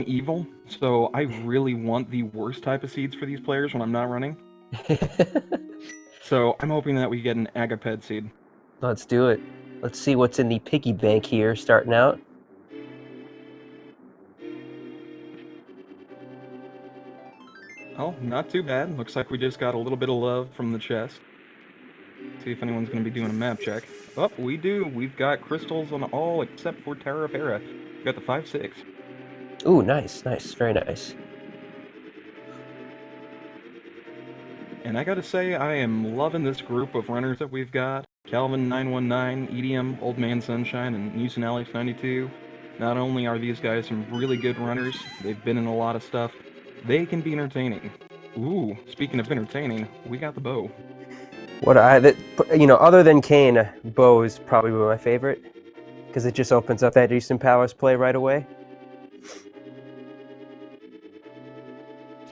evil, so I really want the worst type of seeds for these players when I'm not running. So I'm hoping that we get an Agaped seed. Let's do it. Let's see what's in the piggy bank here starting out. Oh, not too bad. Looks like we just got a little bit of love from the chest. See if anyone's going to be doing a map check. Oh, we do. We've got crystals on all except for Terra Fera. We got the 5-6. Ooh, nice, nice, very nice. And I gotta say, I am loving this group of runners that we've got. Calvin 919, EDM, Old Man Sunshine, and Houston Alex 92. Not only are these guys some really good runners, they've been in a lot of stuff, they can be entertaining. Ooh, speaking of entertaining, we got the bow. Other than Kane, Bow is probably my favorite because it just opens up that Eastern Powers play right away.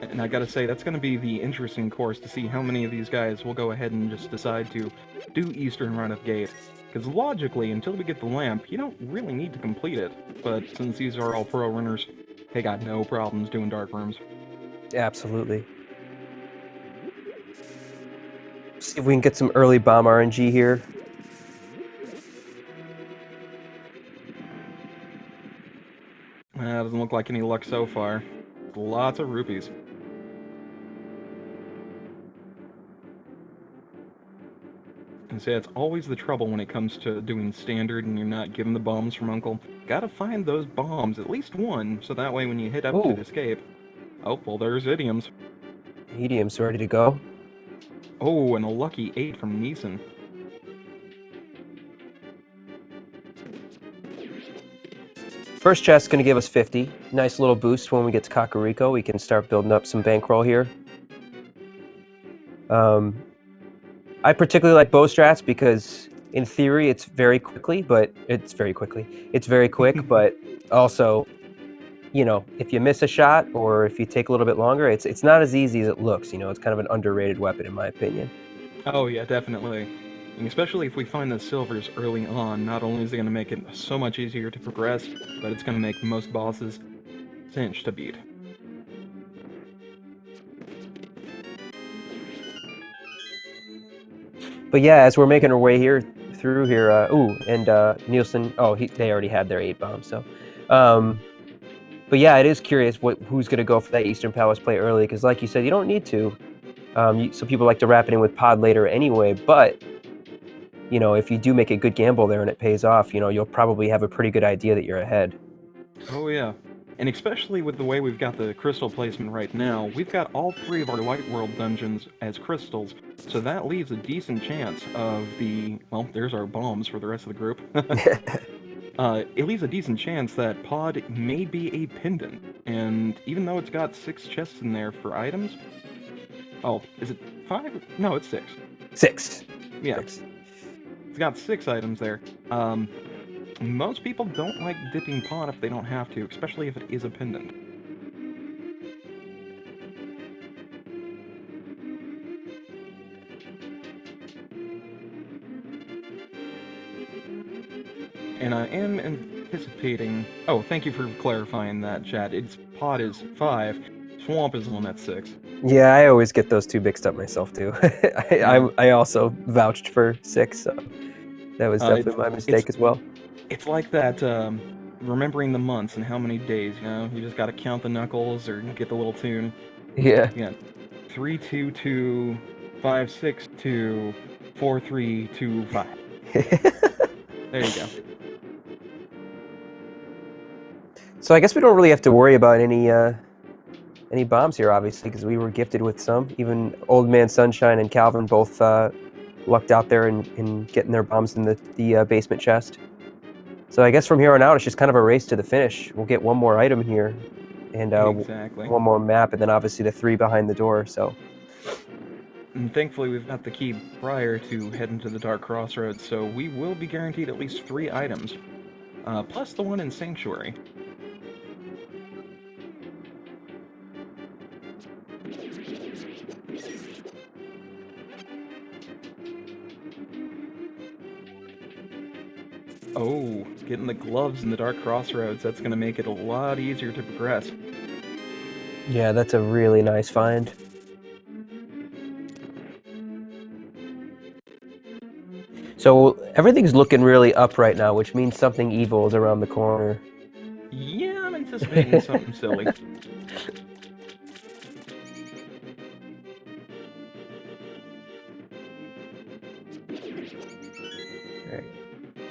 And I gotta say, that's gonna be the interesting course to see how many of these guys will go ahead and just decide to do Eastern Run of Gate. Because logically, until we get the lamp, you don't really need to complete it. But since these are all pro runners, they got no problems doing dark rooms. Absolutely. See if we can get some early bomb RNG here. Doesn't look like any luck so far. Lots of rupees. And see, that's always the trouble when it comes to doing standard and you're not given the bombs from Uncle. Gotta find those bombs, at least one, so that way when you hit up to Ooh, escape... Oh, well, there's idioms. Medium's ready to go. Oh, and a lucky 8 from Neeson. First chest's going to give us 50. Nice little boost when we get to Kakariko. We can start building up some bankroll here. I particularly like bow strats because in theory it's very quick, but also, if you miss a shot or if you take a little bit longer, it's not as easy as it looks. It's kind of an underrated weapon in my opinion. Oh yeah, definitely. And especially if we find the silvers early on, not only is it going to make it so much easier to progress, but it's going to make most bosses cinch to beat. But yeah, as we're making our way through here, Nielsen. Oh, they already had their 8 bombs. So, but yeah, it is curious who's going to go for that Eastern Palace play early because, like you said, you don't need to. So people like to wrap it in with pod later anyway. But if you do make a good gamble there and it pays off, you'll probably have a pretty good idea that you're ahead. Oh yeah. And especially with the way we've got the crystal placement right now, we've got all 3 of our Light World dungeons as crystals, so that leaves a decent chance of well, there's our bombs for the rest of the group. It leaves a decent chance that Pod may be a pendant, and even though it's got 6 chests in there for items... Oh, is it 5? No, it's 6. 6. Yeah. 6. It's got 6 items there. Most people don't like dipping Pod if they don't have to, especially if it is a pendant. And I am anticipating... Oh, thank you for clarifying that, Chad. Pod is 5, Swamp is the one that's 6. Yeah, I always get those 2 mixed up myself too. Yeah. I also vouched for 6, so that was definitely my mistake as well. It's like that, remembering the months and how many days, you just gotta count the knuckles or get the little tune. Yeah. Yeah. 322 562 4325. There you go. So I guess we don't really have to worry about any bombs here, obviously, because we were gifted with some. Even Old Man Sunshine and Calvin both lucked out there in getting their bombs in the basement chest. So I guess from here on out, it's just kind of a race to the finish. We'll get one more item here, and Exactly. one more map, and then obviously the 3 behind the door. So. And thankfully, we've got the key prior to heading to the Dark Crossroads, so we will be guaranteed at least 3 items, plus the one in Sanctuary. Oh, getting the gloves in the Dark Crossroads, that's going to make it a lot easier to progress. Yeah, that's a really nice find. So everything's looking really up right now, which means something evil is around the corner. Yeah, I'm anticipating something silly.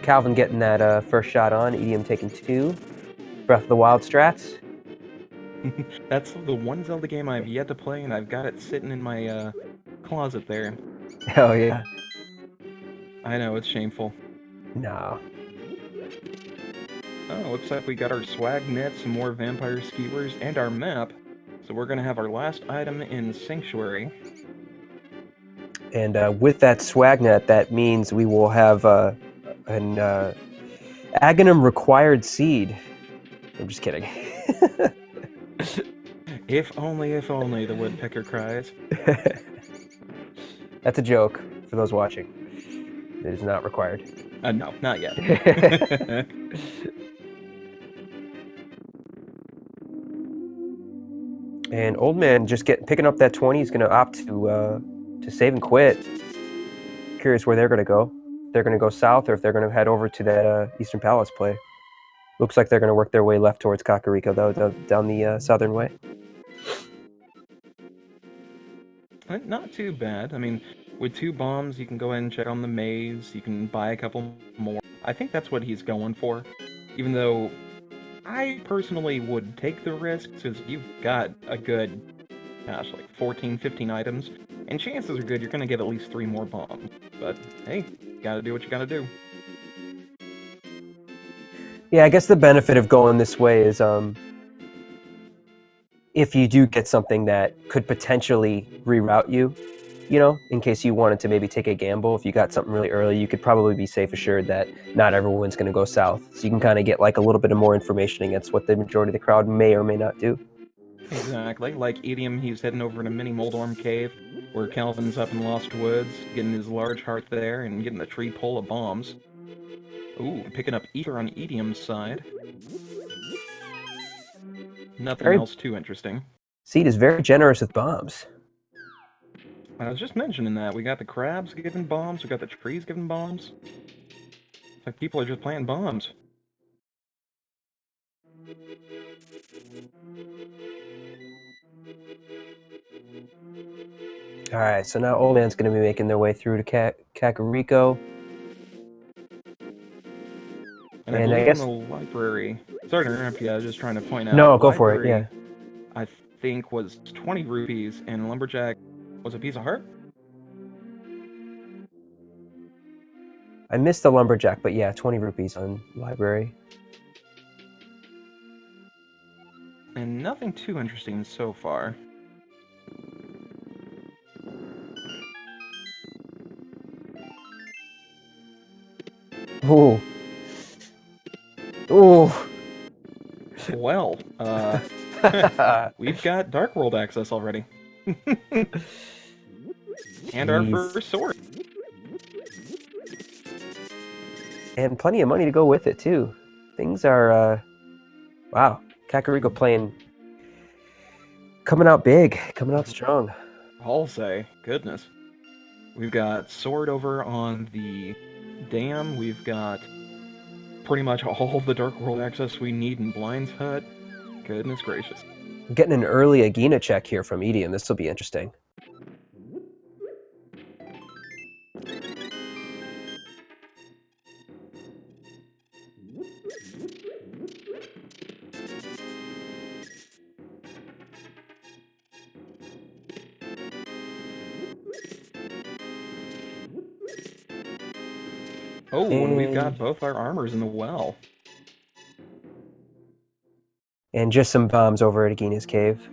Calvin getting that first shot on, EDM taking 2. Breath of the Wild strats. That's the one Zelda game I've yet to play, and I've got it sitting in my closet there. Oh yeah. I know, it's shameful. No. Oh, looks like we got our swag net, some more vampire skewers, and our map. So we're gonna have our last item in Sanctuary. And with that swag net, that means we will have an Aghanim required seed. I'm just kidding. If only, the woodpecker cries. That's a joke for those watching. It is not required. No, not yet. And Old Man just picking up that 20. He's going to opt to save and quit. Curious where they're going to go. If they're going to go south, or if they're going to head over to that Eastern Palace play. Looks like they're going to work their way left towards Kakariko, though, down the southern way. Not too bad. I mean, with 2 bombs, you can go ahead and check on the maze. You can buy a couple more. I think that's what he's going for. Even though I personally would take the risk, since you've got a good, gosh, like 14, 15 items, and chances are good you're going to get at least 3 more bombs. But hey, gotta do what you gotta do. Yeah, I guess the benefit of going this way is if you do get something that could potentially reroute you, in case you wanted to maybe take a gamble, if you got something really early, you could probably be safe assured that not everyone's going to go south. So you can kind of get like a little bit of more information against what the majority of the crowd may or may not do. Exactly. Like Idiom, he's heading over to Mini Moldorm Cave, where Calvin's up in Lost Woods, getting his large heart there, and getting the tree full of bombs. Ooh, picking up Ether on Idiom's side. Nothing else too interesting. Seed is very generous with bombs. I was just mentioning that. We got the crabs giving bombs, we got the trees giving bombs. It's like people are just playing bombs. All right, so now Old Man's going to be making their way through to Kakariko. And I believe in the library. Sorry to interrupt you, I was just trying to point out. No, go for it, yeah. I think was 20 rupees, and Lumberjack was a piece of heart? I missed the Lumberjack, but yeah, 20 rupees on library. And nothing too interesting so far. Ooh. Ooh. Well, we've got Dark World access already. And our first sword. And plenty of money to go with it, too. Things are, wow. Kakariko coming out big, coming out strong. I'll say, goodness. We've got sword over on the dam. We've got pretty much all the Dark World access we need in Blind's Hut. Goodness gracious. I'm getting an early Agina check here from Edium. This will be interesting. Oh, and we've got both our armors in the well. And just some bombs over at Agina's cave.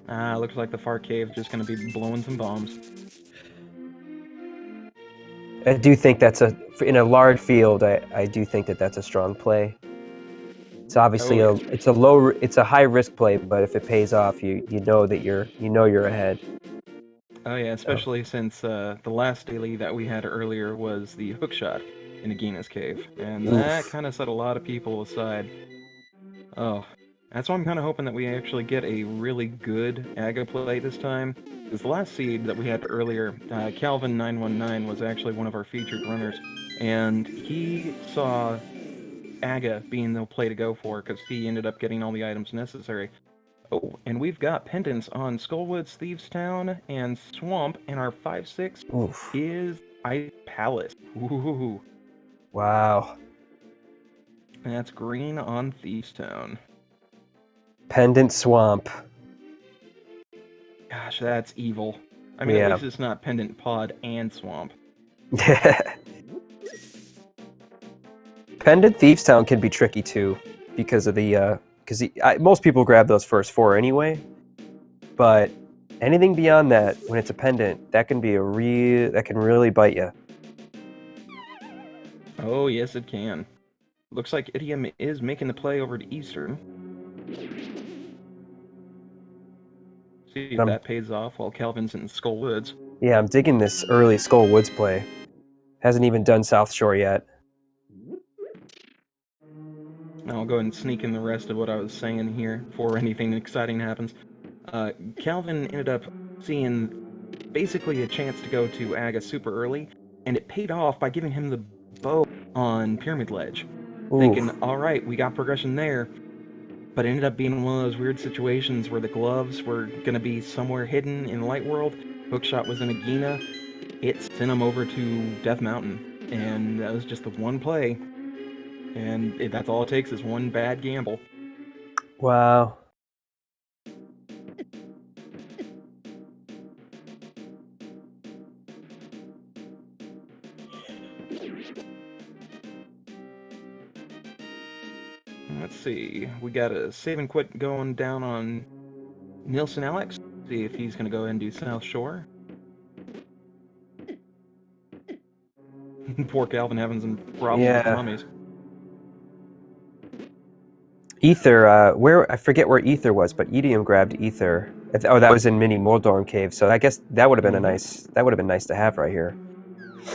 Looks like the far cave just going to be blowing some bombs. I do think that's in a large field. I do think that's a strong play. It's obviously it's a high risk play, but if it pays off, you know that you're ahead. Oh yeah, especially since the last daily that we had earlier was the hook shot, in Agina's cave, and Oof. that kind of set a lot of people aside. Oh, that's why I'm kind of hoping that we actually get a really good Aga play this time. This last seed that we had earlier, Calvin919 was actually one of our featured runners, and he saw Aga being the play to go for because he ended up getting all the items necessary. Oh, and we've got pendants on Skullwoods, Thieves Town, and Swamp, and our 5/6 Oof. is Ice Palace. Ooh, Wow. that's green on Thieves Town. Pendant Swamp. Gosh, that's evil. I mean, at Yeah. least it's not Pendant Pod and Swamp. Pendant Thieves Town can be tricky too, because of the most people grab those first 4 anyway. But anything beyond that, when it's a pendant, that can really bite you. Oh, yes, it can. Looks like Idiom is making the play over to Eastern. See if that pays off while Calvin's in Skull Woods. Yeah, I'm digging this early Skull Woods play. Hasn't even done South Shore yet. I'll go ahead and sneak in the rest of what I was saying here before anything exciting happens. Calvin ended up seeing basically a chance to go to Aga super early, and it paid off by giving him the bow on Pyramid Ledge. Oof. Thinking, alright, we got progression there, but it ended up being one of those weird situations where the gloves were going to be somewhere hidden in Light World, Hookshot was in Agina, it sent him over to Death Mountain, and that was just the one play, and that's all it takes is one bad gamble. Wow. Let's see, we got a save and quit going down on Nilson Alex, see if he's going to go ahead and do South Shore. Poor Calvin having some problems with tummies. Ether, I forget where Ether was, but Edium grabbed Ether. Oh, that was in Mini Moldorm Cave. So I guess that would have been nice to have right here.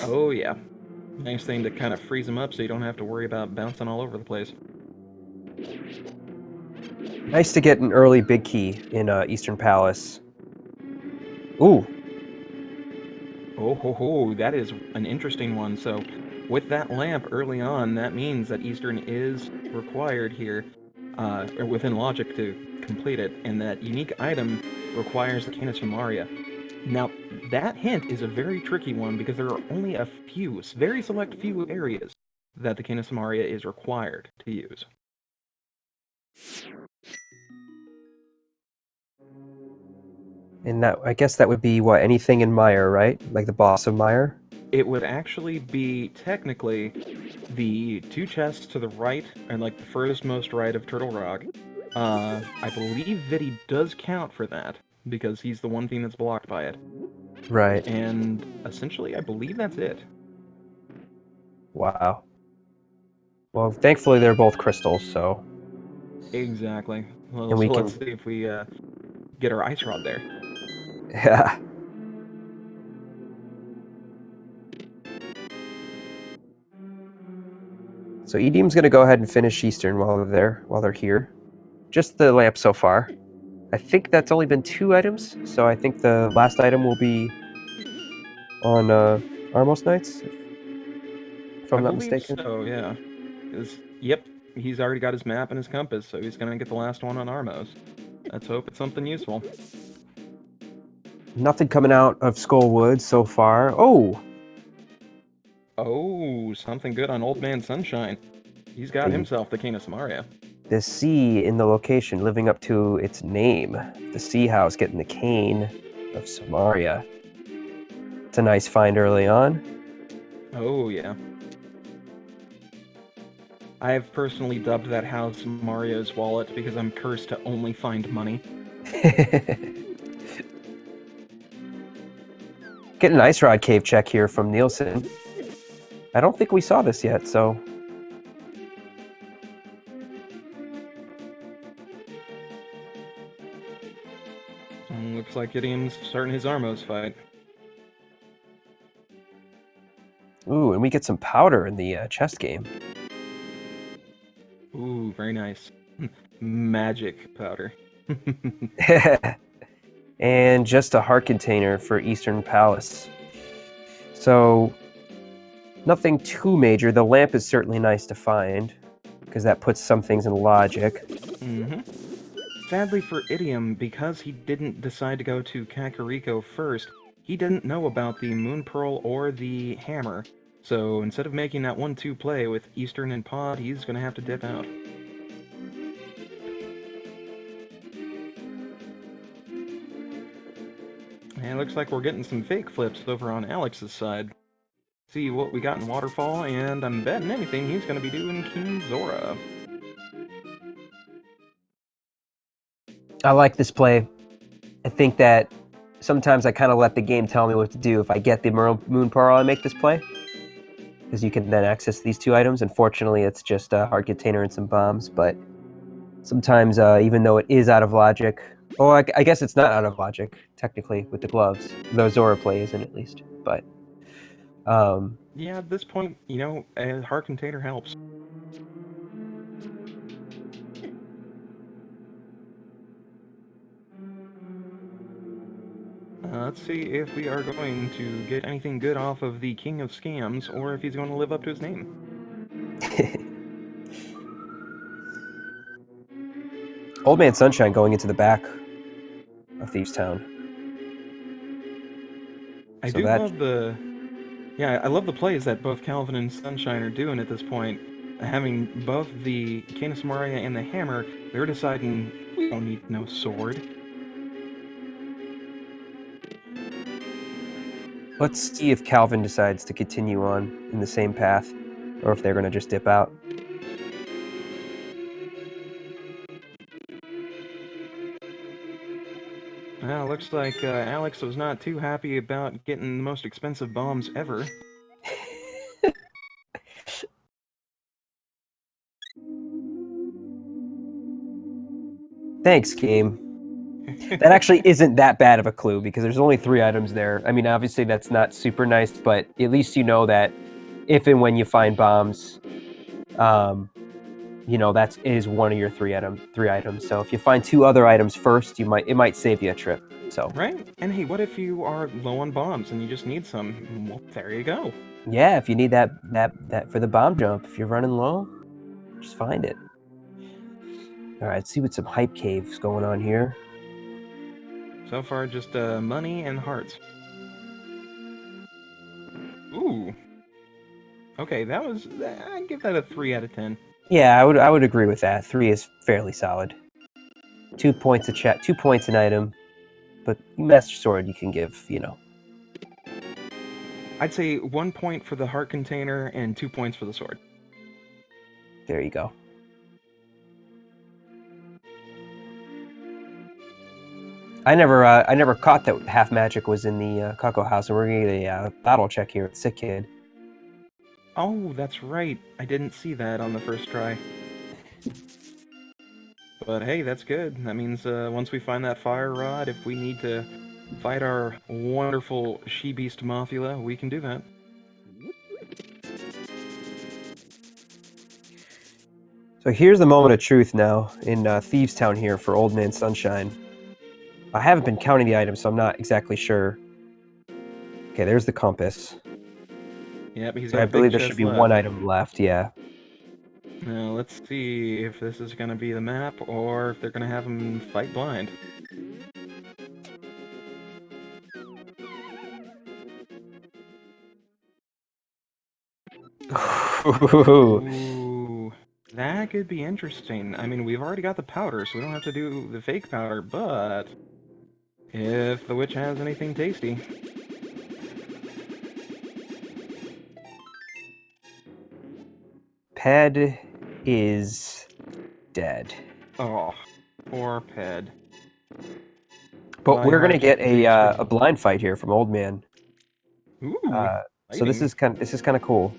Oh yeah, nice thing to kind of freeze him up so you don't have to worry about bouncing all over the place. Nice to get an early big key in Eastern Palace. Ooh. Oh ho ho, that is an interesting one. So with that lamp early on, that means that Eastern is required here, or within logic to complete it, and that unique item requires the Canis Maria. Now, that hint is a very tricky one because there are only a few, very select few areas that the Canis Maria is required to use. And that, I guess that would be what, anything in Mire, right? Like the boss of Mire? It would actually be technically the 2 chests to the right, and like the furthest most right of Turtle Rock. I believe Vidi does count for that, because he's the one thing that's blocked by it. Right. And essentially, I believe that's it. Wow. Well, thankfully they're both crystals, so... Exactly. Well, And so we let's can... see if we get our ice rod there. Yeah. So Edium's going to go ahead and finish Eastern while they're here. Just the lamp so far. I think that's only been 2 items, so I think the last item will be on Armos Knights, if I'm I not believe mistaken. so, yeah. Yep, he's already got his map and his compass, so he's gonna get the last one on Armos. Let's hope it's something useful. Nothing coming out of Skullwood so far. Oh! Oh, something good on Old Man Sunshine. He's got himself the Canis Maria. The sea in the location living up to its name. The sea house getting the cane of Samaria. It's a nice find early on. Oh, yeah. I have personally dubbed that house Mario's Wallet because I'm cursed to only find money. Get an Ice Rod Cave check here from Nielsen. I don't think we saw this yet, so... Looks like Idiom's starting his Armos fight. Ooh, and we get some powder in the chess game. Ooh, very nice. Magic powder. And just a heart container for Eastern Palace. So, nothing too major. The lamp is certainly nice to find, because that puts some things in logic. Mm-hmm. Sadly for Idiom, because he didn't decide to go to Kakariko first, he didn't know about the Moon Pearl or the Hammer. So instead of making that 1-2 play with Eastern and Pod, he's going to have to dip out. And it looks like we're getting some fake flips over on Alex's side. See what we got in Waterfall, and I'm betting anything he's going to be doing King Zora. I like this play. I think that sometimes I kind of let the game tell me what to do. If I get the Moon Pearl, I make this play. Because you can then access these two items. Unfortunately, it's just a hard container and some bombs. But sometimes, even though it is out of logic, I guess it's not out of logic, technically, with the gloves. Though Zora play isn't, at least. But, yeah, at this point, a hard container helps. Let's see if we are going to get anything good off of the King of Scams, or if he's going to live up to his name. Old Man Sunshine going into the back of Thieves Town. I do love the... Yeah, I love the plays that both Calvin and Sunshine are doing at this point. Having both the Canis Maria and the Hammer, they're deciding, we don't need no sword. Let's see if Calvin decides to continue on in the same path, or if they're going to just dip out. Well, looks like Alex was not too happy about getting the most expensive bombs ever. Thanks, game. That actually isn't that bad of a clue, because there's only 3 items there. I mean, obviously that's not super nice, but at least you know that if and when you find bombs, that is one of your 3 items. So if you find 2 other items first, it might save you a trip. So Right? And hey, what if you are low on bombs and you just need some? Well, there you go. yeah, if you need that for the bomb jump, if you're running low, just find it. All right, let's see what some hype caves going on here. So far, just money and hearts. Ooh. Okay, that was... I'd give that a 3 out of 10. Yeah, I would agree with that. 3 is fairly solid. 2 points a chat, 2 points an item, but Master Sword you can give, I'd say 1 point for the heart container and 2 points for the sword. There you go. I never caught that half magic was in the Cocoa House, and we're gonna get a battle check here with Sick Kid. Oh, that's right. I didn't see that on the first try. But hey, that's good. That means once we find that fire rod, if we need to fight our wonderful she-beast Mothula, we can do that. So here's the moment of truth now in Thieves Town here for Old Man Sunshine. I haven't been counting the items, so I'm not exactly sure. Okay, there's the compass. Yeah, but he's So got I a big believe there chest should be left. 1 item left, yeah. Now, let's see if this is going to be the map, or if they're going to have him fight blind. Ooh, that could be interesting. I mean, we've already got the powder, so we don't have to do the fake powder, but... if the witch has anything tasty. Ped is dead. Oh, poor Ped. But we're gonna Heart get digs for... a blind fight here from Old Man. Ooh, So this is kind of cool.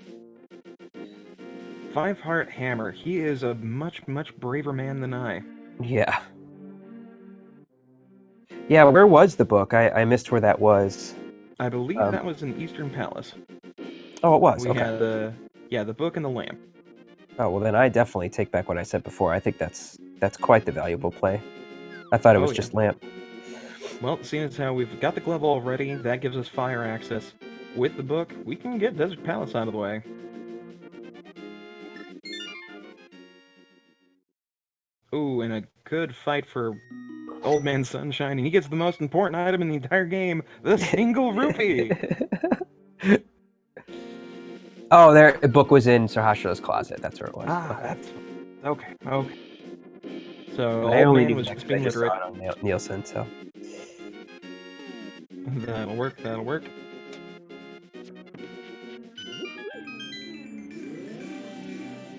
5 heart hammer. He is a much, much braver man than I. Yeah. Yeah, where was the book? I missed where that was. I believe that was in Eastern Palace. Oh, it was. We Okay. had the book and the lamp. Oh well, then I definitely take back what I said before. I think that's quite the valuable play. I thought it Oh was yeah. just lamp. Well, seeing as how we've got the glove already, that gives us fire access. With the book, we can get Desert Palace out of the way. Ooh, and a good fight for Old Man Sunshine, and he gets the most important item in the entire game, the single rupee! Oh, there. The book was in Sir Hashira's closet. That's where it was. Ah, Okay. that's... Okay, okay. So, I Old only Man knew was that just 'cause I being just saw literate. it on Nielsen. So. That'll work, that'll work.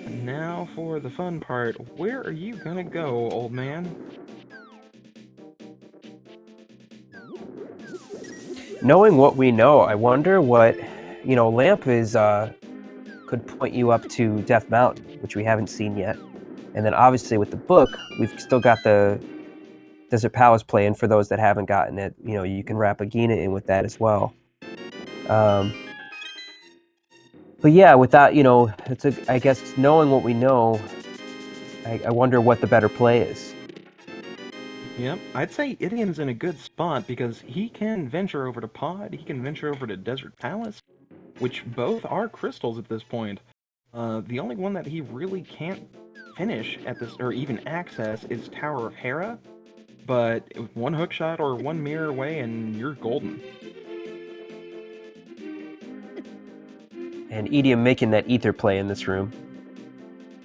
And now for the fun part. Where are you gonna go, old man? Knowing what we know, I wonder what, Lamp is could point you up to Death Mountain, which we haven't seen yet. And then obviously with the book, we've still got the Desert Palace play in for those that haven't gotten it. You can wrap a Gina in with that as well. But yeah, with that, I guess knowing what we know, I wonder what the better play is. Yep, I'd say Idiom's in a good spot because he can venture over to Pod, he can venture over to Desert Palace, which both are crystals at this point. The only one that he really can't finish at this, or even access, is Tower of Hera, but one hookshot or one mirror away and you're golden. And Idiom making that ether play in this room.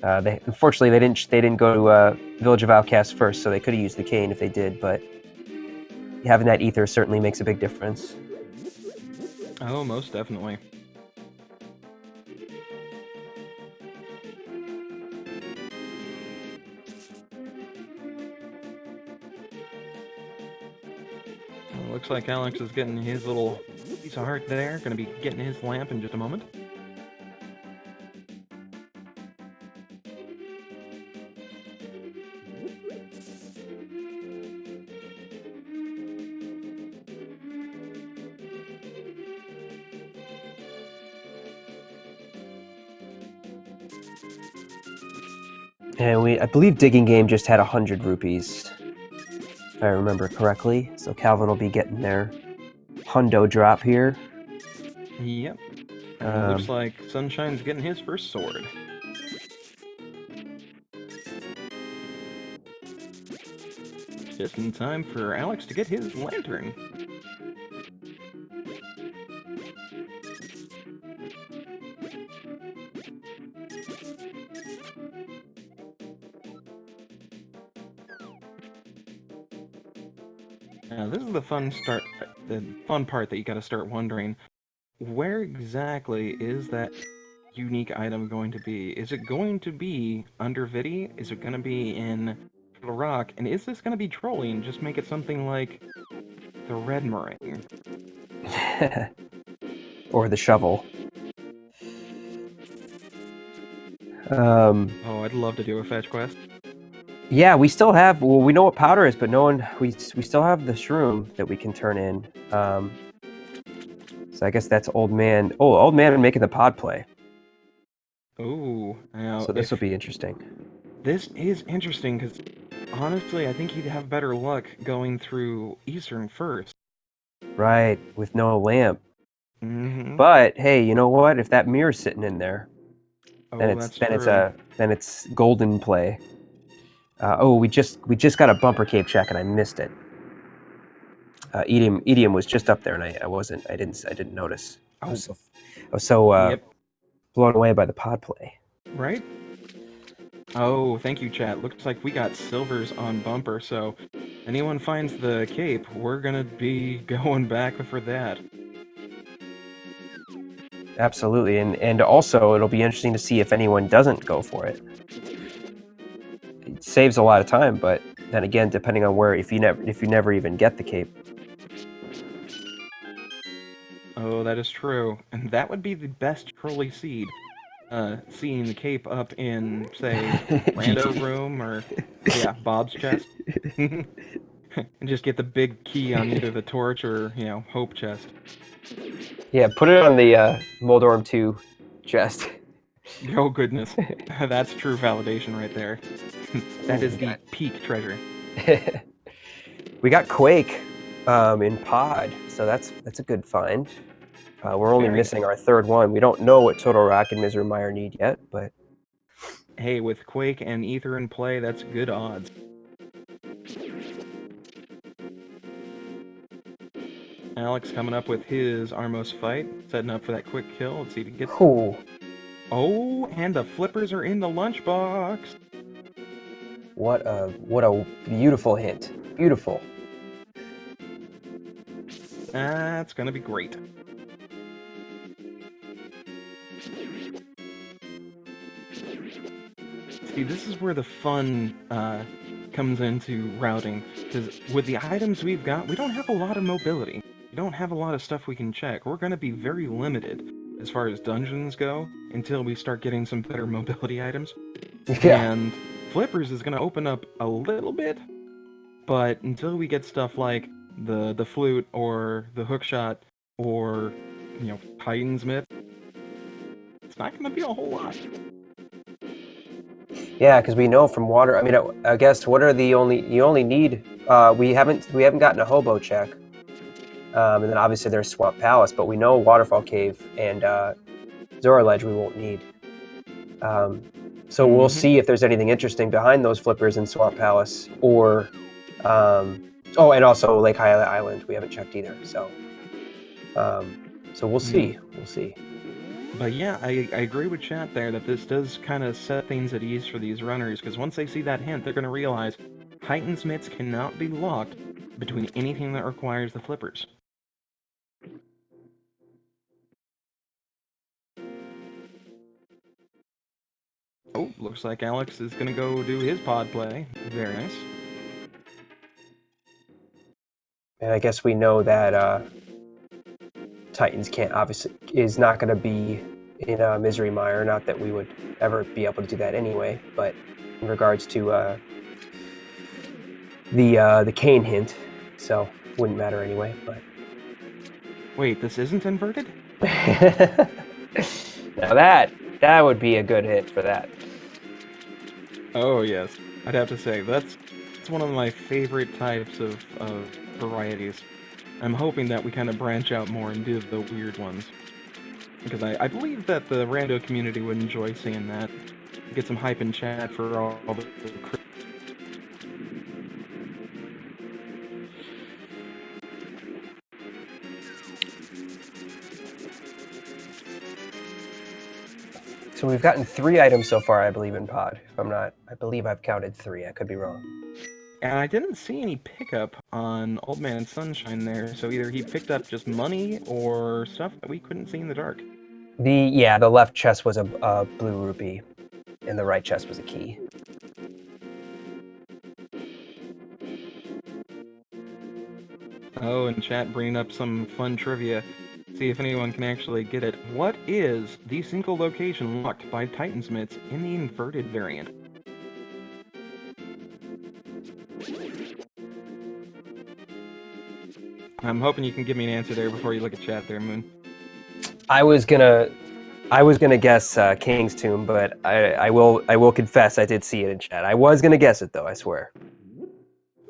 Unfortunately they didn't go to Village of Outcasts first, so they could have used the cane if they did. But having that ether certainly makes a big difference. Oh, most definitely. Well, looks like Alex is getting his little piece of heart there. Gonna be getting his lamp in just a moment. And I believe Digging Game just had 100 rupees, if I remember correctly. So Calvin will be getting their hundo drop here. Yep. And looks like Sunshine's getting his first sword. Just in time for Alex to get his lantern. Now this is the fun part that you gotta start wondering. Where exactly is that unique item going to be? Is it going to be under Vidi? Is it gonna be in Little Rock? And is this gonna be trolling? Just make it something like the red meringue. Or the shovel. Oh, I'd love to do a fetch quest. Yeah, we still have. Well, we know what powder is, but no one. We still have the shroom that we can turn in. So I guess that's Old Man. Oh, Old Man making the pod play. Ooh, now So this will be interesting. this is interesting because honestly, I think he'd have better luck going through Eastern first. Right, with no lamp. Mm-hmm. But hey, you know what? If that mirror's sitting in there, then Oh, that's true. it's golden play. We just got a bumper cape check and I missed it. Idiom was just up there and I didn't notice. I Oh, was so yep. blown away by the pod play. Right? Oh, thank you, chat. Looks like we got silvers on bumper, so anyone finds the cape, we're gonna be going back for that. Absolutely, and also it'll be interesting to see if anyone doesn't go for it. It saves a lot of time, but then again, depending on where, if you never even get the cape. Oh, that is true. And that would be the best trolley seed. Seeing the cape up in, say, Rando GT. room or, yeah, Bob's chest. And just get the big key on either the torch or, Hope chest. Yeah, put it on the Moldorm 2 chest. Oh goodness, that's true validation right there. That Ooh, is the peak treasure. we got Quake in pod, so that's a good find. We're only Very missing nice. our third one. We don't know what Total Rock and Misery Mire need yet, but Hey, with Quake and Ether in play, that's good odds. Alex coming up with his Armos fight, setting up for that quick kill. Let's see if he gets. Ooh, Oh, and the flippers are in the lunchbox. what a beautiful hint. Beautiful. That's gonna be great. See, this is where the fun comes into routing, because with the items we've got, we don't have a lot of mobility. We don't have a lot of stuff we can check. We're going to be very limited as far as dungeons go until we start getting some better mobility items. Yeah. And Flippers is going to open up a little bit, but until we get stuff like the flute or the hookshot or, Titan's Myth, it's not going to be a whole lot. Yeah, because we know from water. I mean, I guess what are the only you only need? We haven't gotten a hobo check, and then obviously there's Swamp Palace, but we know Waterfall Cave and Zora Ledge we won't need. So we'll see if there's anything interesting behind those flippers in Swamp Palace, or oh, and also Lake Hyla Island we haven't checked either. So we'll see. We'll see. But yeah, I agree with chat there that this does kind of set things at ease for these runners, because once they see that hint, they're going to realize Titan's Mitts cannot be locked between anything that requires the flippers. Oh, looks like Alex is going to go do his pod play. Very nice. And I guess we know that Titans can't obviously is not going to be in Misery Mire. Not that we would ever be able to do that anyway. But in regards to the Kane hint, so wouldn't matter anyway. But Wait, this isn't inverted? now that would be a good hit for that. Oh yes, I'd have to say that's one of my favorite types of varieties. I'm hoping that we kind of branch out more and do the weird ones. Because I believe that the rando community would enjoy seeing that. Get some hype in chat for all the... So we've gotten 3 items so far, I believe, in pod. If I'm not, I believe I've counted 3. I could be wrong. And I didn't see any pickup on Old Man Sunshine there, so either he picked up just money or stuff that we couldn't see in the dark. The left chest was a blue rupee, and the right chest was a key. Oh, and chat bringing up some fun trivia. See if anyone can actually get it. What is the single location locked by Titan's Mitts in the inverted variant? I'm hoping you can give me an answer there before you look at chat there, Moon. I was gonna guess King's Tomb, but I will confess I did see it in chat. I was gonna guess it though, I swear.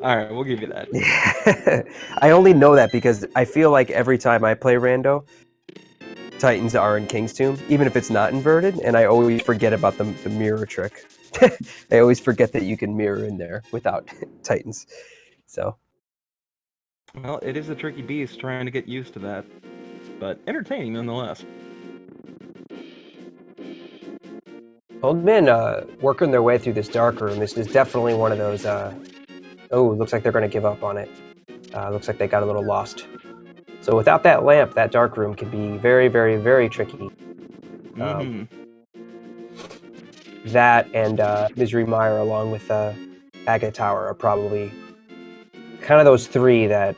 All right, we'll give you that. I only know that because I feel like every time I play Rando, Titans are in King's Tomb, even if it's not inverted, and I always forget about the mirror trick. I always forget that you can mirror in there without Titans. So. Well, it is a tricky beast trying to get used to that, but entertaining nonetheless. Old men working their way through this dark room. This is definitely one of those. Oh, looks like they're going to give up on it. Looks like they got a little lost. So without that lamp, that dark room can be very, very, very tricky. That and Misery Mire, along with Agate Tower, are probably kind of those 3 that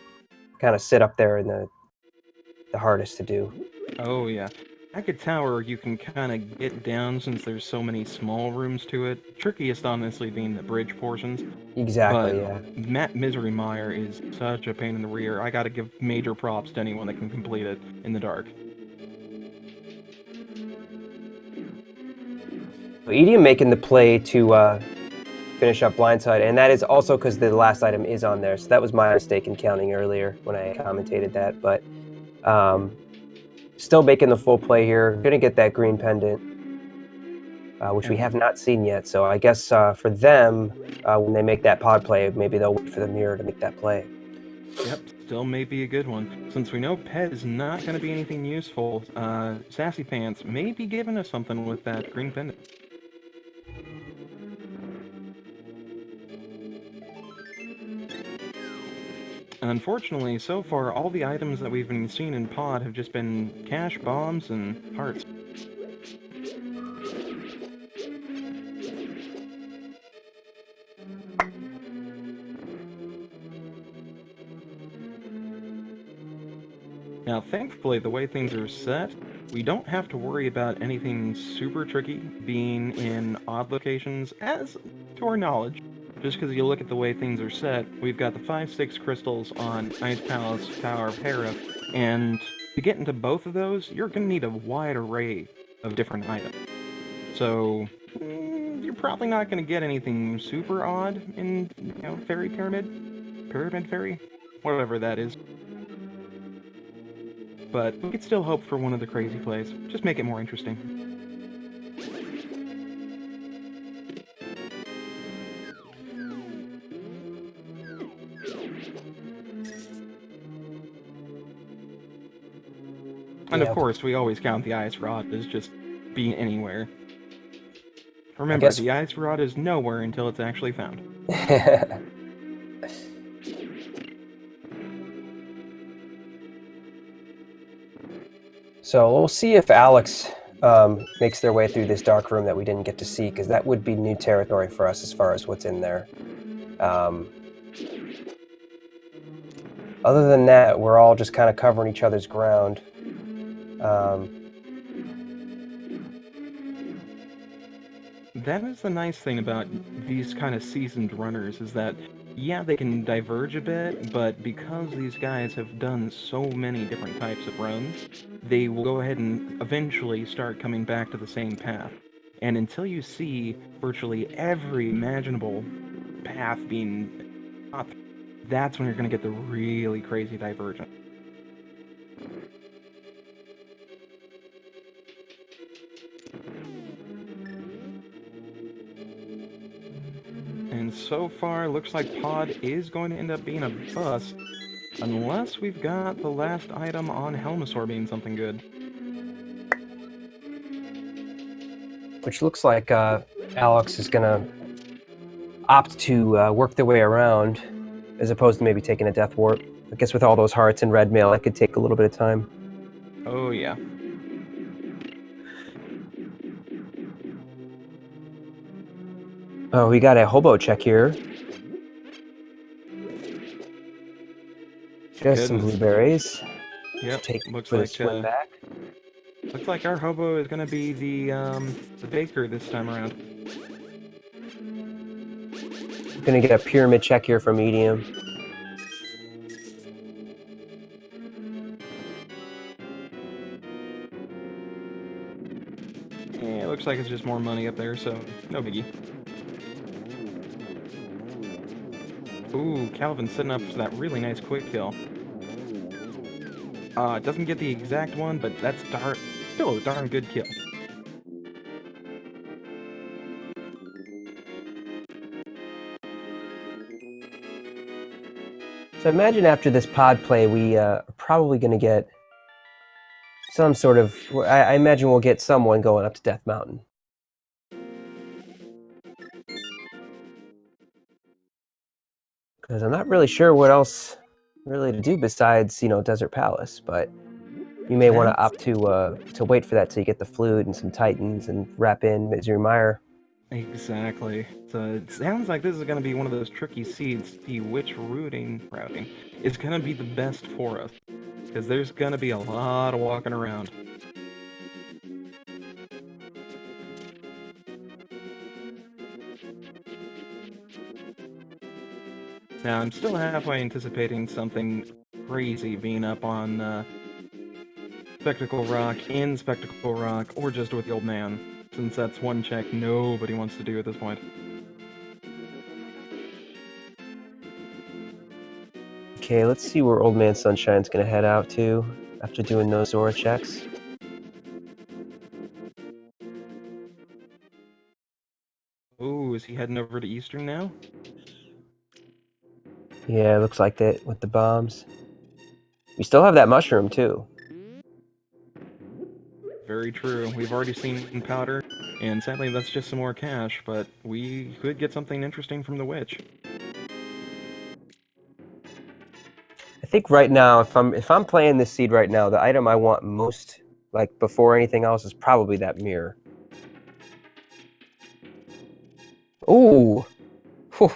kind of sit up there in the hardest to do. Oh yeah. Agate Tower you can kind of get down since there's so many small rooms to it. Trickiest honestly being the bridge portions. Exactly, but Misery Mire is such a pain in the rear. I gotta give major props to anyone that can complete it in the dark. Edium making the play to finish up blindside, and that is also because the last item is on there. So that was my mistake in counting earlier when I commentated that. But still making the full play here. Going to get that green pendant, which we have not seen yet. So I guess for them, when they make that pod play, maybe they'll wait for the mirror to make that play. Yep, still may be a good one. Since we know Pet is not going to be anything useful, Sassy Pants may be giving us something with that green pendant. Unfortunately, so far, all the items that we've been seeing in Pod have just been cash, bombs, and hearts. Now, thankfully, the way things are set, we don't have to worry about anything super tricky being in odd locations, as to our knowledge. Just because you look at the way things are set, we've got the 5-6 crystals on Ice Palace, Tower of Hera, and to get into both of those, you're going to need a wide array of different items. So, you're probably not going to get anything super odd in, Fairy Pyramid? Pyramid Fairy? Whatever that is. But we could still hope for one of the crazy plays. Just make it more interesting. And of course, we always count the ice rod as just being anywhere. Remember, the ice rod is nowhere until it's actually found. So we'll see if Alex makes their way through this dark room that we didn't get to see, because that would be new territory for us as far as what's in there. Other than that, we're all just kind of covering each other's ground. That is the nice thing about these kind of seasoned runners, is that, yeah, they can diverge a bit, but because these guys have done so many different types of runs, they will go ahead and eventually start coming back to the same path. And until you see virtually every imaginable path being up, that's when you're going to get the really crazy divergence. And so far, looks like Pod is going to end up being a bust, unless we've got the last item on Helmasaur being something good. Which looks like Alex is going to opt to work their way around, as opposed to maybe taking a Death Warp. I guess with all those hearts and red mail, it could take a little bit of time. Oh, yeah. Oh, we got a hobo check here. Just some blueberries. Yep, Take looks for like the swim back. Looks like our hobo is going to be the baker this time around. Gonna get a pyramid check here from Medium. Yeah, it looks like it's just more money up there, so no biggie. Ooh, Calvin's setting up for that really nice quick kill. It doesn't get the exact one, but that's still a darn good kill. So imagine after this pod play, we are probably going to get some sort of... I imagine we'll get someone going up to Death Mountain. Because I'm not really sure what else really to do besides, Desert Palace, but you may want to opt to wait for that till you get the flute and some Titans and wrap in Misery Mire. Exactly. So it sounds like this is going to be one of those tricky seeds to see which routing is going to be the best for us. Because there's going to be a lot of walking around. Now, I'm still halfway anticipating something crazy being up on Spectacle Rock, in Spectacle Rock, or just with the old man. since that's one check nobody wants to do at this point. Okay, let's see where Old Man Sunshine's gonna head out to after doing those Zora checks. Oh, is he heading over to Eastern now? Yeah, it looks like that with the bombs. We still have that mushroom too. Very true. We've already seen powder, and sadly that's just some more cash, but we could get something interesting from the witch. I think right now, if I'm playing this seed right now, the item I want most, like before anything else, is probably that mirror. Ooh. Whew.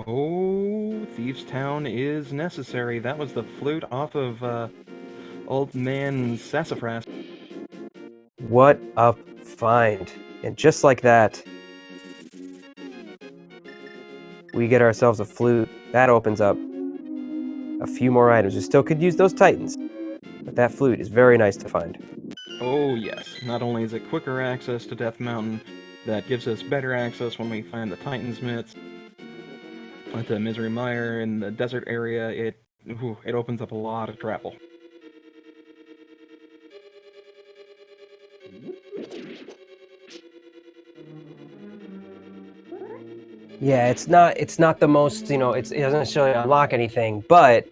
Oh, Thieves Town is necessary. That was the flute off of Old Man Sassafras. What a find. And just like that, we get ourselves a flute. That opens up a few more items. We still could use those titans, but that flute is very nice to find. Oh yes, not only is it quicker access to Death Mountain, that gives us better access when we find the Titan's Mitts. At the Misery Mire in the desert area, it opens up a lot of travel. Yeah, it's not the most, it doesn't necessarily unlock anything, but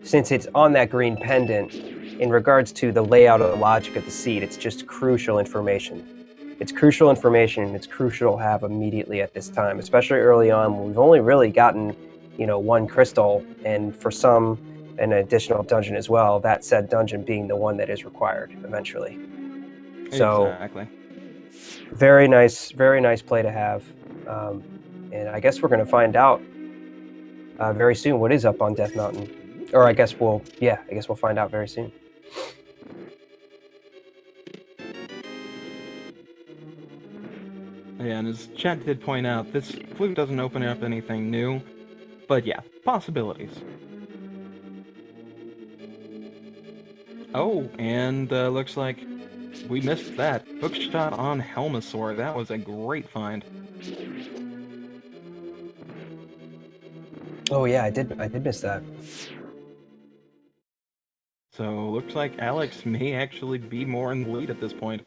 since it's on that green pendant, in regards to the layout of the logic of the seed, it's just crucial information. It's crucial information, and it's crucial to have immediately at this time, especially early on when we've only really gotten, one crystal, and for some, an additional dungeon as well, that said dungeon being the one that is required eventually. So, Exactly. very nice play to have. And I guess we're going to find out very soon what is up on Death Mountain. Or I guess we'll find out very soon. Yeah, and as chat did point out, this flute doesn't open up anything new, but yeah, possibilities. Oh, and looks like we missed that. Hookshot on Helmasaur. That was a great find. Oh yeah, I did miss that. So looks like Alex may actually be more in the lead at this point.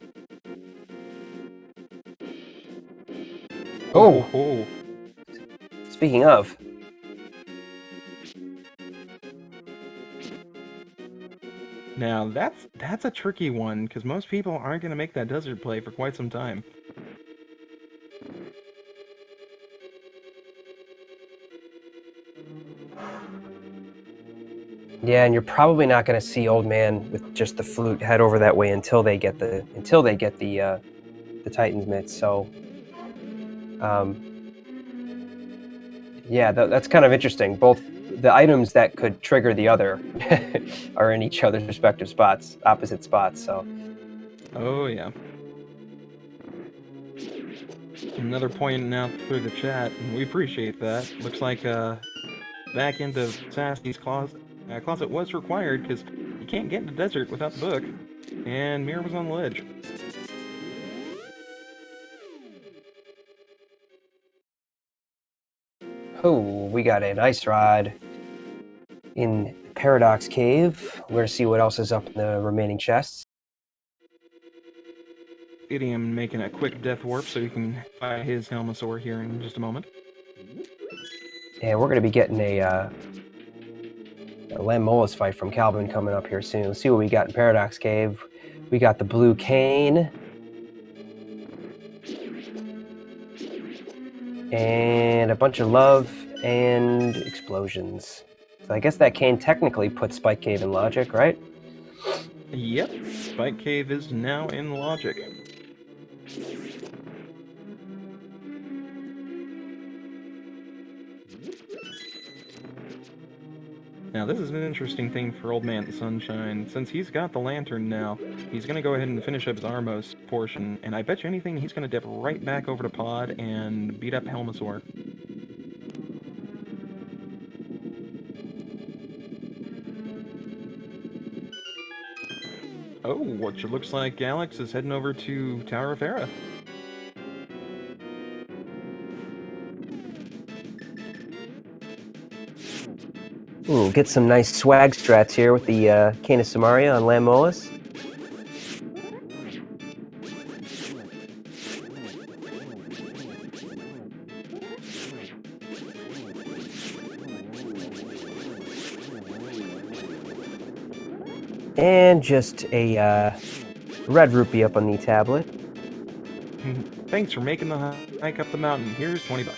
Ho ho Oh, ho. speaking of, Now that's a tricky one because most people aren't going to make that desert play for quite some time. yeah, and you're probably not going to see Old Man with just the flute head over that way until they get the Titan's mitts. So, yeah, that's kind of interesting. Both the items that could trigger the other are in each other's respective spots, opposite spots. So, Oh yeah. Another pointing out through the chat, and we appreciate that. Looks like back into Sassy's closet was required because you can't get in the desert without the book, and Mira was on the ledge. oh, we got an ice rod in Paradox Cave. We're going to see what else is up in the remaining chests. Idiom making a quick death warp so he can fight his Helmasaur here in just a moment. And we're going to be getting a Lammolas fight from Calvin coming up here soon. Let's see what we got in Paradox Cave. We got the blue cane. And a bunch of love and explosions. So I guess that cane technically puts Spike Cave in logic, right? Yep, Spike Cave is now in logic. Now this is an interesting thing for Old Man Sunshine. Since he's got the lantern now, he's going to go ahead and finish up his Armos portion, and I bet you anything he's going to dip right back over to Pod and beat up Helmasaur. Oh, what looks like Alex is heading over to Tower of Hera. Ooh, get some nice swag strats here with the Cane of Samaria on Lamolus. And just a red rupee up on the tablet. Thanks for making the hike up the mountain. Here's 20 bucks.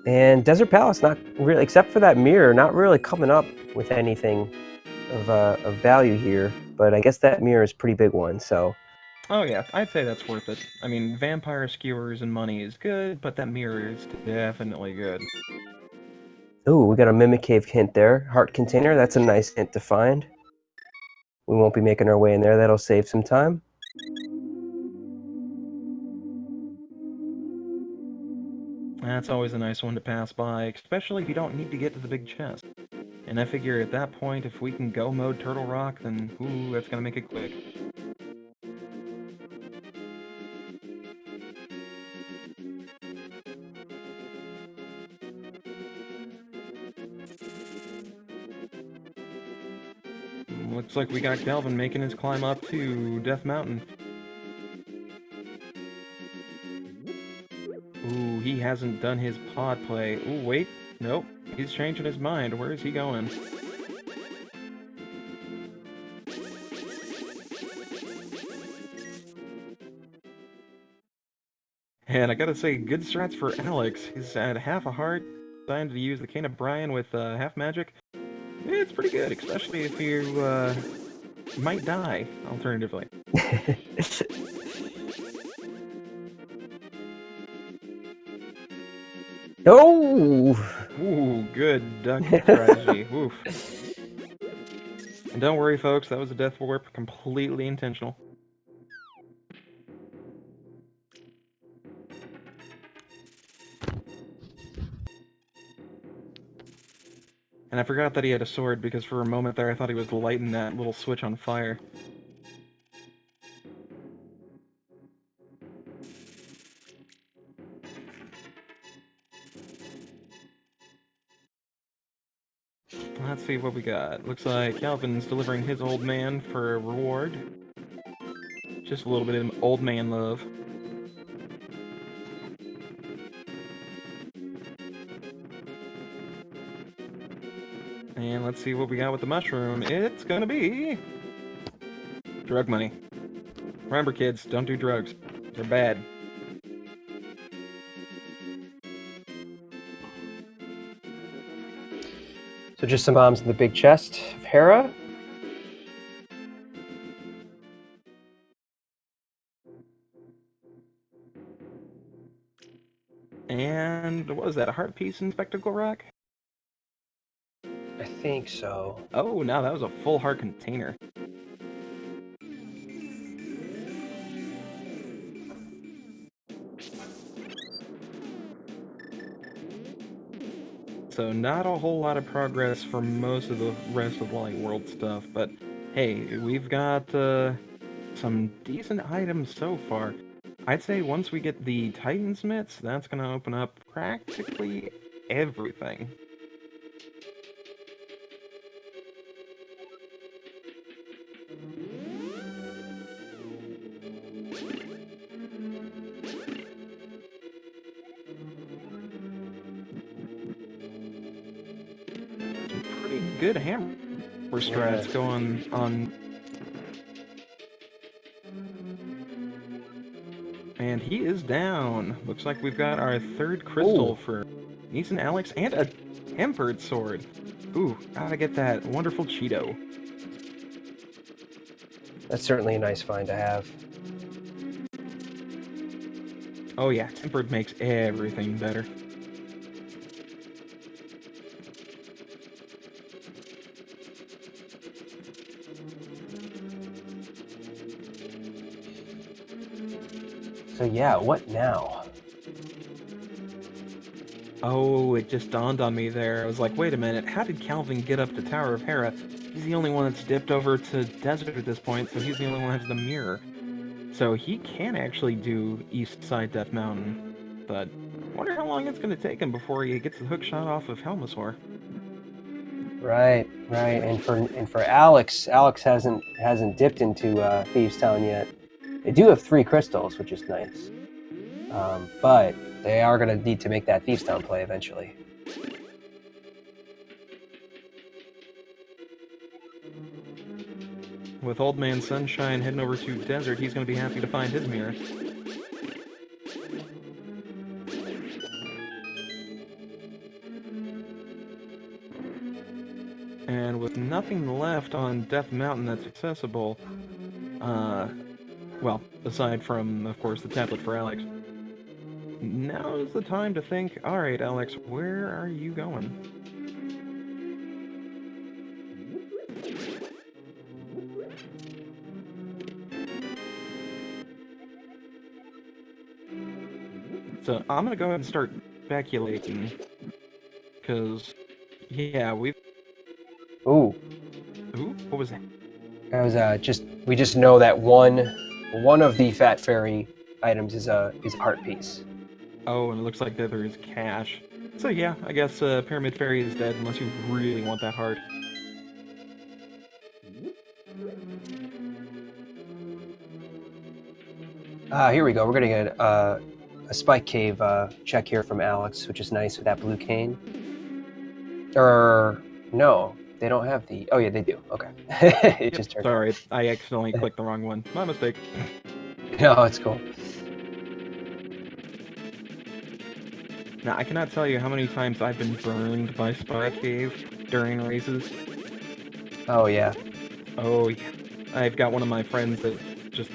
And Desert Palace, not really, except for that mirror, not really coming up with anything of value here. But I guess that mirror is a pretty big one, so. Oh yeah, I'd say that's worth it. I mean, vampire skewers and money is good, but that mirror is definitely good. Ooh, we got a Mimic Cave hint there. Heart container, that's a nice hint to find. We won't be making our way in there, that'll save some time. That's always a nice one to pass by, especially if you don't need to get to the big chest. And I figure at that point, if we can go mode Turtle Rock, then ooh, that's gonna make it quick. Looks like we got Calvin making his climb up to Death Mountain. Ooh, he hasn't done his pod play. Ooh, wait. Nope. He's changing his mind. Where is he going? And I gotta say, good strats for Alex. He's at half a heart, decided to use the Cane of Brian with half magic. It's pretty good, especially if you might die, alternatively. Oh! Ooh, good duck strategy. Oof. And don't worry, folks, that was a death warp, completely intentional. And I forgot that he had a sword, because for a moment there I thought he was lighting that little switch on fire. Let's see what we got. Looks like Calvin's delivering his old man for a reward. Just a little bit of old man love. And let's see what we got with the mushroom. It's gonna be drug money. Remember, kids, don't do drugs. They're bad. So just some bombs in the big chest of Hera. And what was that, a heart piece in Spectacle Rock? I think so. Oh, no, that was a full heart container. So not a whole lot of progress for most of the rest of the Light World stuff, but hey, we've got some decent items so far. I'd say once we get the Titan Smiths, that's going to open up practically everything. Some pretty good hammer strats going on. And he is down. Looks like we've got our third crystal for Neeson Alex and a tempered sword. Ooh, gotta get that wonderful Cheeto. That's certainly a nice find to have. Oh yeah, tempered makes everything better. So yeah, what now? Oh, it just dawned on me there. I was like, wait a minute, how did Calvin get up to Tower of Hera? He's the only one that's dipped over to Desert at this point, so he's the only one who has the mirror. So he can actually do East Side Death Mountain, but I wonder how long it's going to take him before he gets the hook shot off of Helmasaur. Right. And for Alex hasn't dipped into Thieves Town yet. They do have 3 crystals, which is nice. But they are going to need to make that Thieves Town play eventually. With Old Man Sunshine heading over to Desert, he's going to be happy to find his mirror. And with nothing left on Death Mountain that's accessible, well, aside from, of course, the tablet for Alex, now is the time to think, alright, Alex, where are you going? So I'm going to go ahead and start speculating, because, yeah, Ooh. Ooh, what was that? That was we just know that one of the Fat Fairy items is a heart piece. Oh, and it looks like the other is cash. So yeah, I guess Pyramid Fairy is dead unless you really want that heart. Here we go. We're gonna get a Spike Cave check here from Alex, which is nice with that blue cane. Or no, they don't have the. Oh yeah, they do. Okay, it just turned. Sorry, I accidentally clicked the wrong one. My mistake. No, it's cool. Now, I cannot tell you how many times I've been burned by Spike Cave during races. Oh yeah. Oh yeah. I've got one of my friends that just...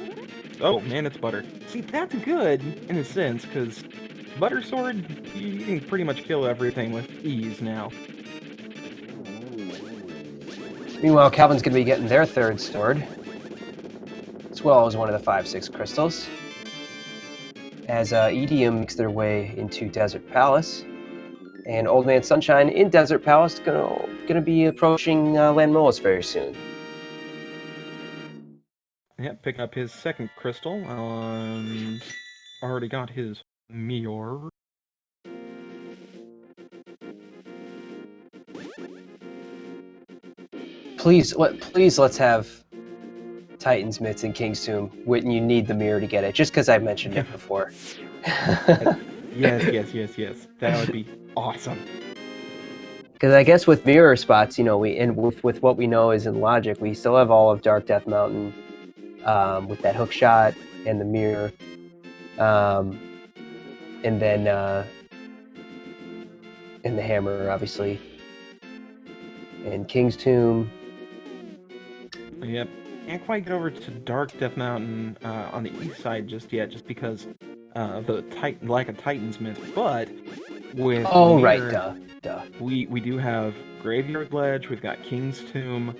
Oh man, it's Butter. See, that's good in a sense, because Butter Sword, you can pretty much kill everything with ease now. Meanwhile, Calvin's gonna be getting their 3rd sword, as well as one of the 5/6 crystals. As EDM makes their way into Desert Palace, and Old Man Sunshine in Desert Palace gonna be approaching Lanmolas very soon. Yep, picking up his 2nd crystal. Already got his Meteor. Please let's have Titan's Mitts and King's Tomb. Witten, you need the mirror to get it, just because I mentioned it before. Yes. That would be awesome. Because I guess with mirror spots, with what we know is in Logic, we still have all of Dark Death Mountain with that hook shot and the mirror, and then and the hammer, obviously, and King's Tomb. Yep. Can't quite get over to Dark Death Mountain on the east side just yet, just because of the lack of Titan's Myth. But with Right, duh. We do have Graveyard Ledge. We've got King's Tomb.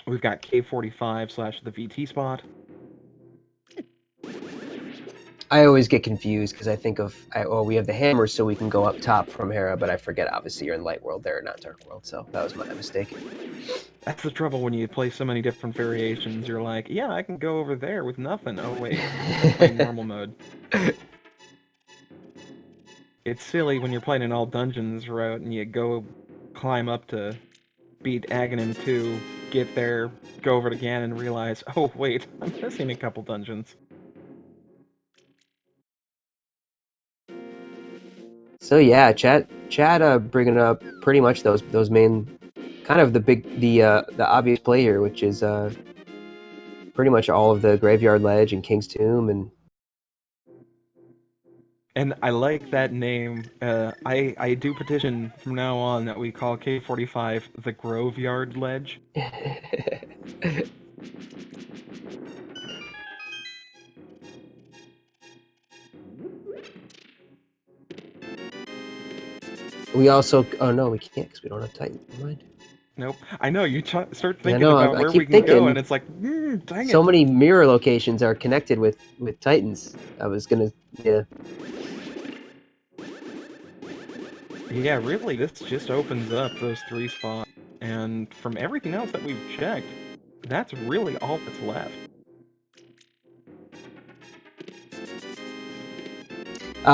We've got K45 / the VT spot. I always get confused because I think of, we have the hammer so we can go up top from Hera, but I forget, obviously, you're in Light World there, not Dark World, so that was my mistake. That's the trouble when you play so many different variations. You're like, yeah, I can go over there with nothing. Oh, wait, I'm playing normal mode. It's silly when you're playing an all dungeons route and you go climb up to beat Ganon 2, get there, go over to Ganon and realize, oh, wait, I'm missing a couple dungeons. So yeah, Chad bringing up pretty much those main, kind of the obvious play here, which is pretty much all of the Graveyard Ledge and King's Tomb And I like that name. I do petition from now on that we call K45 the Graveyard Ledge. We also, oh no, we can't because we don't have Titan. Never mind. Nope. I know, you start I thinking know. about I where we keep can go, and thinking it's like, dang so it. many mirror locations are connected with Titans. I was gonna, yeah. Yeah, really, this just opens up those 3 spots. And from everything else that we've checked, that's really all that's left.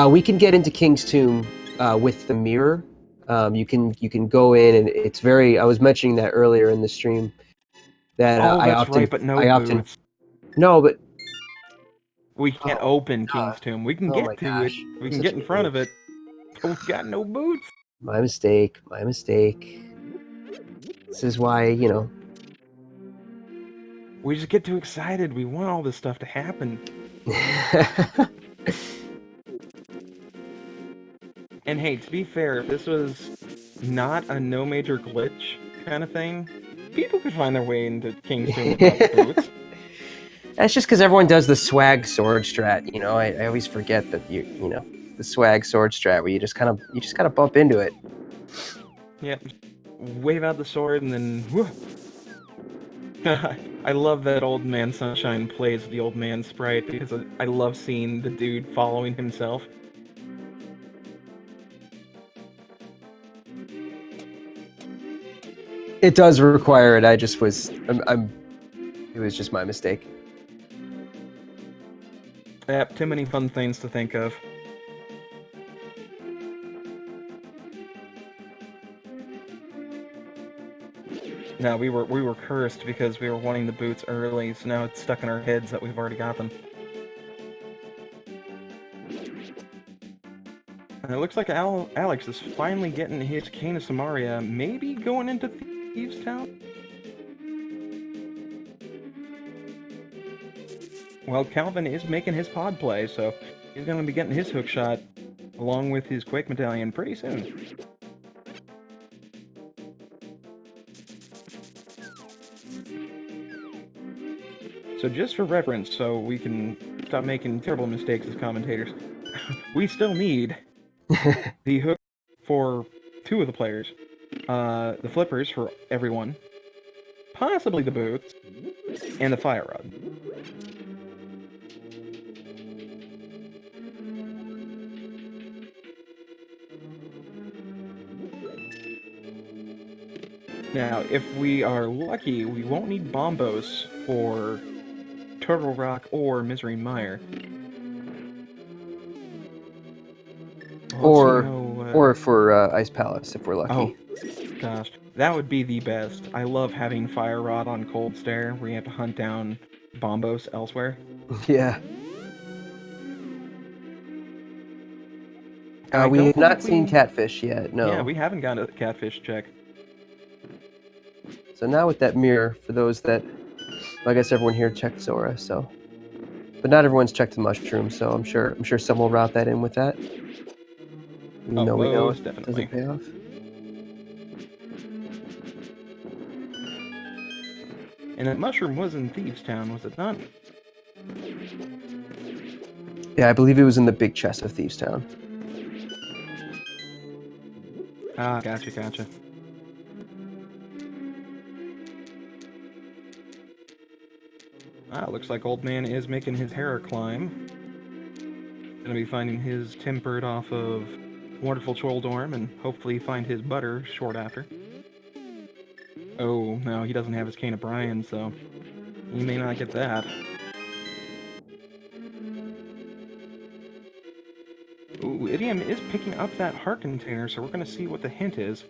We can get into King's Tomb with the mirror. You can go in, and it's very. I was mentioning that earlier in the stream that Oh, that's right, but no I often boots. no, but We can't oh open god, King's Tomb. We can oh my get to it. gosh, We I'm can such get an in front idiot. of it, but we got no boots. My mistake. My mistake. This is why We just get too excited. We want all this stuff to happen. And hey, to be fair, if this was not a no major glitch kind of thing, people could find their way into King's Tomb without the boots. That's just because everyone does the swag sword strat. I always forget that the swag sword strat where you just gotta bump into it. Yep. Wave out the sword and then. Whoo. I love that Old Man Sunshine plays the Old Man sprite because I love seeing the dude following himself. It does require it. I just was. It was just my mistake. Yep, too many fun things to think of. No, we were cursed because we were wanting the boots early, so now it's stuck in our heads that we've already got them. And it looks like Alex is finally getting his Cane of Samaria, maybe going into Thieves Town? Well, Calvin is making his pod play, so he's going to be getting his hook shot along with his Quake Medallion pretty soon. So just for reference, so we can stop making terrible mistakes as commentators, we still need the hook for 2 of the players, the flippers for everyone, possibly the boots, and the fire rod. Now, if we are lucky, we won't need Bombos for Turtle Rock or Misery Mire. Well, let's see how... or for Ice Palace if we're Oh, lucky. gosh. That would be the best. I love having Fire Rod on Cold Stare, where you have to hunt down Bombos elsewhere. Yeah. I We don't have think not if seen we... Catfish yet. No. Yeah, we haven't got a catfish check. So now with that mirror, for those that, I guess everyone here checked Zora, so, but not everyone's checked the mushroom, so I'm sure some will route that in with that. Even though we know most it definitely. doesn't pay off. And that mushroom was in Thieves Town, was it not? Yeah, I believe it was in the big chest of Thieves Town. Ah, gotcha. Ah, looks like Old Man is making his Hera climb. Gonna be finding his Tempered off of Wonderful Troldorm and hopefully find his Butter short after. Oh, no, he doesn't have his Cane of Brian, so he may not get that. Ooh, Idiom is picking up that heart container, so we're gonna see what the hint is.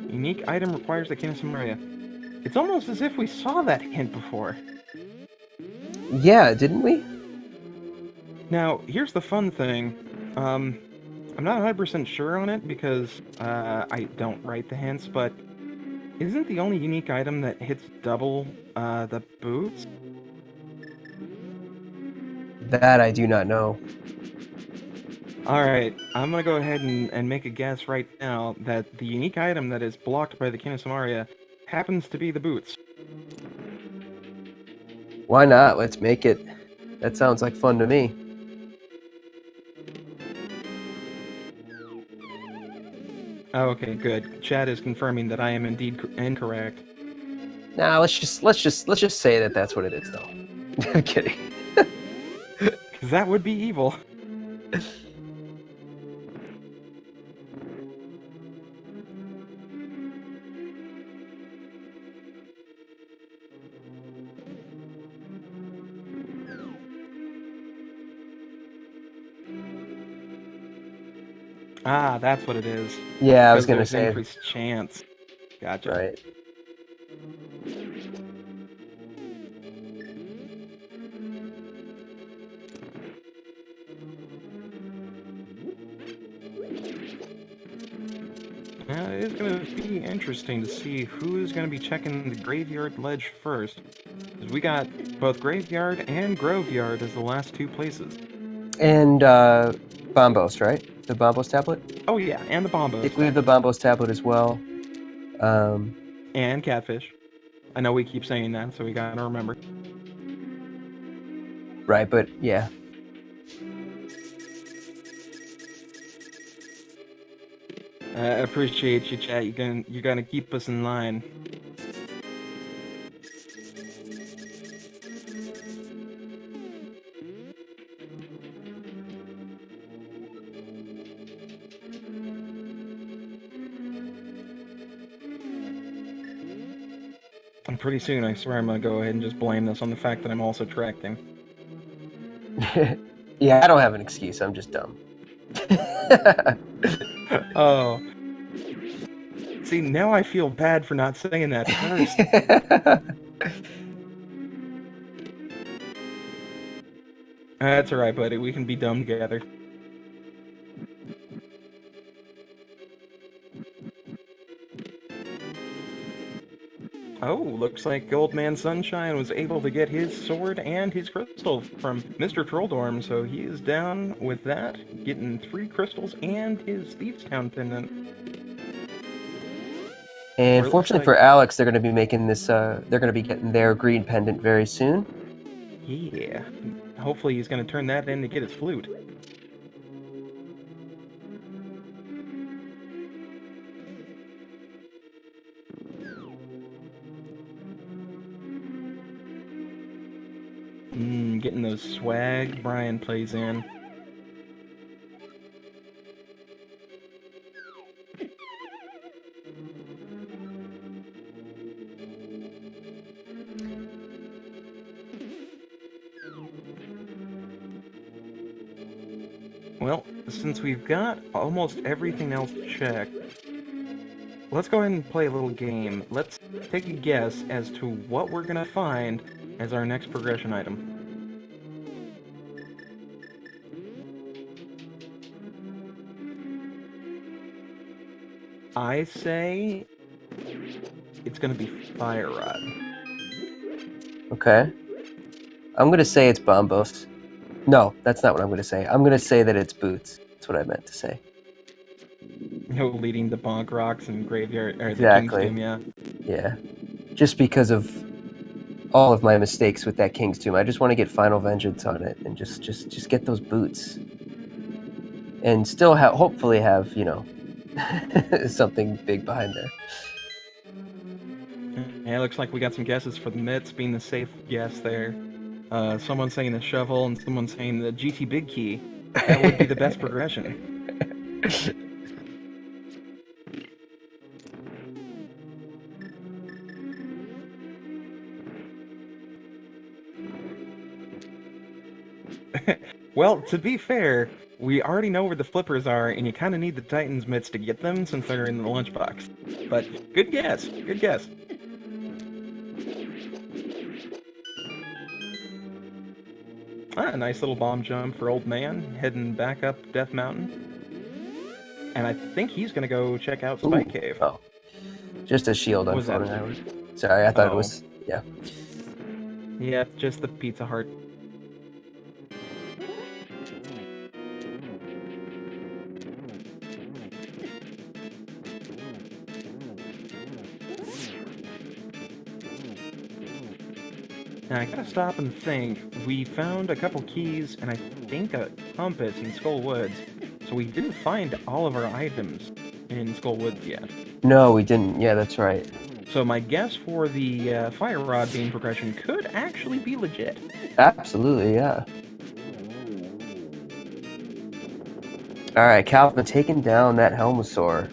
Unique item requires the Cane of Samaria. It's almost as if we saw that hint before. Yeah, didn't we? Now, here's the fun thing. I'm not 100% sure on it because I don't write the hints, but isn't the only unique item that hits double the boots? That I do not know. Alright, I'm gonna go ahead and make a guess right now that the unique item that is blocked by the King of Samaria happens to be the boots. Why not? Let's make it. That sounds like fun to me. Oh, okay, good. Chat is confirming that I am indeed incorrect. Nah, let's just say that that's what it is, though. I'm kidding. Because that would be evil. Ah, that's what it is. Yeah, I was Because gonna there's say, increased chance. Gotcha. right. It is going to be interesting to see who is going to be checking the graveyard ledge first. 'Cause we got both graveyard and graveyard as the last two places. And Bombos, right? The Bombos tablet? Oh yeah, and the I Bombos think we have the tablet. Bombos tablet as well. And Catfish. I know we keep saying that, so we gotta remember. Right, but yeah. I appreciate you, chat. You're gonna keep us in line. And pretty soon, I swear I'm gonna go ahead and just blame this on the fact that I'm also tracking. Yeah, I don't have an excuse. I'm just dumb. Oh. See, now I feel bad for not saying that first. That's alright, buddy. We can be dumb together. Oh, looks like Old Man Sunshine was able to get his sword and his crystal from Mr. Trolldorm, so he is down with that, getting 3 crystals and his Thieves Town pendant. And Or it looks fortunately like, for Alex, they're going to be making this. They're going to be getting their green pendant very soon. yeah, hopefully he's going to turn that in to get his flute. Getting those swag Brian plays in. Well, since we've got almost everything else checked, let's go ahead and play a little game. Let's take a guess as to what we're gonna find as our next progression item. I say it's gonna be Fire Rod. Okay. I'm going to say it's Bombos. No, that's not what I'm going to say. I'm going to say that it's Boots. That's what I meant to say. Leading the Bonk Rocks and Graveyard, or the King's Exactly. Tomb, yeah. Yeah. Just because of all of my mistakes with that King's Tomb, I just want to get Final Vengeance on it and just get those boots, and still hopefully have something big behind there. Yeah, it looks like we got some guesses for the Mitts being the safe guess there. Someone saying the shovel and someone saying the GT Big Key. That would be the best progression. Well, to be fair, we already know where the flippers are, and you kind of need the Titan's mitts to get them since they're in the lunchbox. But good guess, good guess. Ah, a nice little bomb jump for Old Man, heading back up Death Mountain. And I think he's gonna go check out Spike Cave. Oh, just a shield on Was that? Floating Island. Sorry, I thought it was, yeah. Yeah, just the Pizza Heart. Now I gotta stop and think. We found a couple keys and I think a compass in Skull Woods. So we didn't find all of our items. in Skull Woods yet. No, we didn't. Yeah, that's right. So my guess for the Fire Rod beam progression could actually be legit. Absolutely, yeah. All right, Calvin taking down that Helmosaur.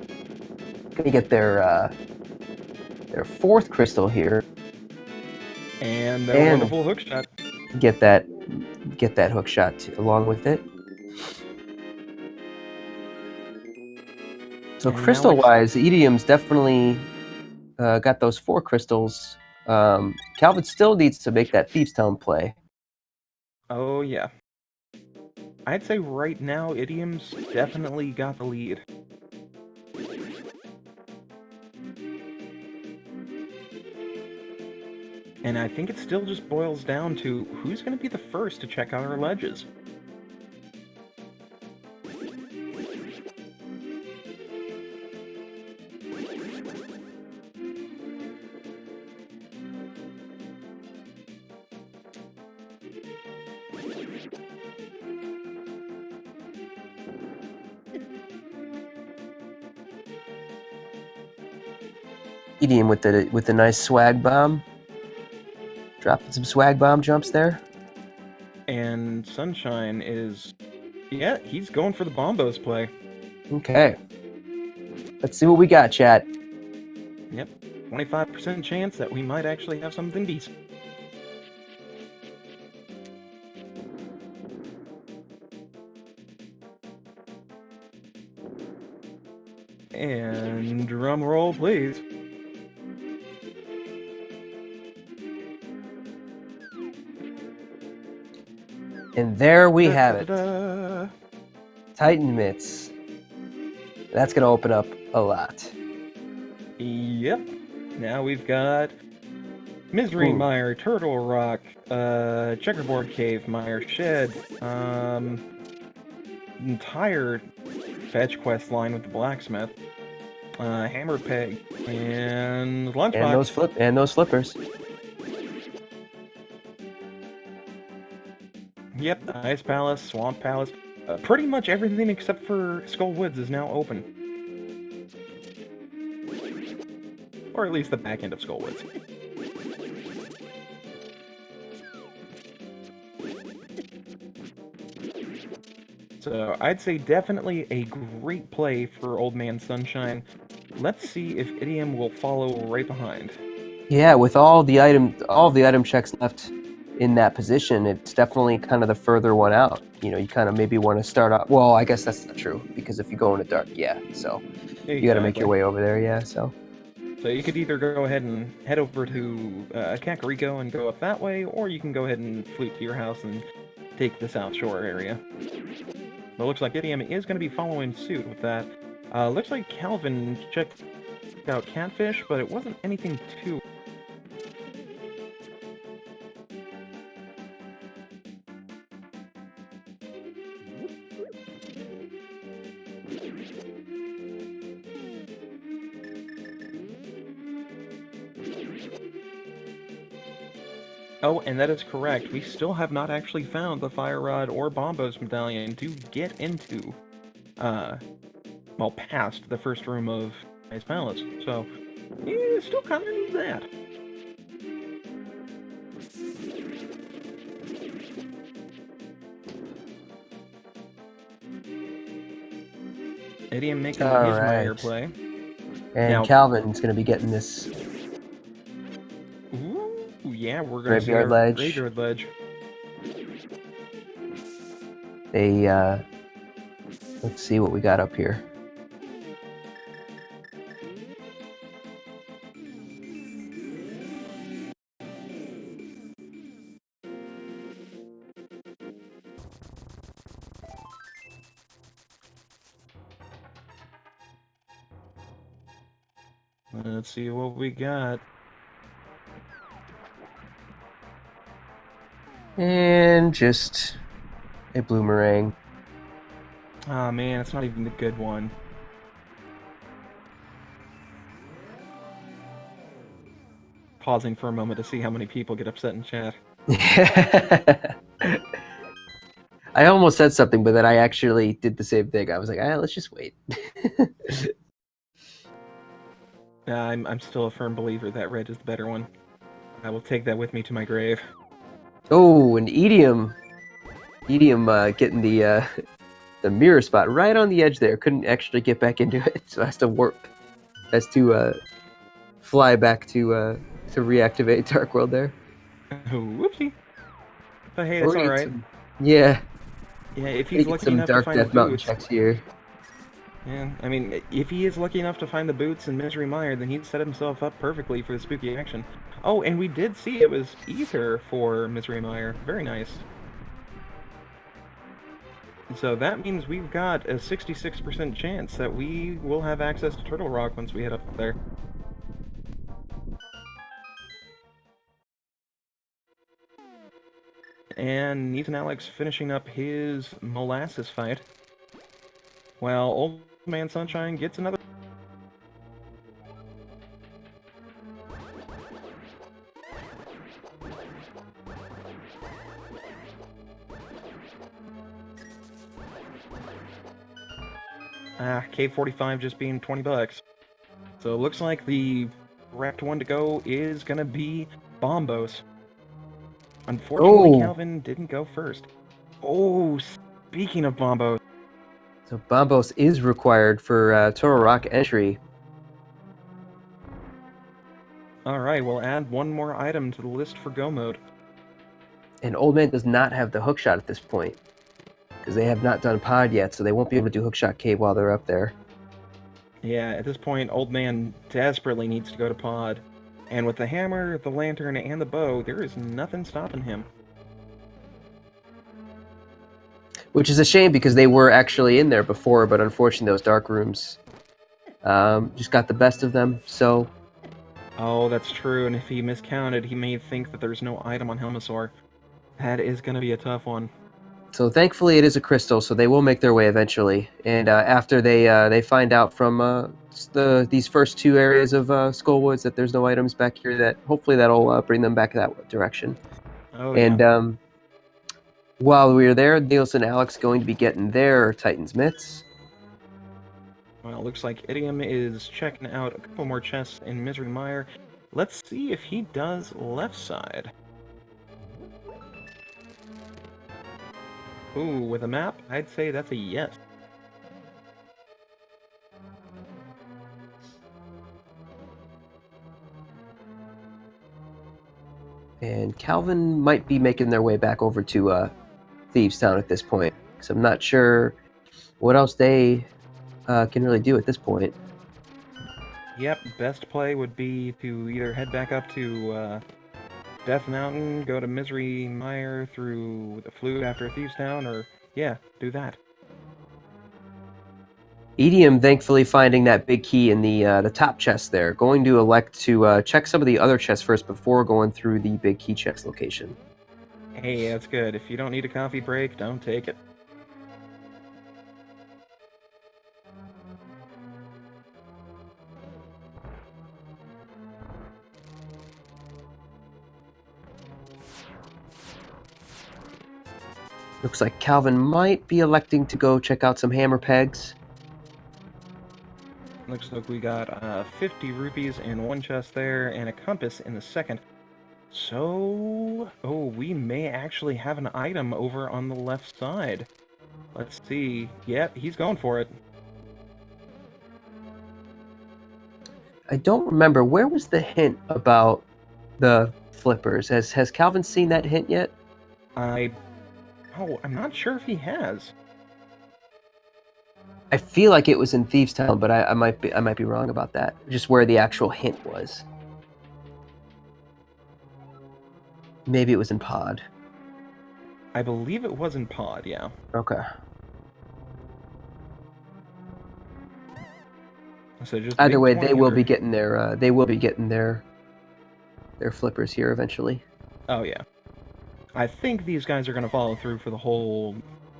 Gonna get their fourth crystal here. And their And wonderful hook shot. get that hook shot along with it. So And now crystal-wise, Idiom's definitely got those 4 crystals. Calvin still needs to make that Thieves' Town play. Oh yeah. I'd say right now, Idiom's definitely got the lead. And I think it still just boils down to who's going to be the first to check out our ledges. Idiom with the nice swag bomb. Dropping some swag bomb jumps there. And Sunshine is... yeah, he's going for the Bombos play. Okay. Let's see what we got, chat. Yep, 25% chance that we might actually have something decent. And drum roll, please. And there we have it. Da-da-da. Titan Mitts. That's going to open up a lot. Yep. Now we've got Misery Ooh. Mire, Turtle Rock, Checkerboard Cave, Mire Shed, entire fetch quest line with the blacksmith, Hammer Peg, and Lunchbox. And those flippers. Yep, Ice Palace, Swamp Palace. Pretty much everything except for Skull Woods is now open. Or at least the back end of Skull Woods. So I'd say definitely a great play for Old Man Sunshine. Let's see if Idiom will follow right behind. Yeah, with all the item checks left in that position, it's definitely kind of the further one out. You know, you kind of maybe want to start off. Well, I guess that's not true because if you go in the dark, yeah. So Exactly. you got to make your way over there, yeah. So you could either go ahead and head over to Kakariko and go up that way, or you can go ahead and flute to your house and take the South Shore area. But it looks like Idiom is going to be following suit with that. Looks like Calvin checked out Catfish, but it wasn't anything too... Oh, and that is correct. We still have not actually found the Fire Rod or Bombos medallion to get into, well, past the first room of Ice Palace. So, yeah, still kind of need that. Idiom making his Mire play. And now, Calvin's going to be getting this. Ooh, yeah, we're going to see Graveyard our ledge. Graveyard ledge. Let's see what we got up here. Let's see what we got. And just a bloomerang. Ah, man, it's not even the good one. Pausing for a moment to see how many people get upset in chat. I almost said something, but then I actually did the same thing. I was like, let's just wait. I'm still a firm believer that red is the better one. I will take that with me to my grave. Oh, and Edium getting the the mirror spot right on the edge there. Couldn't actually get back into it, so has to warp, has to fly back to reactivate Dark World there. Whoopsie. But hey, We're that's gonna get alright. some, yeah, Yeah, if gonna he's get lucky some enough to Dark find the Death Mountain boots. checks here. Yeah, I mean, if he is lucky enough to find the boots in Misery Mire, then he'd set himself up perfectly for the spooky action. Oh, and we did see it was Ether for Misery Mire. Very nice. So that means we've got a 66% chance that we will have access to Turtle Rock once we head up there. And Nathan Alex finishing up his molasses fight, while Old Man Sunshine gets another. K45 just being 20 bucks. So it looks like the correct one to go is gonna be Bombos. Unfortunately, Oh, Calvin didn't go first. Oh, speaking of Bombos. so Bombos is required for Turtle Rock entry. Alright, we'll add one more item to the list for Go Mode. And Old Man does not have the hookshot at this point, because they have not done pod yet, so they won't be able to do hookshot cave while they're up there. Yeah, at this point, Old Man desperately needs to go to Pod. And with the hammer, the lantern, and the bow, there is nothing stopping him. Which is a shame because they were actually in there before, but unfortunately those dark rooms just got the best of them. So Oh, that's true, and if he miscounted, he may think that there's no item on Helmasaur. That is gonna be a tough one. thankfully it is a crystal, so they will make their way eventually. And after they find out from these first two areas of Skullwoods that there's no items back here, that hopefully that'll bring them back that direction. Oh, And yeah. while we are there, Nielsen and Alex going to be getting their Titan's mitts. Well, it looks like Idiom is checking out a couple more chests in Misery Mire. Let's see if he does left side. Ooh, with a map, I'd say that's a yes. And Calvin might be making their way back over to Thieves Town at this point, because I'm not sure what else they can really do at this point. Yep, best play would be to either head back up to Death Mountain, go to Misery Mire through the Flute after Thieves Town, or yeah, do that. Edium thankfully finding that big key in the top chest there. Going to elect to check some of the other chests first before going through the big key chest location. Hey, that's good. If you don't need a coffee break, don't take it. Looks like Calvin might be electing to go check out some hammer pegs. Looks like we got 50 rupees in one chest there, and a compass in the second. So, oh, we may actually have an item over on the left side. Let's see. Yep, he's going for it. I don't remember, where was the hint about the flippers? Has Calvin seen that hint yet? I'm not sure if he has. I feel like it was in Thieves Town, but I might be wrong about that. Just where the actual hint was. Maybe it was in Pod. I believe it was in Pod, yeah. Okay. So just Either big way, 20 they will be under. getting their flippers here eventually. Oh, yeah. I think these guys are going to follow through for the whole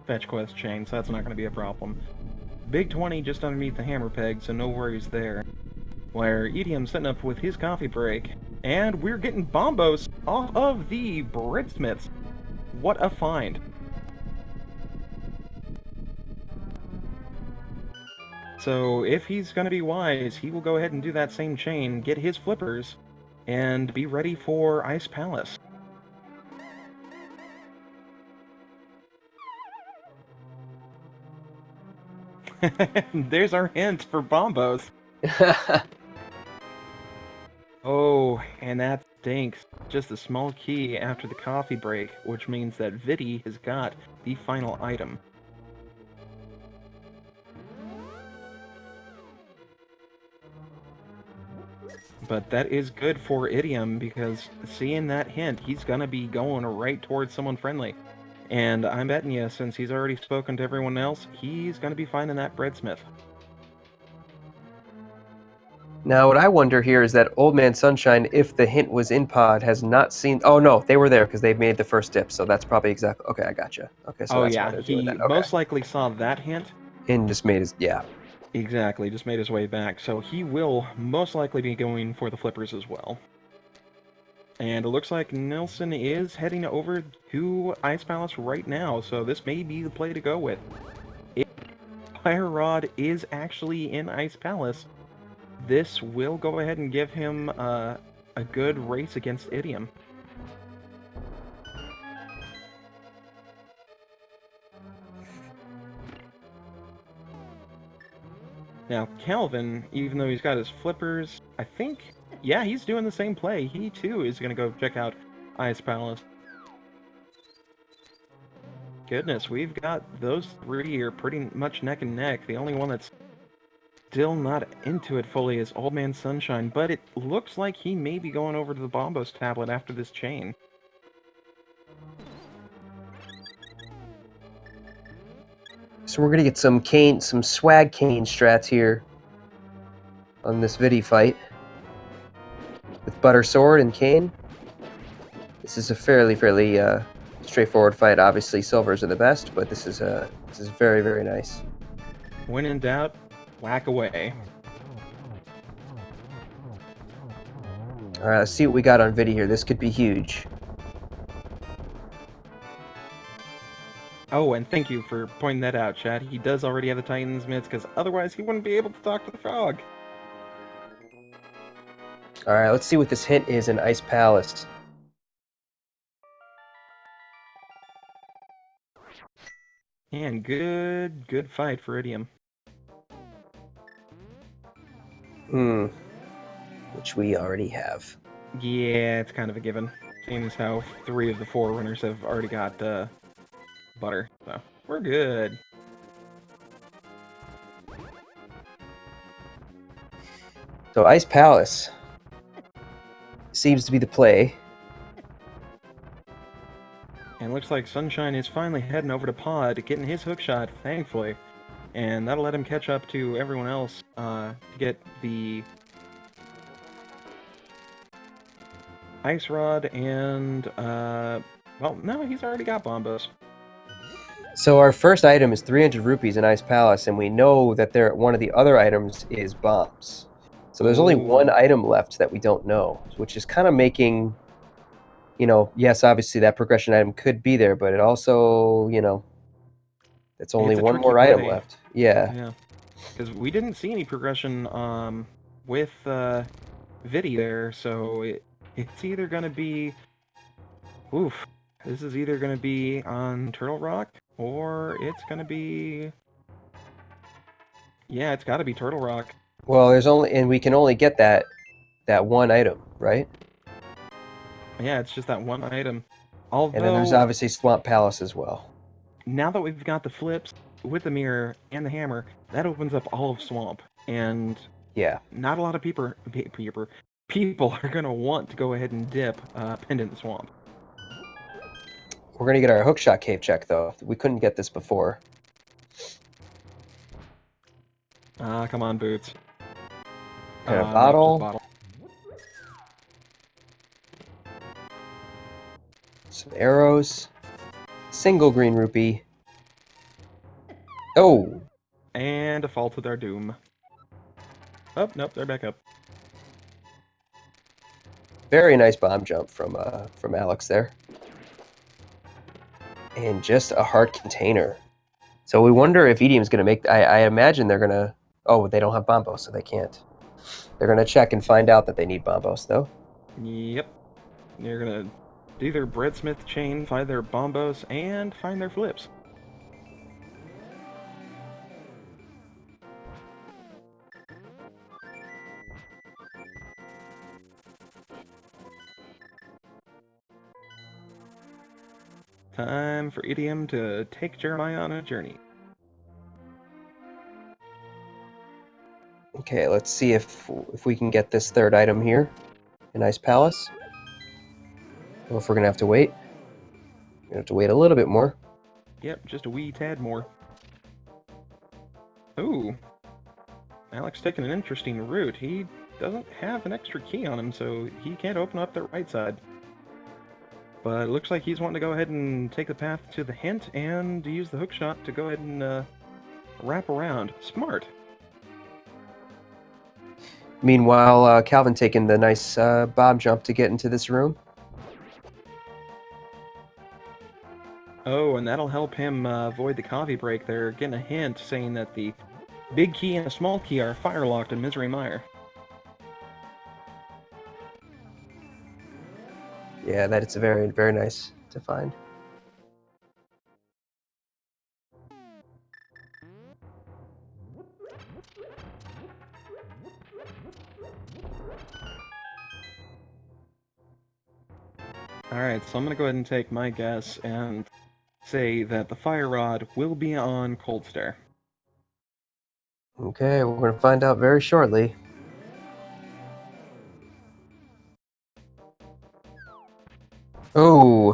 fetch quest chain, so that's not going to be a problem. Big 20 just underneath the hammer peg, so no worries there. Where Edium's setting up with his coffee break, and we're getting Bombos off of the Britsmiths. What a find. So if he's going to be wise, he will go ahead and do that same chain, get his flippers, and be ready for Ice Palace. There's our hint for Bombos. Oh, and that stinks. Just a small key after the coffee break, which means that Vidi has got the final item. But that is good for Idiom, because seeing that hint, he's gonna be going right towards someone friendly. And I'm betting you, since he's already spoken to everyone else, he's gonna be finding that breadsmith. Now, what I wonder here is that Old Man Sunshine, if the hint was in pod, has not seen... Oh, no, they were there because they made the first dip, so that's probably exactly... Okay, I gotcha. Okay, so Oh that's why yeah, they're doing he that. Okay. most likely saw that hint. And just made his... Yeah. Exactly, just made his way back, so he will most likely be going for the flippers as well. And it looks like Nelson is heading over to Ice Palace right now, so this may be the play to go with. If Fire Rod is actually in Ice Palace, this will go ahead and give him a good race against Idiom. Now, Calvin, even though he's got his flippers, I think, yeah, he's doing the same play. He, too, is going to go check out Ice Palace. Goodness, we've got those three are pretty much neck and neck. The only one that's still not into it fully is Old Man Sunshine, but it looks like he may be going over to the Bombos tablet after this chain. So we're gonna get some Kane, some swag Kane strats here on this Vidi fight with Butter Sword and Kane. This is a fairly straightforward fight. Obviously, silvers are the best, but this is very, very nice. When in doubt, whack away. All right, let's see what we got on Vidi here. This could be huge. Oh, and thank you for pointing that out, Chad. He does already have the Titan's mitts, because otherwise he wouldn't be able to talk to the frog. All right, let's see what this hint is in Ice Palace. And good fight for Idiom. Which we already have. Yeah, it's kind of a given. Seeing as how 3 of the 4 runners have already got butter, so we're good. So Ice Palace seems to be the play. And looks like Sunshine is finally heading over to Pod, getting his hook shot, thankfully. And that'll let him catch up to everyone else to get the Ice Rod and, well, no, he's already got Bombos. So our first item is 300 rupees in Ice Palace, and we know that one of the other items is bombs. So there's only one item left that we don't know, which is kind of making, you know, yes, obviously that progression item could be there, but it also, you know, it's only one more item left. Yeah. Because we didn't see any progression with Vidi there, so it's either going to be... Oof. This is either going to be on Turtle Rock, or it's going to be... Yeah, it's got to be Turtle Rock. Well, and we can only get that one item, right? Yeah, it's just that one item. Although, and then there's obviously Swamp Palace as well. Now that we've got the flips with the mirror and the hammer, that opens up all of Swamp, and yeah, not a lot of people are going to want to go ahead and dip Pendant Swamp. We're going to get our hookshot cave check, though. We couldn't get this before. Come on, Boots. Got a bottle. No, Some arrows. Single green rupee. Oh! And a fall to their doom. Oh, nope, they're back up. Very nice bomb jump from Alex there. And just a heart container. So we wonder if Idiom's going to make... I imagine they're going to Oh, they don't have Bombos, so they can't. They're gonna check and find out that they need Bombos, though. Yep. You're gonna do their breadsmith chain, find their bombos, and find their flips. Time for Idiom to take Jeremiah on a journey. Okay, let's see if we can get this third item here. A nice palace. Or if we're gonna have to wait. We're gonna have to wait a little bit more. Yep, just a wee tad more. Ooh. Alex taking an interesting route. He doesn't have an extra key on him, so he can't open up the right side. But it looks like he's wanting to go ahead and take the path to the hint and use the hookshot to go ahead and wrap around. Smart. Meanwhile, Calvin taking the nice bob jump to get into this room. Oh, and that'll help him avoid the coffee break there. Getting a hint saying that the big key and a small key are fire-locked in Misery Mire. Yeah, that it's very, very nice to find. Alright, so I'm going to go ahead and take my guess and say that the fire rod will be on Cold Stare. Okay, we're gonna find out very shortly. Oh,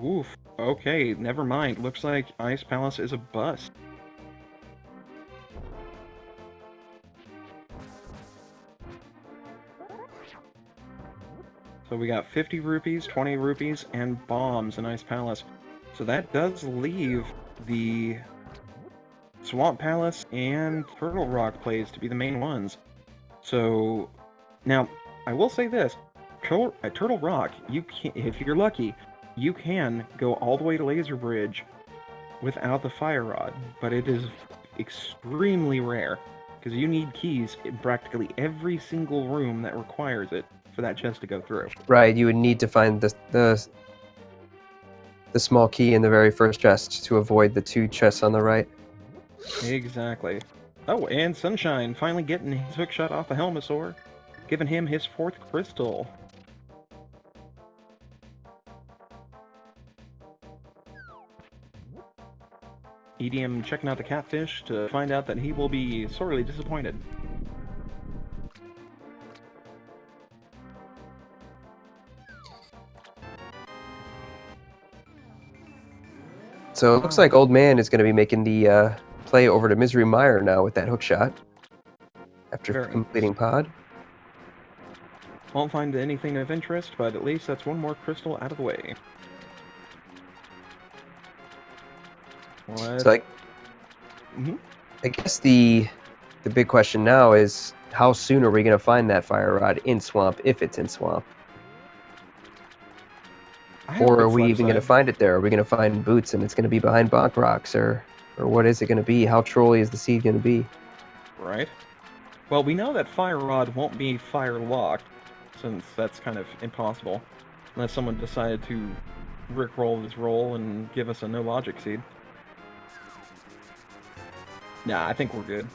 Oof. Okay, never mind. Looks like Ice Palace is a bust. So we got 50 rupees, 20 rupees, and bombs in Ice Palace. So that does leave the Swamp Palace and Turtle Rock plays to be the main ones. So, now, I will say this. At Turtle Rock, you can, if you're lucky, you can go all the way to Laser Bridge without the fire rod, but it is extremely rare, because you need keys in practically every single room that requires it for that chest to go through. right. You would need to find the small key in the very first chest to avoid the two chests on the right. Exactly. Oh, and Sunshine finally getting his hookshot off the Helmosaur, giving him his 4th crystal. EDM checking out the catfish to find out that he will be sorely disappointed. So it looks like Old Man is going to be making the play over to Misery Mire now with that hookshot after Very completing nice. pod. Won't find anything of interest, but at least that's one more crystal out of the way. What? So Mhm. I guess the big question now is how soon are we going to find that fire rod in Swamp, if it's in Swamp? I hope Or are it's we left even going to side. find it there? Are we going to find Boots and it's going to be behind Bonk Rocks? Or what is it going to be? How trolly is the seed going to be? Right? Well, we know that fire rod won't be fire locked, since that's kind of impossible, unless someone decided to rickroll his roll and give us a no logic seed. Nah, I think we're good.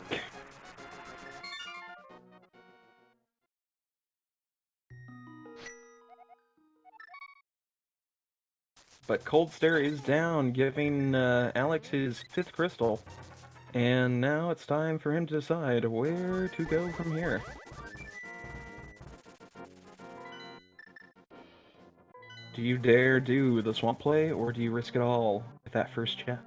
But Cold Stare is down, giving Alex his 5th crystal. And now it's time for him to decide where to go from here. Do you dare do the swamp play, or do you risk it all with that first chat?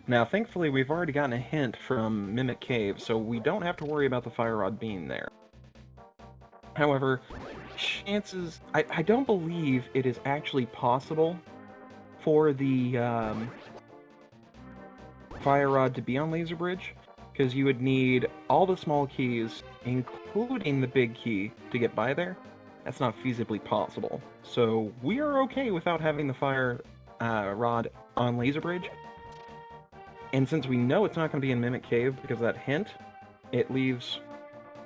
Now, thankfully, we've already gotten a hint from Mimic Cave, so we don't have to worry about the fire rod being there. However, chances... I don't believe it is actually possible for the fire rod to be on Laser Bridge, because you would need all the small keys, including the big key, to get by there. That's not feasibly possible. So we are okay without having the fire rod on Laser Bridge. And since we know it's not going to be in Mimic Cave because of that hint, it leaves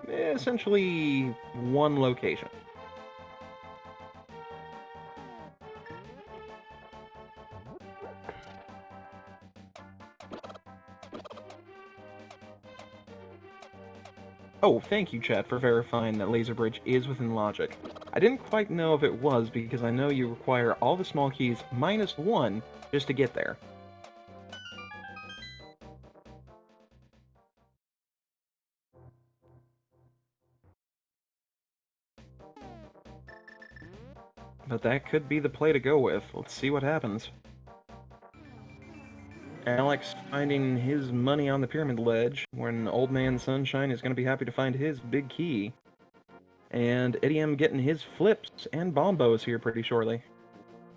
essentially one location. Oh, thank you, chat, for verifying that Laser Bridge is within logic. I didn't quite know if it was because I know you require all the small keys minus one just to get there. But that could be the play to go with. Let's see what happens. Alex finding his money on the pyramid ledge when Old Man Sunshine is going to be happy to find his big key. And Eddie M getting his flips and bombos here pretty shortly,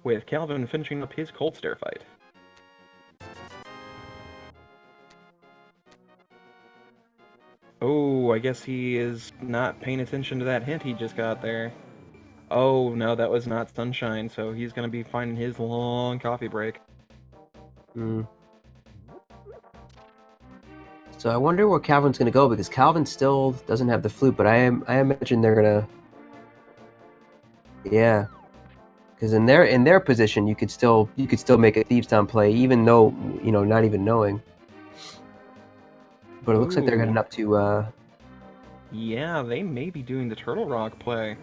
with Calvin finishing up his cold stare fight. Oh, I guess he is not paying attention to that hint he just got there. Oh, no, that was not Sunshine, so he's going to be finding his long coffee break. So I wonder where Calvin's going to go, because Calvin still doesn't have the flute, but I imagine they're going to... Yeah. Because in their position, you could still make a Thieves Town play, even though, not even knowing. But it looks like they're heading up to... Yeah, they may be doing the Turtle Rock play.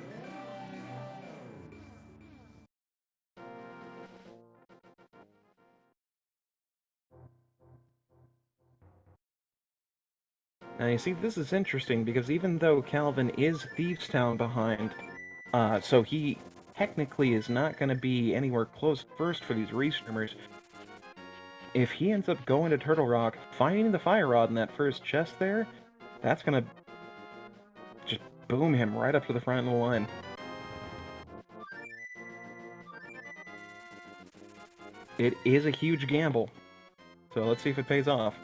Now you see, this is interesting, because even though Calvin is Thieves Town behind, so he technically is not going to be anywhere close first for these restreamers, if he ends up going to Turtle Rock, finding the fire rod in that first chest there, that's going to just boom him right up to the front of the line. It is a huge gamble, so let's see if it pays off.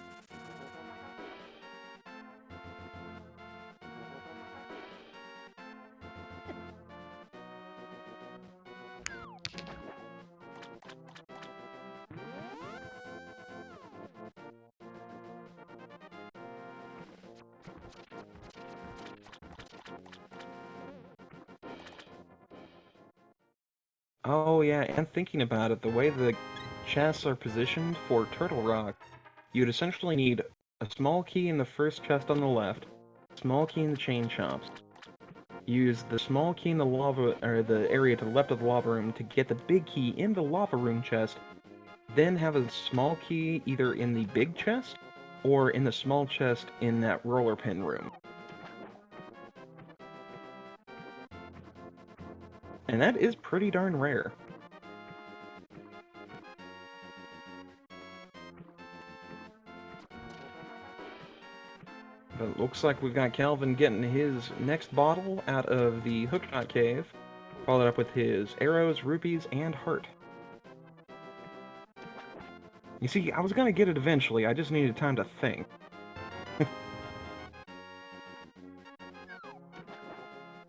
Oh yeah, and thinking about it, the way the chests are positioned for Turtle Rock, you'd essentially need a small key in the first chest on the left, small key in the chain chomps. Use the small key in the lava, or the area to the left of the lava room to get the big key in the lava room chest, then have a small key either in the big chest or in the small chest in that roller pin room. And that is pretty darn rare. But it looks like we've got Calvin getting his next bottle out of the Hookshot Cave, followed up with his arrows, rupees, and heart. You see, I was gonna get it eventually, I just needed time to think.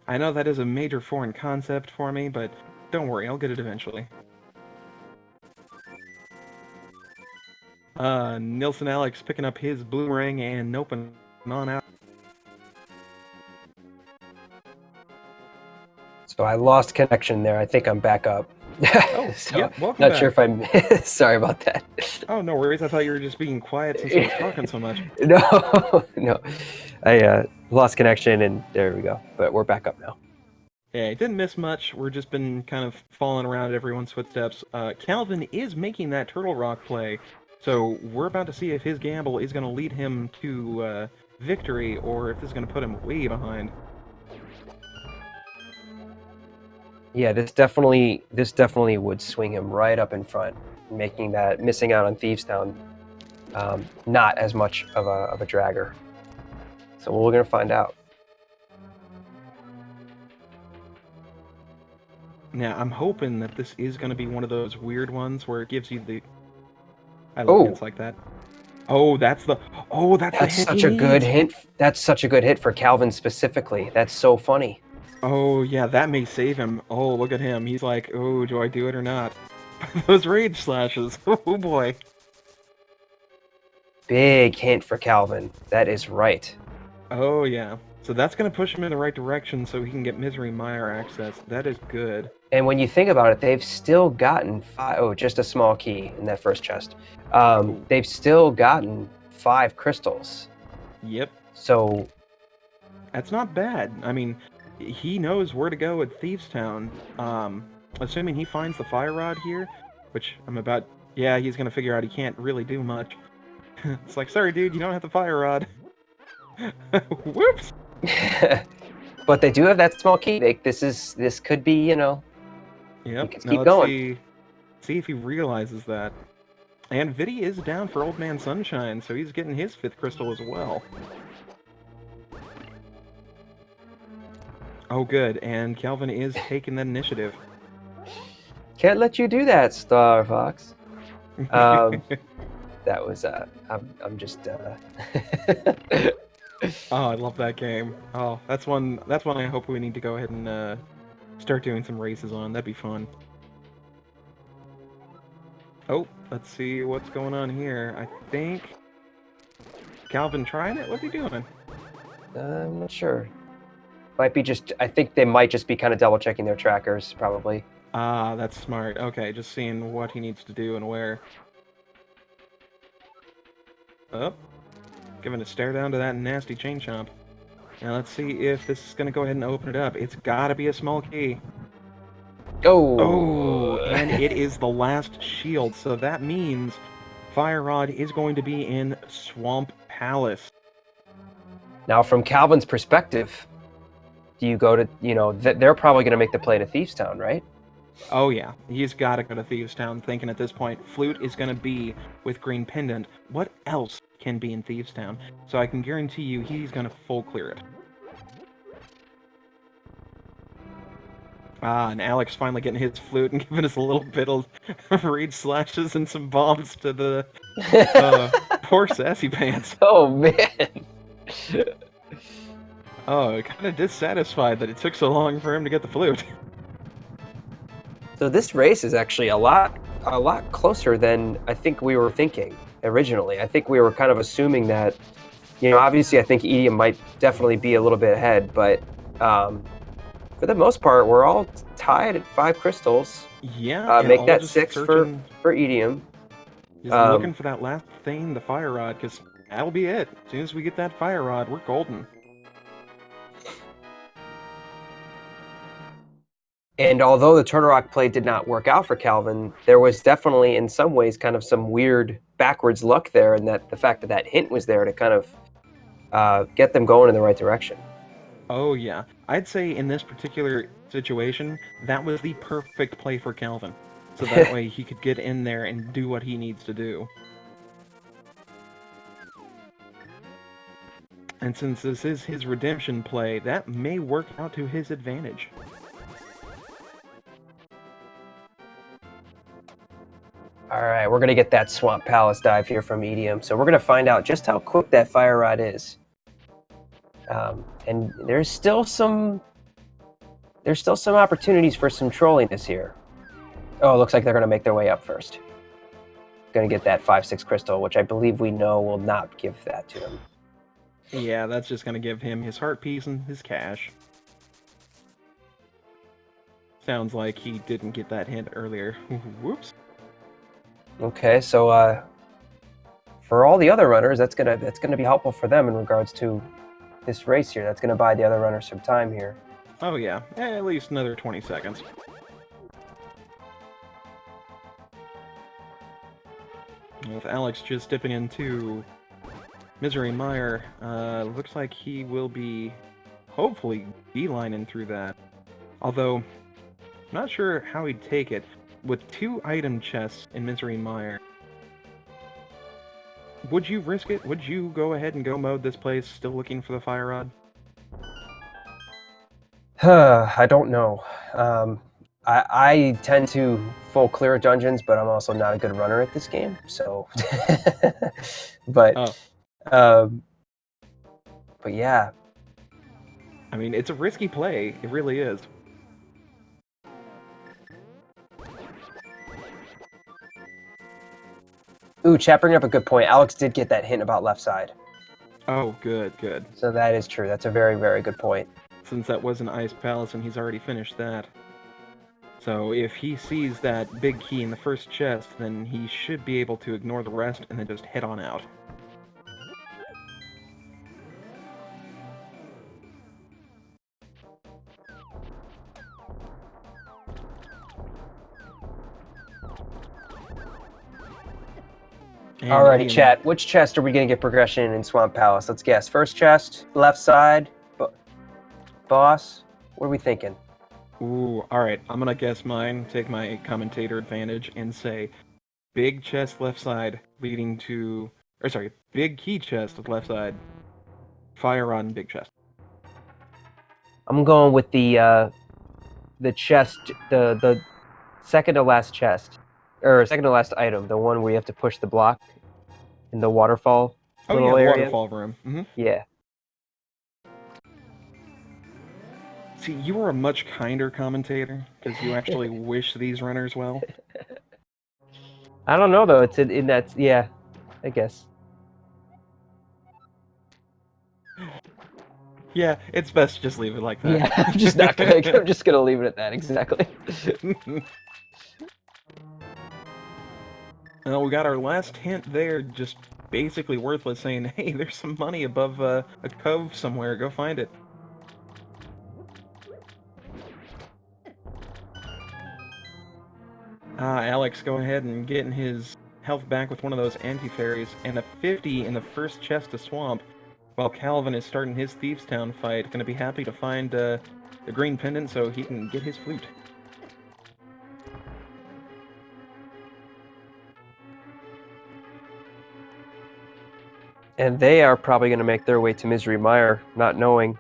I know that is a major foreign concept for me, but don't worry, I'll get it eventually. Nilson Alex picking up his boomerang and noping on out. So I lost connection there. I think I'm back up. Oh, so yeah, welcome not back. sure if I'm... Sorry about that. Oh, no worries. I thought you were just being quiet since I was talking so much. No. I lost connection, and there we go. But we're back up now. Yeah, it didn't miss much. We've just been kind of falling around at everyone's footsteps. Calvin is making that Turtle Rock play, so we're about to see if his gamble is going to lead him to victory, or if this is going to put him way behind. Yeah, this definitely would swing him right up in front, missing out on Thieves Town, not as much of a dragger. So we're gonna find out. Now, I'm hoping that this is going to be one of those weird ones where it gives you the... I love hints like that. Oh, that's the... Oh, that's the That's hint such he a good needs. hint. That's such a good hit for Calvin specifically. That's so funny. Oh, yeah, that may save him. Oh, look at him. He's like, oh, do I do it or not? Those rage slashes. Oh, boy. Big hint for Calvin. That is right. Oh, yeah. So that's going to push him in the right direction so he can get Misery Mire access. That is good. And when you think about it, they've still gotten five. Oh, just a small key in that first chest. Oh. They've still gotten 5 crystals. Yep. So That's not bad. I mean, he knows where to go at Thieves Town. Assuming he finds the fire rod here, which I'm about. Yeah, he's gonna figure out he can't really do much. It's like, sorry, dude, you don't have the fire rod. Whoops. but they do have that small key. This could be, you know, you Yep. can Now keep let's going. see if he realizes that. And Viddy is down for Old Man Sunshine, so he's getting his 5th crystal as well. Oh, good. And Calvin is taking that initiative. Can't let you do that, Star Fox. That was I'm just Oh, I love that game. Oh, that's one I hope we need to go ahead and start doing some races on. That'd be fun. Oh, let's see what's going on here. I think Calvin trying it? What's he doing? I'm not sure. Might be just I think they might just be kind of double checking their trackers, probably. Ah, that's smart. Okay, just seeing what he needs to do and where. Oh, giving a stare down to that nasty chain chomp. Now let's see if this is gonna go ahead and open it up. It's gotta be a small key. Oh, and it is the last shield, so that means Fire Rod is going to be in Swamp Palace. Now, from Calvin's perspective, do you go to, you know, they're probably going to make the play to Thieves Town, right? Oh yeah, he's got to go to Thieves Town, thinking at this point, Flute is going to be with Green Pendant. What else can be in Thieves Town? So I can guarantee you he's going to full clear it. Ah, and Alex finally getting his flute and giving us a little bit of rage slashes and some bombs to the poor Sassy Pants. Oh, man. Oh, kind of dissatisfied that it took so long for him to get the flute. So this race is actually a lot closer than I think we were thinking originally. I think we were kind of assuming that, you know, obviously I think Edium might definitely be a little bit ahead, but for the most part, we're all tied at 5 crystals. Yeah, and make all that just 6 searching, for Edium. just looking for that last thing, the fire rod, because that'll be it. As soon as we get that fire rod, we're golden. And although the Turtle Rock play did not work out for Calvin, there was definitely, in some ways, kind of some weird backwards luck there, and that the fact that that hint was there to kind of get them going in the right direction. Oh yeah, I'd say in this particular situation, that was the perfect play for Calvin. So that way he could get in there and do what he needs to do. And since this is his redemption play, that may work out to his advantage. All right, we're going to get that Swamp Palace dive here from Medium. So we're going to find out just how quick that fire rod is. And there's still some opportunities for some trolliness here. Oh, it looks like they're going to make their way up first. Going to get that 5/6 crystal, which I believe we know will not give that to him. Yeah, that's just going to give him his heart piece and his cash. Sounds like he didn't get that hint earlier. Whoops. Okay, so for all the other runners, that's gonna be helpful for them in regards to this race here. That's gonna buy the other runners some time here. Oh yeah, at least another 20 seconds. With Alex just dipping into Misery Mire, looks like he will be hopefully beelining through that. Although, I'm not sure how he'd take it. With 2 item chests in Misery Mire, would you risk it? Would you go ahead and go mode this place still looking for the fire rod? I don't know. I tend to full clear dungeons, but I'm also not a good runner at this game. So, but But yeah. I mean, it's a risky play. It really is. Ooh, chat bringing up a good point. Alex did get that hint about left side. Oh, good, good. So that is true. That's a very, very good point. Since that was an Ice Palace and he's already finished that. So if he sees that big key in the first chest, then he should be able to ignore the rest and then just head on out. And Alrighty, Idiom- chat. Which chest are we going to get progression in Swamp Palace? Let's guess. First chest, left side, boss. What are we thinking? Ooh, alright. I'm gonna guess mine, take my commentator advantage, and say big chest left side leading to... Or sorry, big key chest left side. Fire on big chest. I'm going with the chest, the second to last chest, or second to last item, the one where you have to push the block in the waterfall Oh little yeah, the area. waterfall room. Mm-hmm. Yeah. See, you are a much kinder commentator, because you actually wish these runners well. I don't know though. It's in that. Yeah, I guess. Yeah, it's best to just leave it like that. Yeah, I'm just not gonna. I'm just gonna leave it at that. Exactly. Well, we got our last hint there, just basically worthless, saying, hey, there's some money above a cove somewhere, go find it. Alex, go ahead and getting his health back with one of those anti-fairies, and a 50 in the first chest of Swamp, while Calvin is starting his Thieves Town fight. Gonna be happy to find the green pendant so he can get his flute. And they are probably gonna make their way to Misery Mire, not knowing.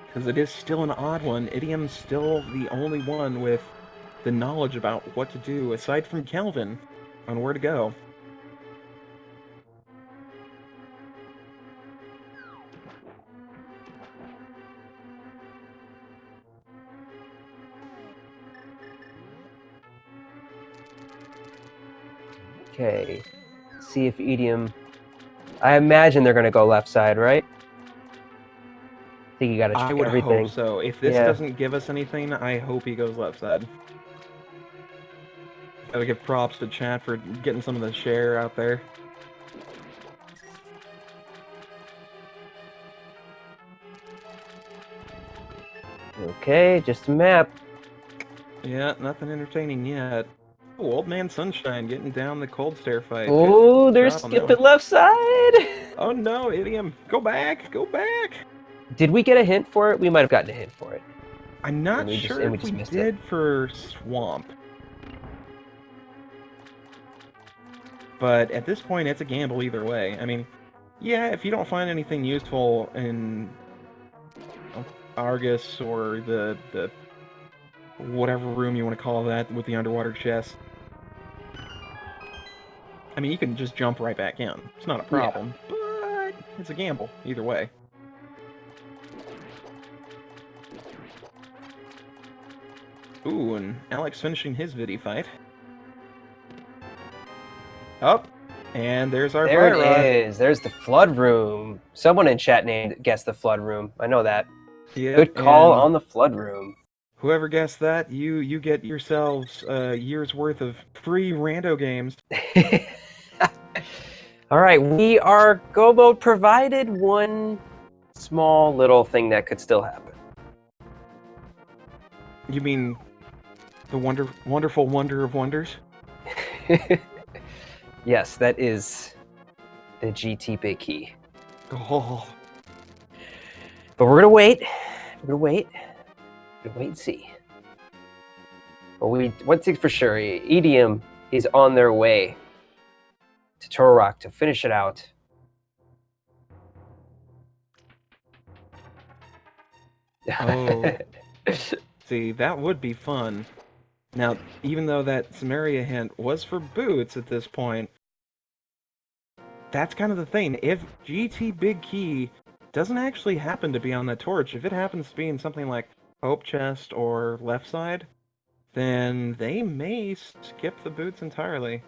Because it is still an odd one. Idiom's still the only one with the knowledge about what to do, aside from Calvin, on where to go. Okay. See if Idiom. I imagine they're gonna go left side, right? I think you gotta check I would everything. hope so. If this Yeah. doesn't give us anything, I hope he goes left side. Gotta give props to chat for getting some of the share out there. Okay, just a map. Yeah, nothing entertaining yet. Oh, Old Man Sunshine getting down the cold stair fight. Oh, they're job on that skipping one. left side. Oh no, Idiom, go back, go back! Did we get a hint for it? We might have gotten a hint for it. I'm not And we just- sure and we if just we missed it. did for Swamp. But at this point, it's a gamble either way. I mean, yeah, if you don't find anything useful in Argus or the whatever room you want to call that with the underwater chest, I mean, you can just jump right back in. It's not a problem, but it's a gamble either way. Ooh, and Alex finishing his Vidi fight. Up, and there's our There fire it rod. is. There's the flood room. Someone in chat named guessed the flood room. I know that. Yep, Good call and on the flood room. whoever guessed that, you get yourselves a year's worth of free rando games. All right, we are go mode provided one small little thing that could still happen. You mean the wonderful wonder of wonders? Yes, that is the GT big key. Oh, But we're gonna wait. We're gonna wait. We're gonna wait and see. But one thing for sure, EDM is on their way to Toro Rock to finish it out. Oh, see, that would be fun. Now, even though that Samaria hint was for boots at this point, that's kind of the thing. If GT Big Key doesn't actually happen to be on that torch, if it happens to be in something like Hope Chest or Left Side, then they may skip the boots entirely.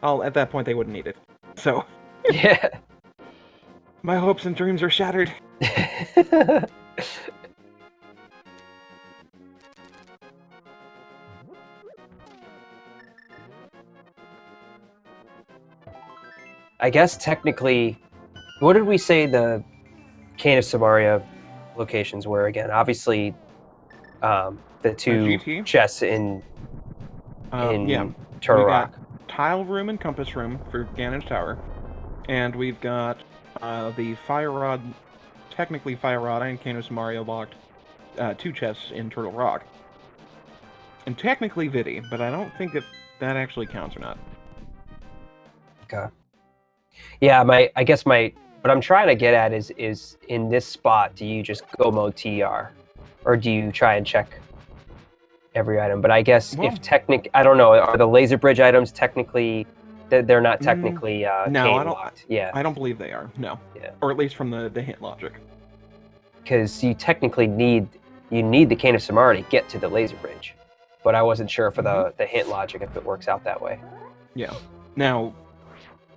Oh, at that point they wouldn't need it. So, Yeah. my hopes and dreams are shattered. I guess technically, what did we say the Cane of Samaria locations were again? Obviously, the two GT? chests in Yeah. Turtle We Rock. got Tile Room and Compass Room for Ganon's Tower. And we've got the Fire Rod, technically Fire Rod and Canos Mario locked 2 chests in Turtle Rock. And technically Vidi, but I don't think that actually counts or not. Okay. Yeah, I guess what I'm trying to get at is in this spot, do you just go mode TR, or do you try and check every item? But I guess Well, I don't know, are the laser bridge items technically they're not technically no, cane locked? Yeah, I don't believe they are. No. Yeah. Or at least from the hint logic. because you technically need the Cane of Samaria to get to the laser bridge, but I wasn't sure for the hint logic if it works out that way. Yeah. Now,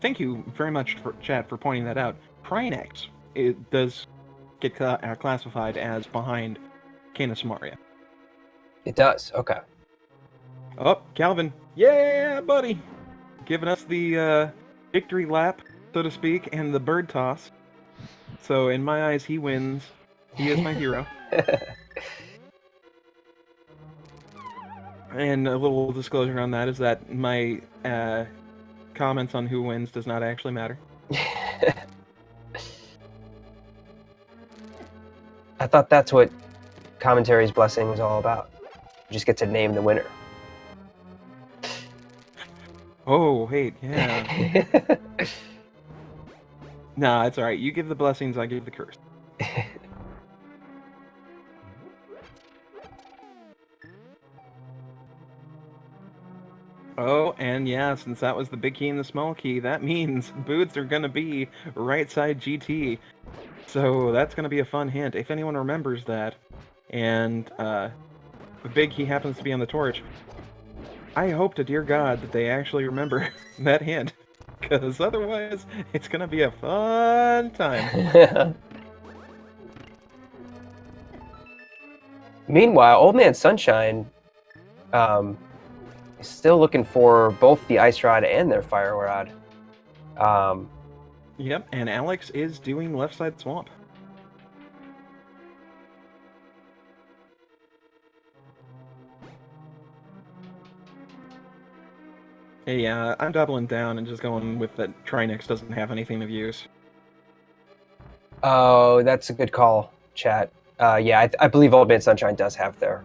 thank you very much, chat, for pointing that out. Trinex, it does get classified as behind Canis Maria. It does. Okay. Oh, Calvin. Yeah, buddy. Giving us the victory lap, so to speak, and the bird toss. So in my eyes, he wins. He is my hero. And a little disclosure on that is that my comments on who wins does not actually matter. I thought that's what Commentary's Blessing was all about. You just get to name the winner. Oh, wait, yeah. Nah, it's alright. You give the blessings, I give the curse. Oh, and yeah, since that was the big key and the small key, that means boots are gonna be right side GT. So that's gonna be a fun hint. If anyone remembers that, and the big key happens to be on the torch, I hope to dear God that they actually remember that hint. Because otherwise, it's gonna be a fun time. Meanwhile, Old Man Sunshine is still looking for both the Ice Rod and their Fire Rod. Yep, and Alex is doing left side swamp. Hey, I'm doubling down and just going with that Trinex doesn't have anything of use. Oh, that's a good call, chat. Yeah, I believe Old Man Sunshine does have their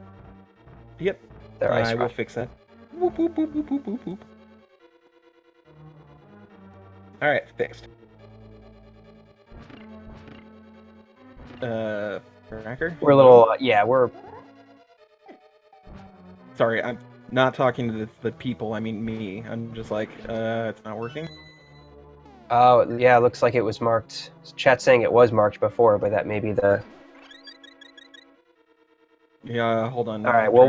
Yep, Ice I Rod. will fix that. Whoop, whoop, whoop, whoop, whoop, whoop, whoop. Alright, fixed. Cracker? We're a little, we're... Sorry, I'm not talking to the people, I mean me. I'm just like, it's not working. Oh, yeah, it looks like it was marked. Chat's saying it was marked before, but that may be the... Yeah, hold on. All right, well,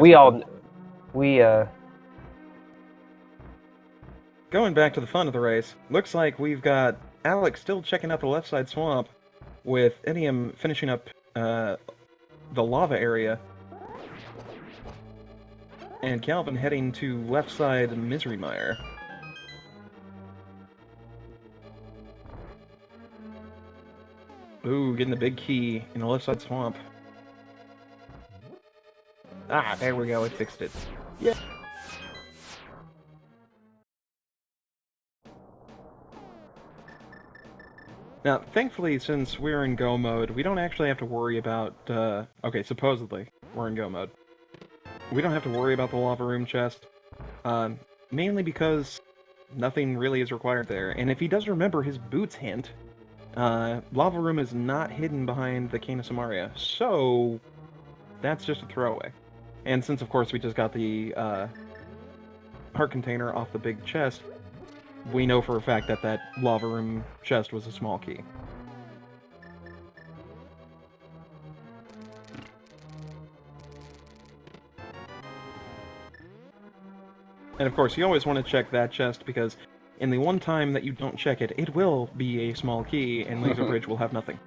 Going back to the fun of the race, looks like we've got Alex still checking out the left side swamp, with Idiom finishing up the lava area, and Calvin heading to left side Misery Mire. Ooh, getting the big key in the left side swamp. Ah, there we go, it fixed it. Yeah. Now, thankfully, since we're in go mode, we don't actually have to worry about, okay, supposedly, we're in go mode. We don't have to worry about the lava room chest, mainly because nothing really is required there. And if he does remember his boots hint, lava room is not hidden behind the Cane of Samaria, so that's just a throwaway. And since, of course, we just got the heart container off the big chest, we know for a fact that that lava room chest was a small key. And of course, you always want to check that chest because in the one time that you don't check it, it will be a small key and Laser Bridge will have nothing.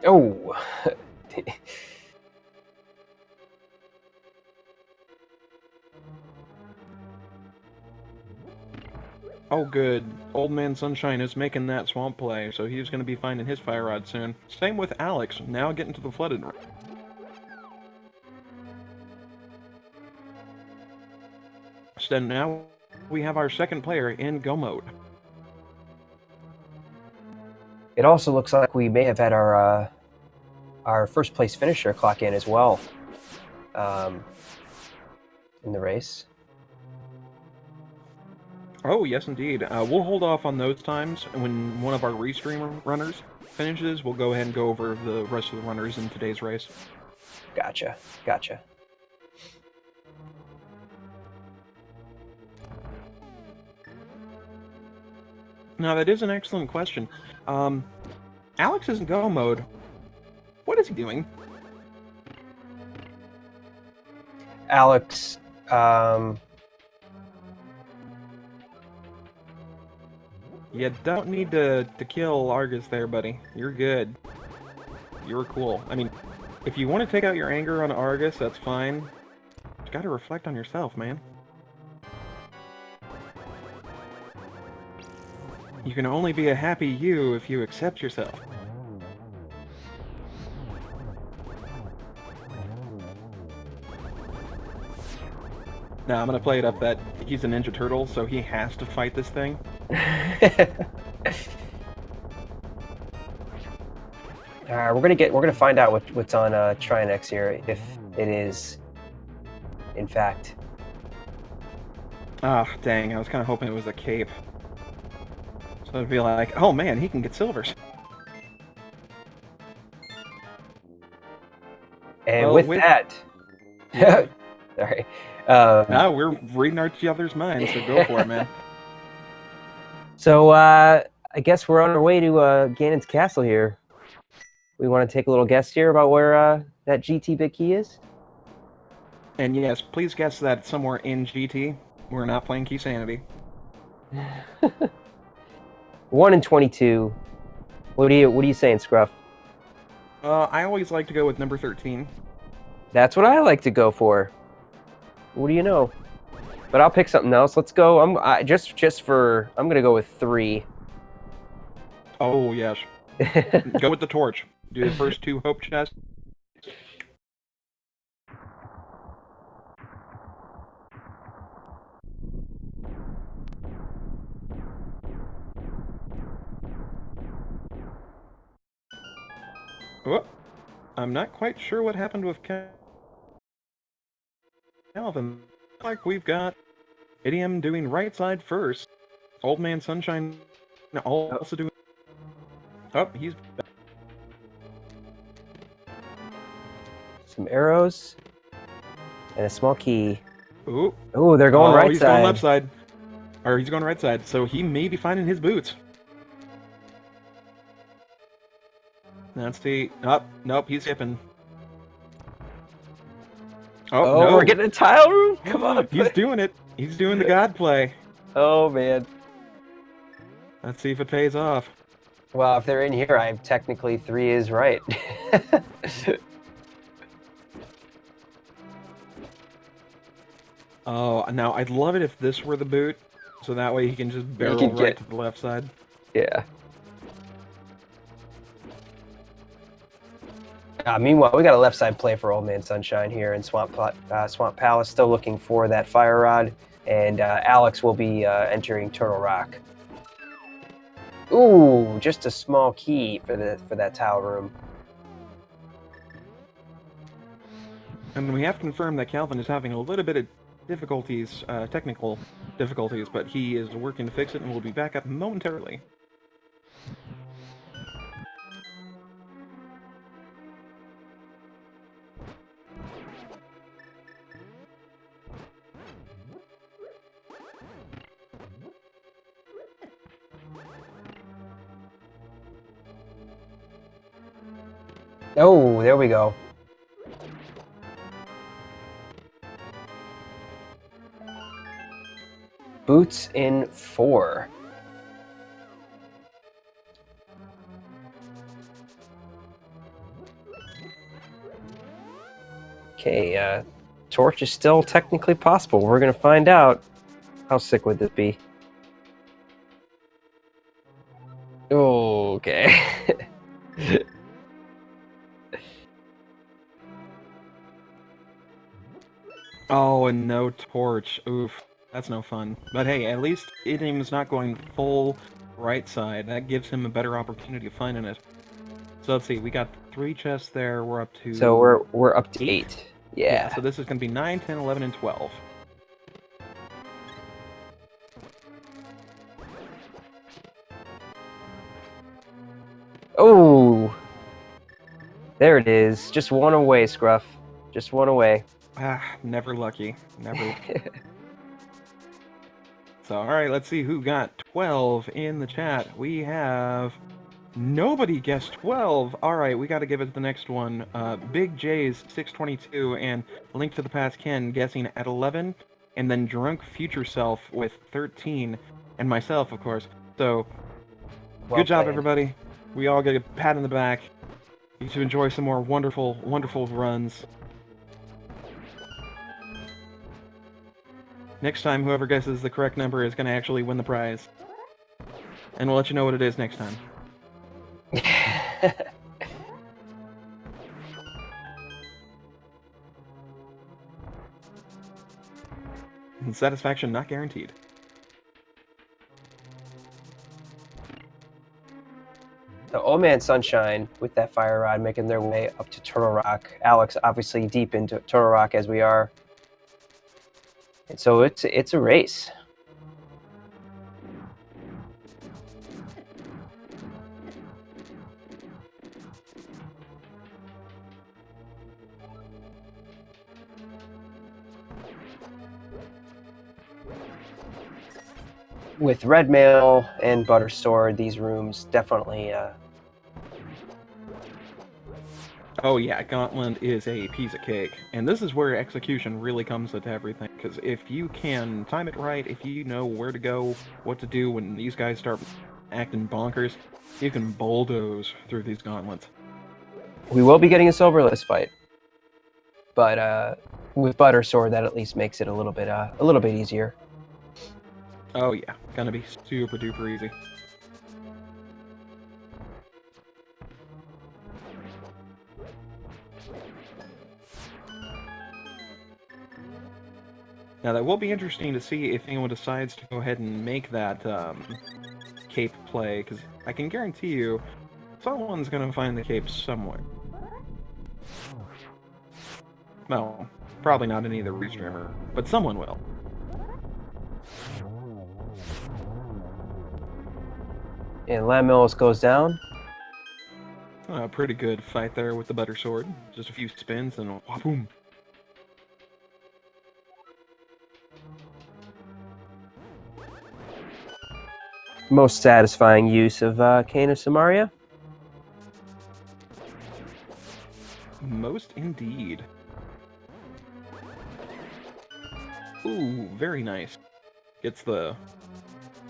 Oh! Oh good, Old Man Sunshine is making that swamp play, so he's going to be finding his fire rod soon. Same with Alex, now getting to the flooded room. So now we have our second player in go mode. It also looks like we may have had our first place finisher clock in as well in the race. Oh, yes, indeed. We'll hold off on those times. When one of our restream runners finishes, we'll go ahead and go over the rest of the runners in today's race. Gotcha. Gotcha. Now, that is an excellent question. Alex is in go mode. What is he doing? Alex, You don't need to kill Argus there, buddy. You're good. You're cool. I mean, if you want to take out your anger on Argus, that's fine. You gotta reflect on yourself, man. You can only be a happy you if you accept yourself. Now, I'm gonna play it up that he's a Ninja Turtle, so he has to fight this thing. we're gonna find out what's on Trinex here, if it is, in fact. Ah, dang, I was kind of hoping it was a cape. So it'd be like, oh man, he can get silvers. And well, with that... Yeah. Sorry. No, we're reading each other's minds, so go for it, man. So, I guess we're on our way to Ganon's castle here. We want to take a little guess here about where that GT big key is? And yes, please guess that somewhere in GT. We're not playing Key Sanity. 1 in 22. What are you saying, Scruff? I always like to go with number 13. That's what I like to go for. What do you know? But I'll pick something else. Let's go. I'm gonna go with 3. Oh yes. Go with the torch. Do the first 2 hope chests. Oh, I'm not quite sure what happened with Calvin. Like we've got Idiom doing right side first. Old Man Sunshine also doing... Oh, he's... Some arrows. And a small key. Ooh. Oh, they're going right he's side. Going left side. Or he's going right side, so he may be finding his boots. Let's see. Oh, nope, he's skipping. Oh, no. We're getting a tile room? Come on. He's doing it. He's doing the god play. Oh, man. Let's see if it pays off. Well, if they're in here, I'm technically 3 is right. Oh, now I'd love it if this were the boot, so that way he can just barrel right to the left side. Yeah. Meanwhile, we got a left side play for Old Man Sunshine here in Swamp Palace, still looking for that fire rod, and Alex will be entering Turtle Rock. Ooh, just a small key for that tile room. And we have confirmed that Calvin is having a little bit of difficulties, technical difficulties, but he is working to fix it and will be back up momentarily. Oh, there we go. Boots in 4. Okay, torch is still technically possible. We're gonna find out. How sick would this be? Oh, okay. Oh, and no torch. Oof. That's no fun. But hey, at least Idim's not going full right side. That gives him a better opportunity of finding it. So let's see, we got 3 chests there. We're up to So we're up to 8. 8. Yeah. So this is going to be 9, 10, 11, and 12. Oh, there it is. Just one away, Scruff. Just one away. Ah, never lucky. Never. So, alright, let's see who got 12 in the chat. We have... Nobody guessed 12! Alright, we gotta give it the next one. Big J's 622 and Link to the Past Ken guessing at 11, and then Drunk Future Self with 13, and myself, of course. So, Well good job, played. everybody. We all get a pat in the back. You to enjoy some more wonderful, wonderful runs. Next time, whoever guesses the correct number is going to actually win the prize. And we'll let you know what it is next time. And satisfaction not guaranteed. So Old Man Sunshine with that fire rod making their way up to Turtle Rock. Alex obviously deep into Turtle Rock as we are. And so it's a race. With Red Mail and Butter Sword, these rooms definitely Oh yeah, Gauntlet is a piece of cake. And this is where execution really comes into everything, because if you can time it right, if you know where to go, what to do when these guys start acting bonkers, you can bulldoze through these gauntlets. we will be getting a silver list fight. But with Butter Sword that at least makes it a little bit easier. Oh yeah, gonna be super duper easy. Now that will be interesting to see if anyone decides to go ahead and make that cape play, because I can guarantee you someone's gonna find the cape somewhere. Well, probably not any of the restreamer, but someone will. And Lamillis goes down. Pretty good fight there with the Butter Sword. Just a few spins and wha-boom. Most satisfying use of Cane of Samaria. Most indeed. Ooh, very nice. Gets the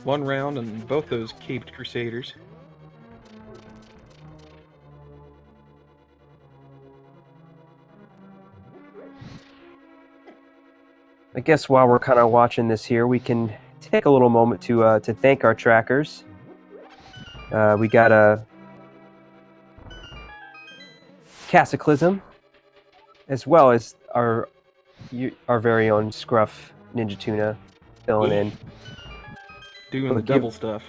one round on both those caped crusaders. I guess while we're kind of watching this here, we can take a little moment to thank our trackers. We got a Cataclysm, as well as our very own Scruff Ninja Tuna filling in. Doing the double stuff.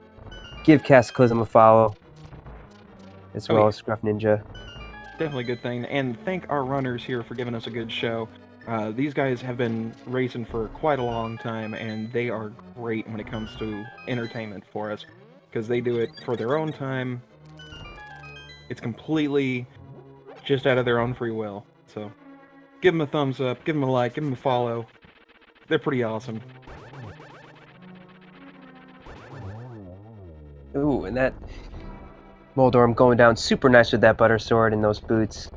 Give Cataclysm a follow, as well as Scruff Ninja. Definitely a good thing. And thank our runners here for giving us a good show. These guys have been racing for quite a long time, and they are great when it comes to entertainment for us, because they do it for their own time. It's completely just out of their own free will. So give them a thumbs up, give them a like, give them a follow. They're pretty awesome. Ooh, and that Moldorm going down super nice with that butter sword and those boots.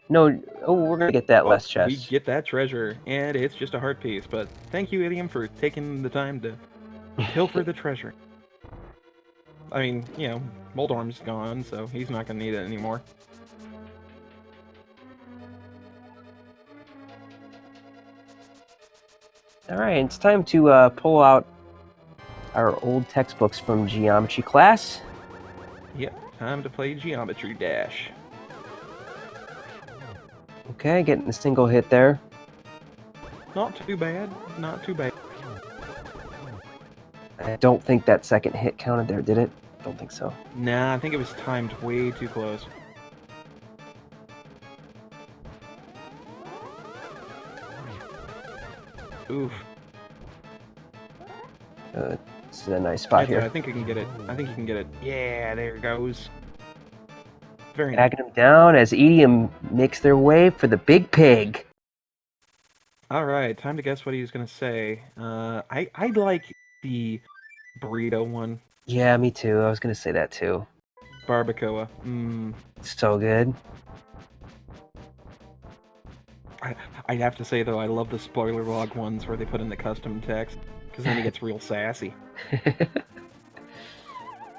No, oh, we're gonna get that last We chest. get that treasure, and it's just a heart piece. But thank you, Idiom, for taking the time to pilfer the treasure. I mean, you know, Moldorm's gone, so he's not gonna need it anymore. All right, it's time to pull out our old textbooks from geometry class. Yep, time to play Geometry Dash. Okay, getting a single hit there. Not too bad, not too bad. I don't think that second hit counted there, did it? Don't think so. Nah, I think it was timed way too close. Oof. This is a nice spot That's right, here. I think I can get it. I think you can get it. Yeah, there it goes. Very nice. Backing them down as Edium makes their way for the big pig. Alright, time to guess what he's gonna say. I like the burrito one. Yeah, me too. I was gonna say that too. Barbacoa. So good. I have to say, though, I love the spoiler log ones where they put in the custom text, because then he gets real sassy. All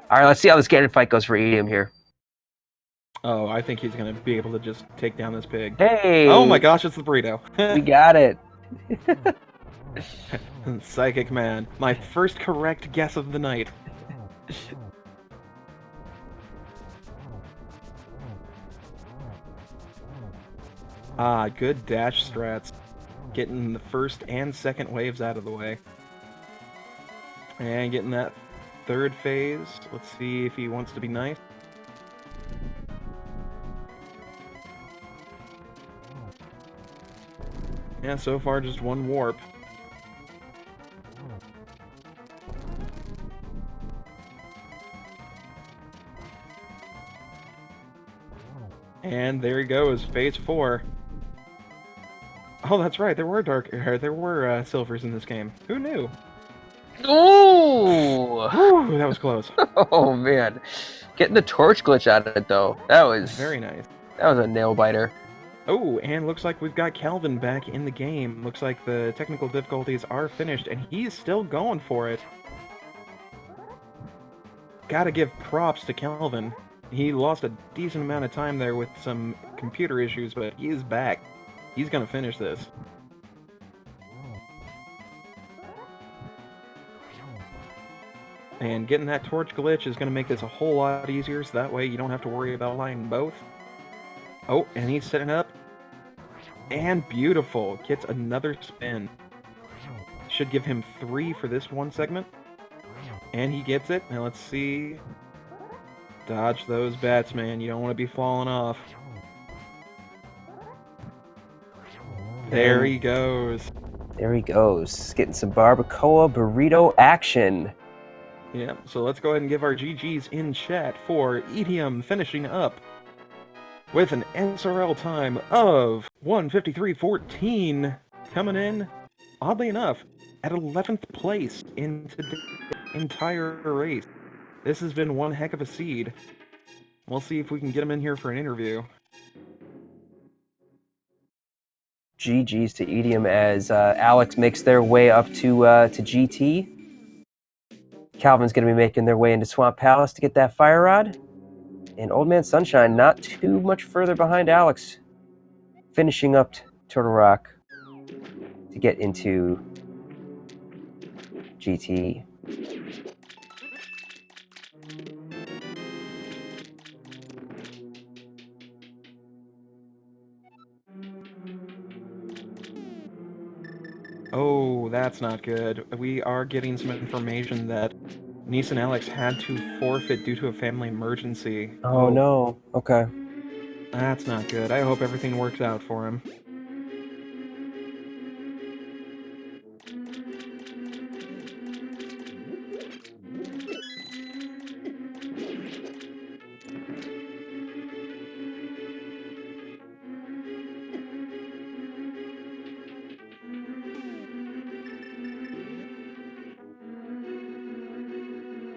right, let's see how this Ganon fight goes for Edium here. Oh, I think he's gonna be able to just take down this pig. Hey! Oh my gosh, it's the burrito. We got it. Psychic man. My first correct guess of the night. Ah, good dash strats. Getting the first and second waves out of the way. And getting that third phase. Let's see if he wants to be nice. Yeah, so far just one warp. And there he goes, phase 4. Oh, that's right. There were silvers in this game. Who knew? Ooh! Whew, that was close. Oh man, getting the torch glitch out of it though. That was Very nice. That was a nail biter. Oh, and looks like we've got Calvin back in the game. Looks like the technical difficulties are finished, and he's still going for it. Gotta give props to Calvin. He lost a decent amount of time there with some computer issues, but he is back. He's gonna finish this. And getting that torch glitch is gonna make this a whole lot easier, so that way you don't have to worry about lining both. Oh, and he's setting up. And beautiful. Gets another spin. Should give him 3 for this one segment. And he gets it. Now let's see. Dodge those bats, man. You don't want to be falling off. There he goes. There he goes. Getting some barbacoa burrito action. Yeah, so let's go ahead and give our GGs in chat for Edium finishing up with an SRL time of 1:53.14, coming in, oddly enough, at 11th place in today's entire race. This has been one heck of a seed. We'll see if we can get him in here for an interview. GG's to Edium as Alex makes their way up to GT. Calvin's going to be making their way into Swamp Palace to get that fire rod. And Old Man Sunshine not too much further behind Alex, finishing up Turtle Rock to get into GT. Oh, that's not good. We are getting some information that Nice and Alex had to forfeit due to a family emergency. Oh no. Okay. That's not good. I hope everything works out for him.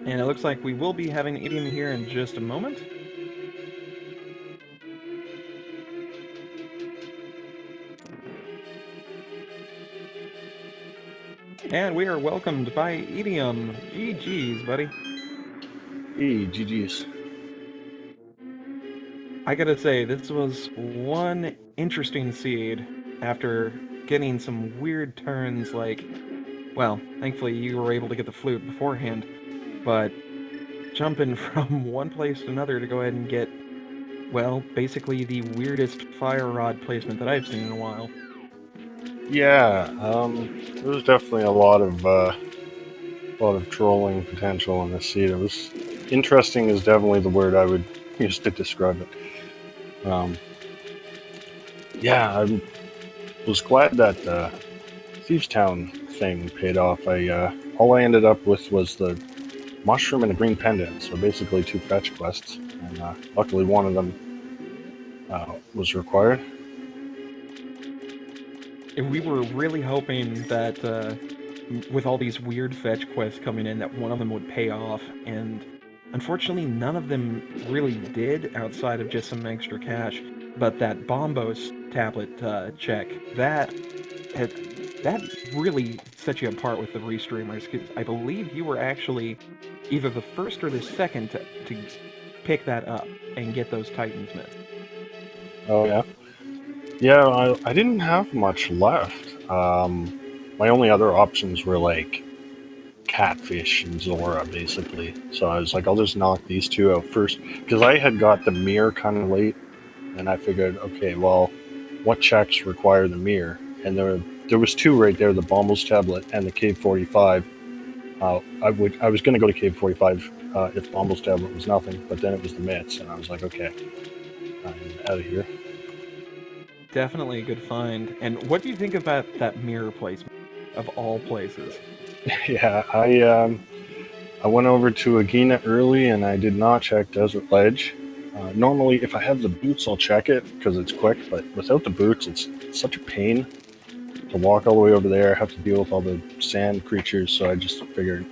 And it looks like we will be having idiom here in just a moment. And we are welcomed by Idiom. GG's, buddy. Hey, GG's. I gotta say, this was one interesting seed after getting some weird turns like, well, thankfully you were able to get the flute beforehand, but jumping from one place to another to go ahead and get, well, basically the weirdest fire rod placement that I've seen in a while. Yeah, there was definitely a lot of trolling potential in this seed. It was interesting is definitely the word I would use to describe it. Yeah, I was glad that the Thieves Town thing paid off. All I ended up with was the mushroom and a green pendant, so basically 2 fetch quests, and luckily one of them was required. And we were really hoping that with all these weird fetch quests coming in, that one of them would pay off, and unfortunately none of them really did outside of just some extra cash. But that Bombos tablet check, that really set you apart with the restreamers, because I believe you were actually either the first or the second to pick that up and get those Titans myths. Oh yeah. Yeah, I didn't have much left. My only other options were like Catfish and Zora, basically. So I was like, I'll just knock these 2 out first. Because I had got the mirror kind of late, and I figured, okay, well, what checks require the mirror? And there was 2 right there, the Bomble's tablet and the Cave 45. I was going to go to Cave 45 if Bomble's tablet was nothing, but then it was the myths, and I was like, okay, I'm out of here. Definitely a good find. And what do you think about that mirror placement, of all places? Yeah, I went over to Agina early and I did not check Desert Ledge. Normally, if I have the boots, I'll check it because it's quick, but without the boots, it's such a pain to walk all the way over there. I have to deal with all the sand creatures, so I just figured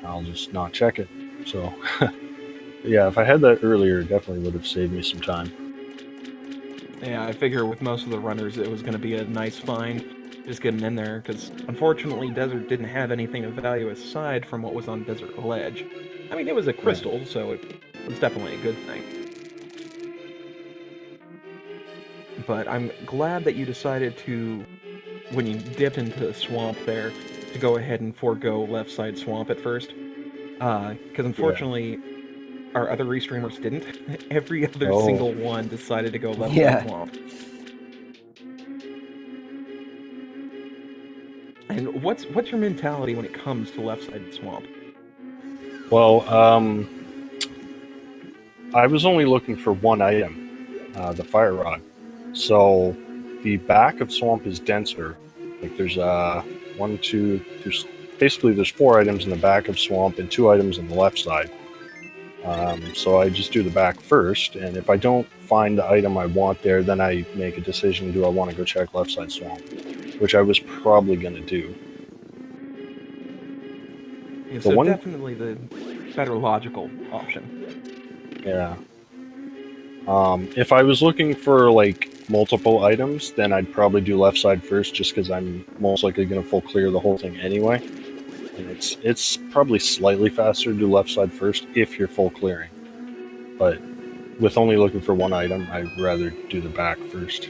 I'll just not check it. So, yeah, if I had that earlier, it definitely would have saved me some time. Yeah, I figure with most of the runners it was going to be a nice find, just getting in there, because unfortunately Desert didn't have anything of value aside from what was on Desert Ledge. I mean, it was a crystal, so it was definitely a good thing. But I'm glad that you decided to, when you dipped into the swamp there, to go ahead and forego left side swamp at first. Because unfortunately, our other restreamers didn't. Every other Oh. single one decided to go left Yeah. side swamp. And what's your mentality when it comes to left side swamp? Well, I was only looking for one item, the fire rod. So the back of swamp is denser. Like there's there's 4 items in the back of swamp and 2 items on the left side. So I just do the back first, and if I don't find the item I want there, then I make a decision: do I want to go check left side swamp, which I was probably going to do. Yeah, so definitely the better logical option. Yeah. If I was looking for like multiple items, then I'd probably do left side first, just because I'm most likely going to full clear the whole thing anyway. And it's probably slightly faster to do left side first if you're full clearing. But with only looking for one item, I'd rather do the back first.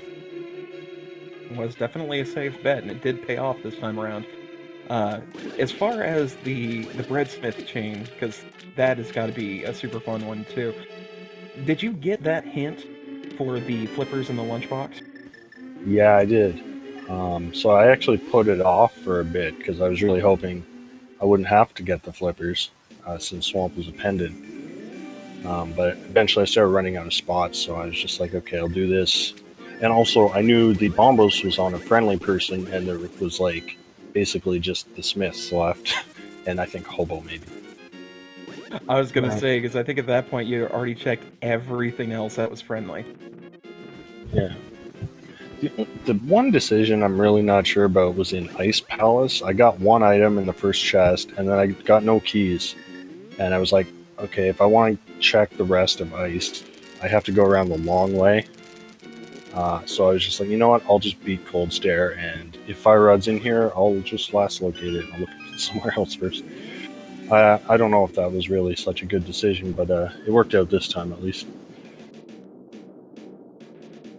It was definitely a safe bet, and it did pay off this time around. As far as the breadsmith chain, because that has got to be a super fun one too. Did you get that hint for the flippers in the lunchbox? Yeah, I did. So I actually put it off for a bit because I was really hoping I wouldn't have to get the flippers since Swamp was a pendant. But eventually I started running out of spots, so I was just like, okay, I'll do this. And also, I knew the Bombos was on a friendly person, and there was like basically just the Smiths left, and I think Hobo maybe. I was gonna say, because I think at that point you already checked everything else that was friendly. Yeah. The one decision I'm really not sure about was in Ice Palace. I got one item in the first chest, and then I got no keys. And I was like, okay, if I want to check the rest of ice, I have to go around the long way. So I was just like, you know what? I'll just beat Cold Stare, and if Fire Rod's in here, I'll just last locate it and I'll look somewhere else first. I don't know if that was really such a good decision, but it worked out this time at least.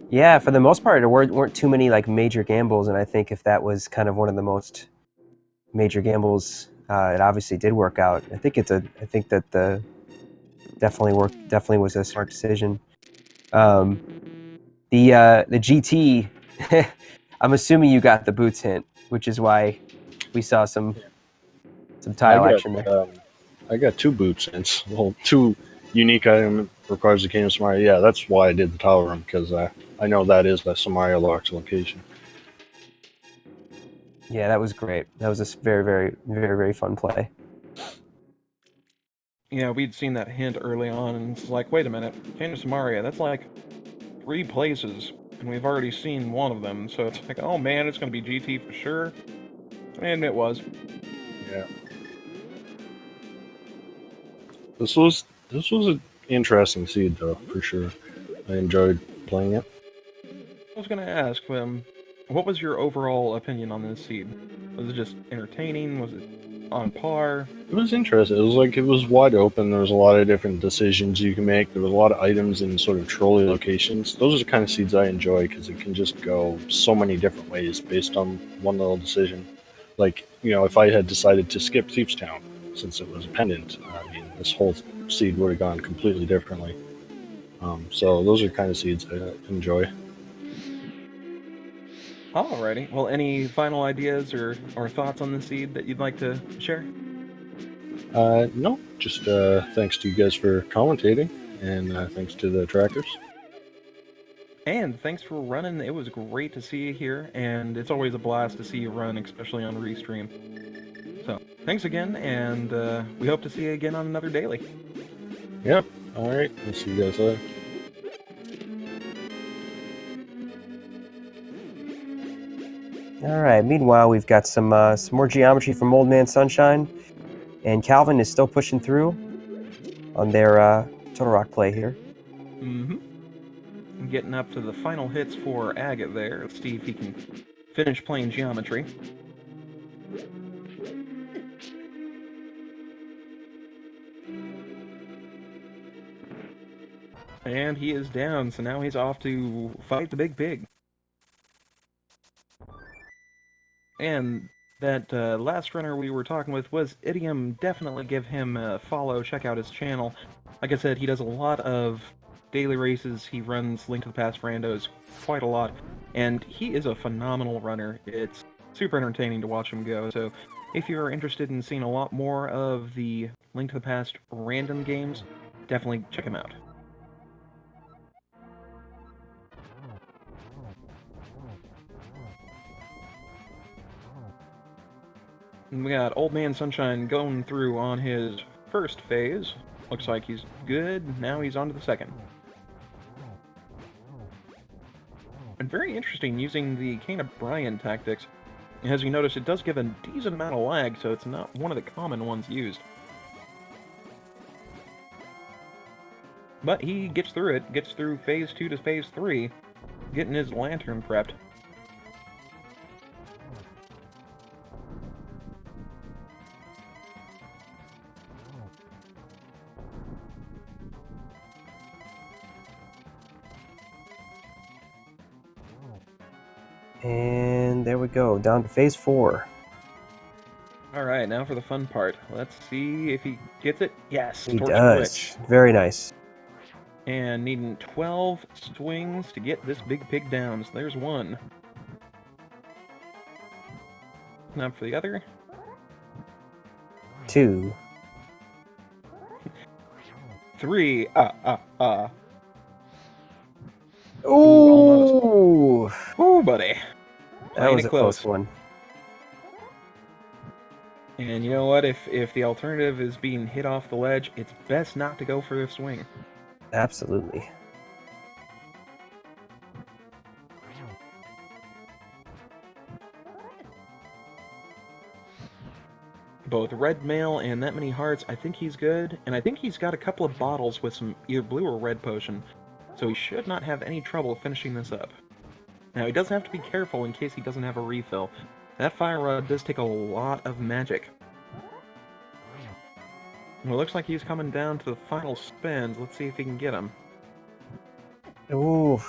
Yeah, for the most part, there weren't too many like major gambles, and I think if that was kind of one of the most major gambles, it obviously did work out. I think that the definitely was a smart decision. The GT, I'm assuming you got the boots hint, which is why we saw some tile action there. I got 2 boots, and well, 2 unique item requires the King of Samaria. Yeah, that's why I did the tile room, because I know that is the Samaria Lark's location. Yeah, that was great. That was a very, very, very, very fun play. Yeah, we'd seen that hint early on, and it's like, wait a minute, King of Samaria, that's like 3 places, and we've already seen one of them, so it's like, oh man, it's going to be GT for sure. And it was. Yeah. This was an interesting seed, though, for sure. I enjoyed playing it. I was going to ask, what was your overall opinion on this seed? Was it just entertaining? Was it on par? It was interesting. It was wide open. There was a lot of different decisions you can make. There was a lot of items in sort of trolley locations. Those are the kind of seeds I enjoy because it can just go so many different ways based on one little decision. Like, if I had decided to skip Thieves Town since it was a pendant, I mean, this whole seed would have gone completely differently. So those are the kind of seeds I enjoy. Alrighty. Well, any final ideas or thoughts on the seed that you'd like to share? No, just thanks to you guys for commentating, and thanks to the trackers. And thanks for running. It was great to see you here, and it's always a blast to see you run, especially on Restream. So, thanks again, and we hope to see you again on another daily. Yep. All right. I'll see you guys later. All right. Meanwhile, we've got some more geometry from Old Man Sunshine, and Calvin is still pushing through on their Total Rock play here. Mm-hmm. Getting up to the final hits for Agate there. Let's see if he can finish playing geometry. And he is down, so now he's off to fight the big pig. And that last runner we were talking with was Idiom. Definitely give him a follow, check out his channel. Like I said, he does a lot of daily races. He runs Link to the Past randos quite a lot, and he is a phenomenal runner. It's super entertaining to watch him go. So if you're interested in seeing a lot more of the Link to the Past random games, definitely check him out. And we got Old Man Sunshine going through on his first phase. Looks like he's good. Now he's on to the second. And very interesting using the Cane of Brian tactics. As you notice, it does give a decent amount of lag, so it's not one of the common ones used. But he gets through it, gets through phase 2 to phase 3, getting his lantern prepped. And there we go, down to phase 4. Alright, now for the fun part. Let's see if he gets it. Yes, He torch does. glitch. Very nice. And needing 12 swings to get this big pig down. So there's one. Now for the other. 2. 3. Ooh! Ooh, buddy. That Playing was it a close one. And you know what? If the alternative is being hit off the ledge, it's best not to go for a swing. Absolutely. both red mail and that many hearts, I think he's good. And I think he's got a couple of bottles with some either blue or red potion. So he should not have any trouble finishing this up. Now, he does have to be careful in case he doesn't have a refill. That fire rod does take a lot of magic. Well, it looks like he's coming down to the final spins. Let's see if he can get him. Ooh.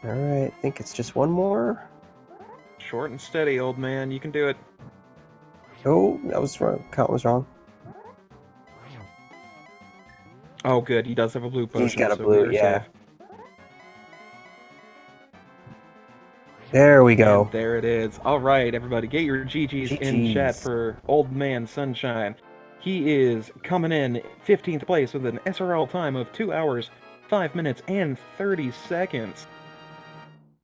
Alright, I think it's just one more. Short and steady, old man. You can do it. Oh, that was wrong. Count was wrong. Oh, good. He does have a blue potion. He's got a so blue, we're yeah. safe. There we go. And there it is. All right, everybody, get your GGs in chat for Old Man Sunshine. He is coming in 15th place with an SRL time of 2 hours, 5 minutes, and 30 seconds.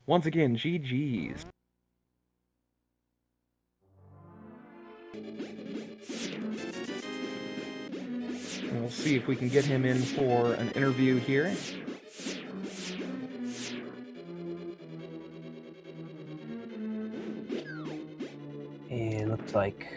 Once again, GGs. We'll see if we can get him in for an interview here. And looks like...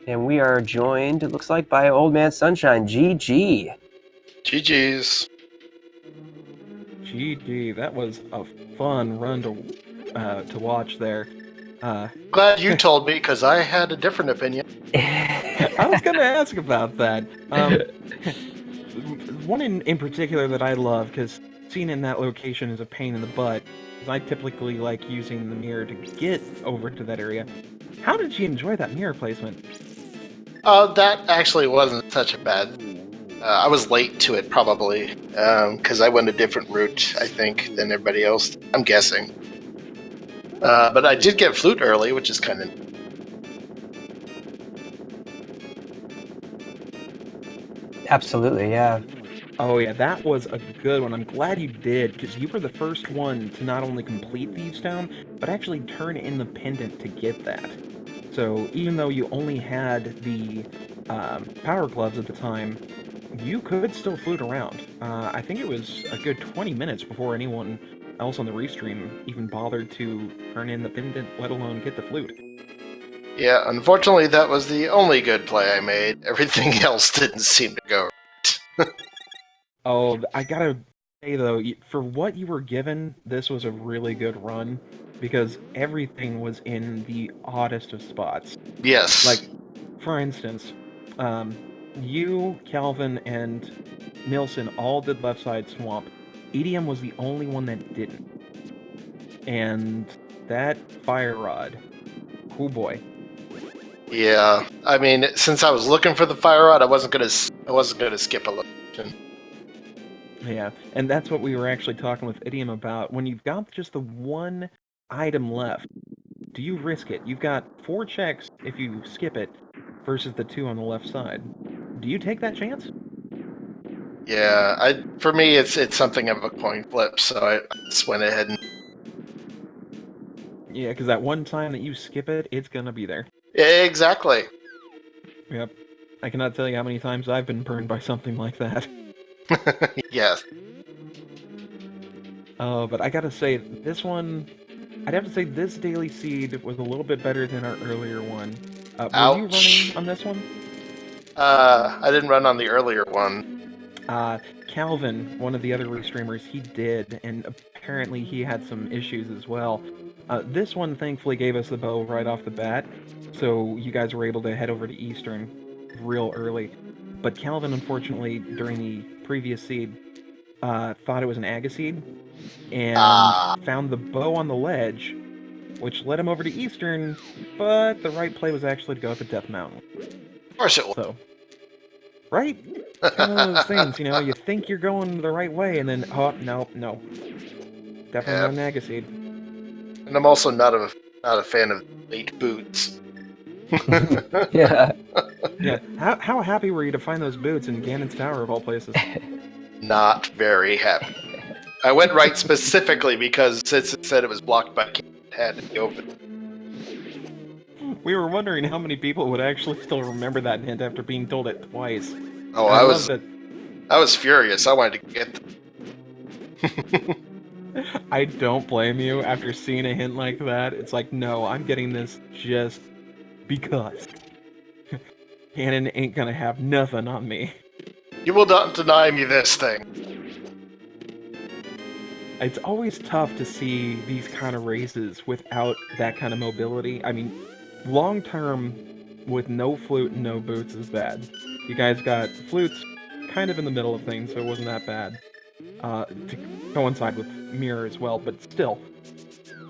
And we are joined, it looks like, by Old Man Sunshine. GG. GG's. GG, that was a fun run to watch there. Glad you told me, because I had a different opinion. I was going to ask about that. One in particular that I love, because seeing in that location is a pain in the butt, because I typically like using the mirror to get over to that area. How did you enjoy that mirror placement? That actually wasn't such a bad... I was late to it, probably, because I went a different route, I think, than everybody else. I'm guessing. But I did get flute early, which is kind of... Absolutely, yeah. Oh yeah, that was a good one. I'm glad you did, because you were the first one to not only complete Thieves Town, but actually turn in the pendant to get that. So even though you only had the power gloves at the time, you could still flute around. I think it was a good 20 minutes before anyone else on the restream even bothered to turn in the pendant, let alone get the flute. Yeah, unfortunately, that was the only good play I made. Everything else didn't seem to go right. Oh, I gotta say though, for what you were given, this was a really good run, because everything was in the oddest of spots. Yes. Like, for instance, you, Calvin, and Nilsson all did left side swamp. EDM was the only one that didn't. And that fire rod, oh boy. Yeah, I mean, since I was looking for the fire rod, I wasn't gonna skip a location. Yeah, and that's what we were actually talking with Idiom about. When you've got just the one item left, do you risk it? You've got 4 checks if you skip it, versus the 2 on the left side. Do you take that chance? Yeah, for me, it's something of a coin flip, so I just went ahead and... Yeah, because that one time that you skip it, it's gonna be there. Exactly. Yep. I cannot tell you how many times I've been burned by something like that. Yes. But I gotta say, this one... I'd have to say this Daily Seed was a little bit better than our earlier one. Were you Ouch. running on this one? I didn't run on the earlier one. Calvin, one of the other restreamers, he did, and apparently he had some issues as well. This one thankfully gave us the bow right off the bat, so you guys were able to head over to Eastern real early. But Calvin, unfortunately, during the previous seed, thought it was an Agaseed, and found the bow on the ledge, which led him over to Eastern, but the right play was actually to go up at Death Mountain. Of course it was. So, right? Kind of one of those things, you know, you think you're going the right way, and then, oh, no. Definitely not an Agaseed. And I'm also not a fan of late boots. Yeah. Yeah. How happy were you to find those boots in Ganon's Tower of all places? Not very happy. I went right specifically because since it said it was blocked by King, it had to be open. We were wondering how many people would actually still remember that hint after being told it twice. Oh, And I love was furious. I wanted to get. I don't blame you after seeing a hint like that. It's like, no, I'm getting this just because. Ganon ain't gonna have nothing on me. You will not deny me this thing. It's always tough to see these kind of races without that kind of mobility. I mean, long term, with no flute and no boots is bad. You guys got flutes kind of in the middle of things, so it wasn't that bad. To coincide with Mirror as well, but still,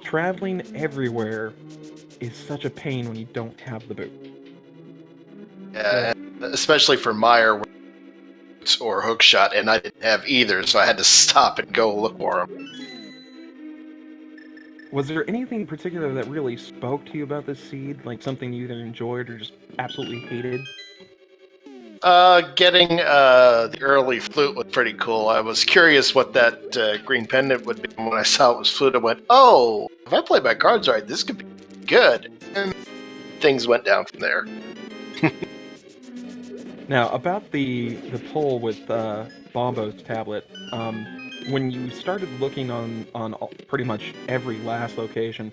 traveling everywhere is such a pain when you don't have the boot. Yeah, and especially for Meyer or Hookshot, and I didn't have either, so I had to stop and go look for them. Was there anything in particular that really spoke to you about this seed? Like something you either enjoyed or just absolutely hated? Getting the early flute was pretty cool. I was curious what that green pendant would be. When I saw it was flute, I went, "Oh, if I play my cards right, this could be good." And things went down from there. Now, about the poll with Bombo's tablet, when you started looking on pretty much every last location,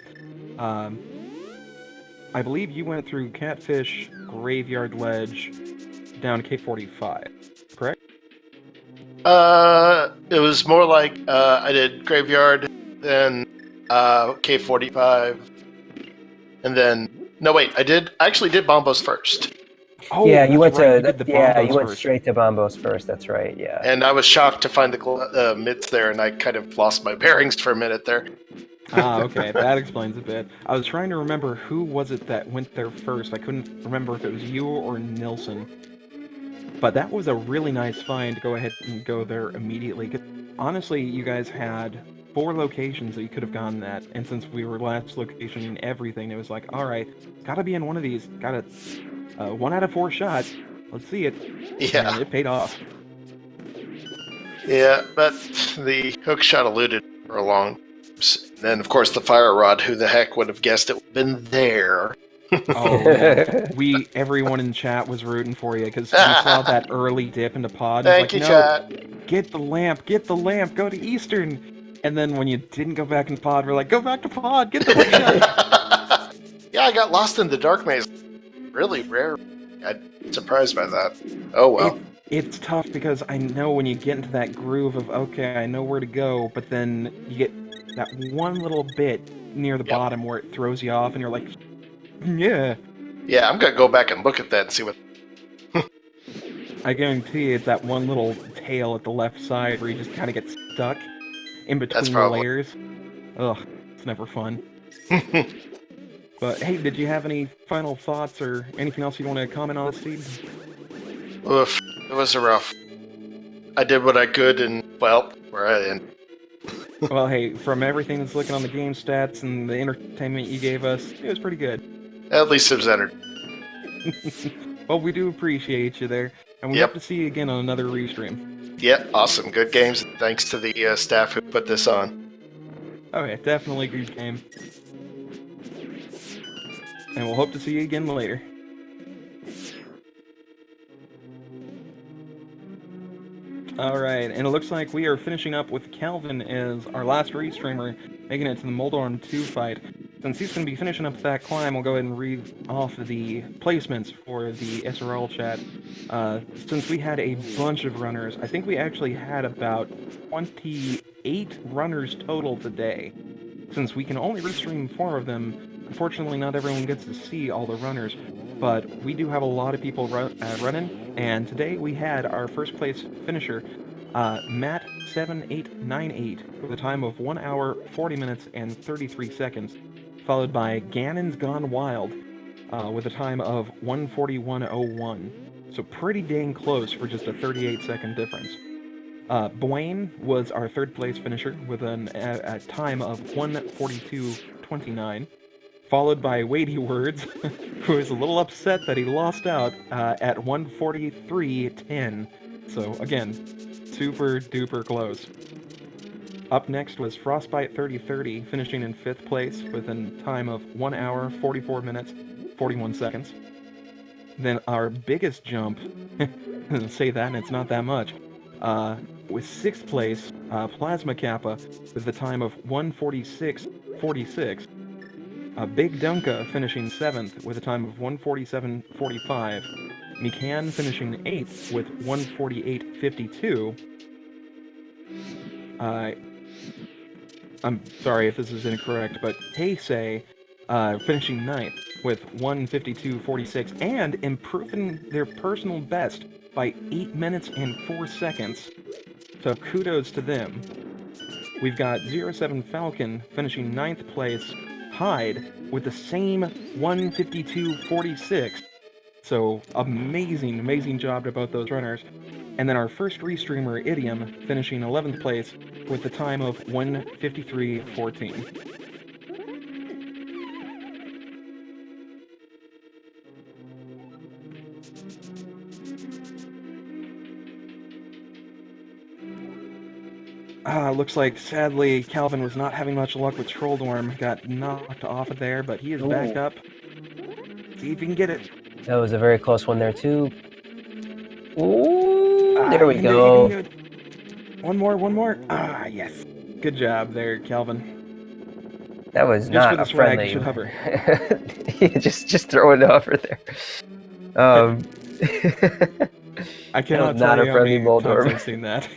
I believe you went through Catfish, Graveyard Ledge, down to K45, correct? It was more like I did Graveyard, then K45, and then no wait, I actually did Bombos first. Oh, yeah, you went right, to you did the yeah, Bombos you went first. straight to Bombos first. That's right. Yeah. And I was shocked to find the mids there, and I kind of lost my bearings for a minute there. Ah, okay, that explains a bit. I was trying to remember who was it that went there first. I couldn't remember if it was you or Nilsson. But that was a really nice find to go ahead and go there immediately. 'Cause honestly, you guys had 4 locations that you could have gone at, and since we were last location and everything, it was like, alright, gotta be in one of these. Got a 1 out of 4 shot. Let's see it. Yeah. And it paid off. Yeah, but the hook shot eluded for a long. Then, of course, the fire rod. Who the heck would have guessed it would have been there? Oh, yeah. Everyone in chat was rooting for you because we saw that early dip into pod. Thank you, no, chat. get the lamp, go to Eastern. And then when you didn't go back in pod, we're like, go back to pod, get the hook shot. Yeah, I got lost in the dark maze. Really rare. I'm surprised by that. Oh well. It's tough because I know when you get into that groove of, okay, I know where to go, but then you get that one little bit near the bottom where it throws you off and you're like, yeah. Yeah, I'm gonna go back and look at that and see what. I guarantee it's that one little tail at the left side where you just kind of get stuck in between the layers. Ugh, it's never fun. But hey, did you have any final thoughts or anything else you want to comment on this seed? Oof, it was a rough. I did what I could, and well, we're at end. Well, hey, from everything that's looking on the game stats and the entertainment you gave us, it was pretty good. At least it was entered. Well, we do appreciate you there, and we hope to see you again on another restream. Yeah, awesome. Good games. Thanks to the staff who put this on. Okay, definitely good game. And we'll hope to see you again later. Alright, and it looks like we are finishing up with Calvin as our last restreamer, making it to the Moldorm 2 fight. Since he's going to be finishing up that climb, we'll go ahead and read off the placements for the SRL chat. Since we had a bunch of runners, I think we actually had about 28 runners total today. Since we can only restream 4 of them, unfortunately not everyone gets to see all the runners, but we do have a lot of people running, and today we had our first place finisher, Matt7898, with a time of 1 hour, 40 minutes, and 33 seconds, followed by Ganon's Gone Wild, with a time of 1:41:01. So pretty dang close for just a 38-second difference. Boyne was our third place finisher with a time of 1:42:29, followed by Weighty Words, who is a little upset that he lost out at 1:43:10. So again, super duper close. Up next was Frostbite 3030, finishing in 5th place with a time of 1 hour, 44 minutes, 41 seconds. Then our biggest jump, say that and it's not that much, with 6th place, Plasma Kappa with the time of 1:46.46. Big Dunka finishing 7th with a time of 1:47.45. Mikan finishing 8th with 1:48.52. I'm sorry if this is incorrect, but Heisei finishing 9th with 1:52.46 and improving their personal best by 8 minutes and 4 seconds. So kudos to them. We've got 07 Falcon finishing 9th place, Hyde with the same 1:52.46. So amazing, amazing job to both those runners. And then our first restreamer, Idiom, finishing 11th place with the time of 1:53.14. Looks like, sadly, Calvin was not having much luck with Trolldorm. Got knocked off of there, but he is back up. See if he can get it. That was a very close one there, too. Ooh, there You we can go. do it. One more. Yes. Good job there, Calvin. That was Just not for the a swag, friendly. you should hover. just throw it over there. I cannot not tell a you how friendly many times Moldorm. I've seen that.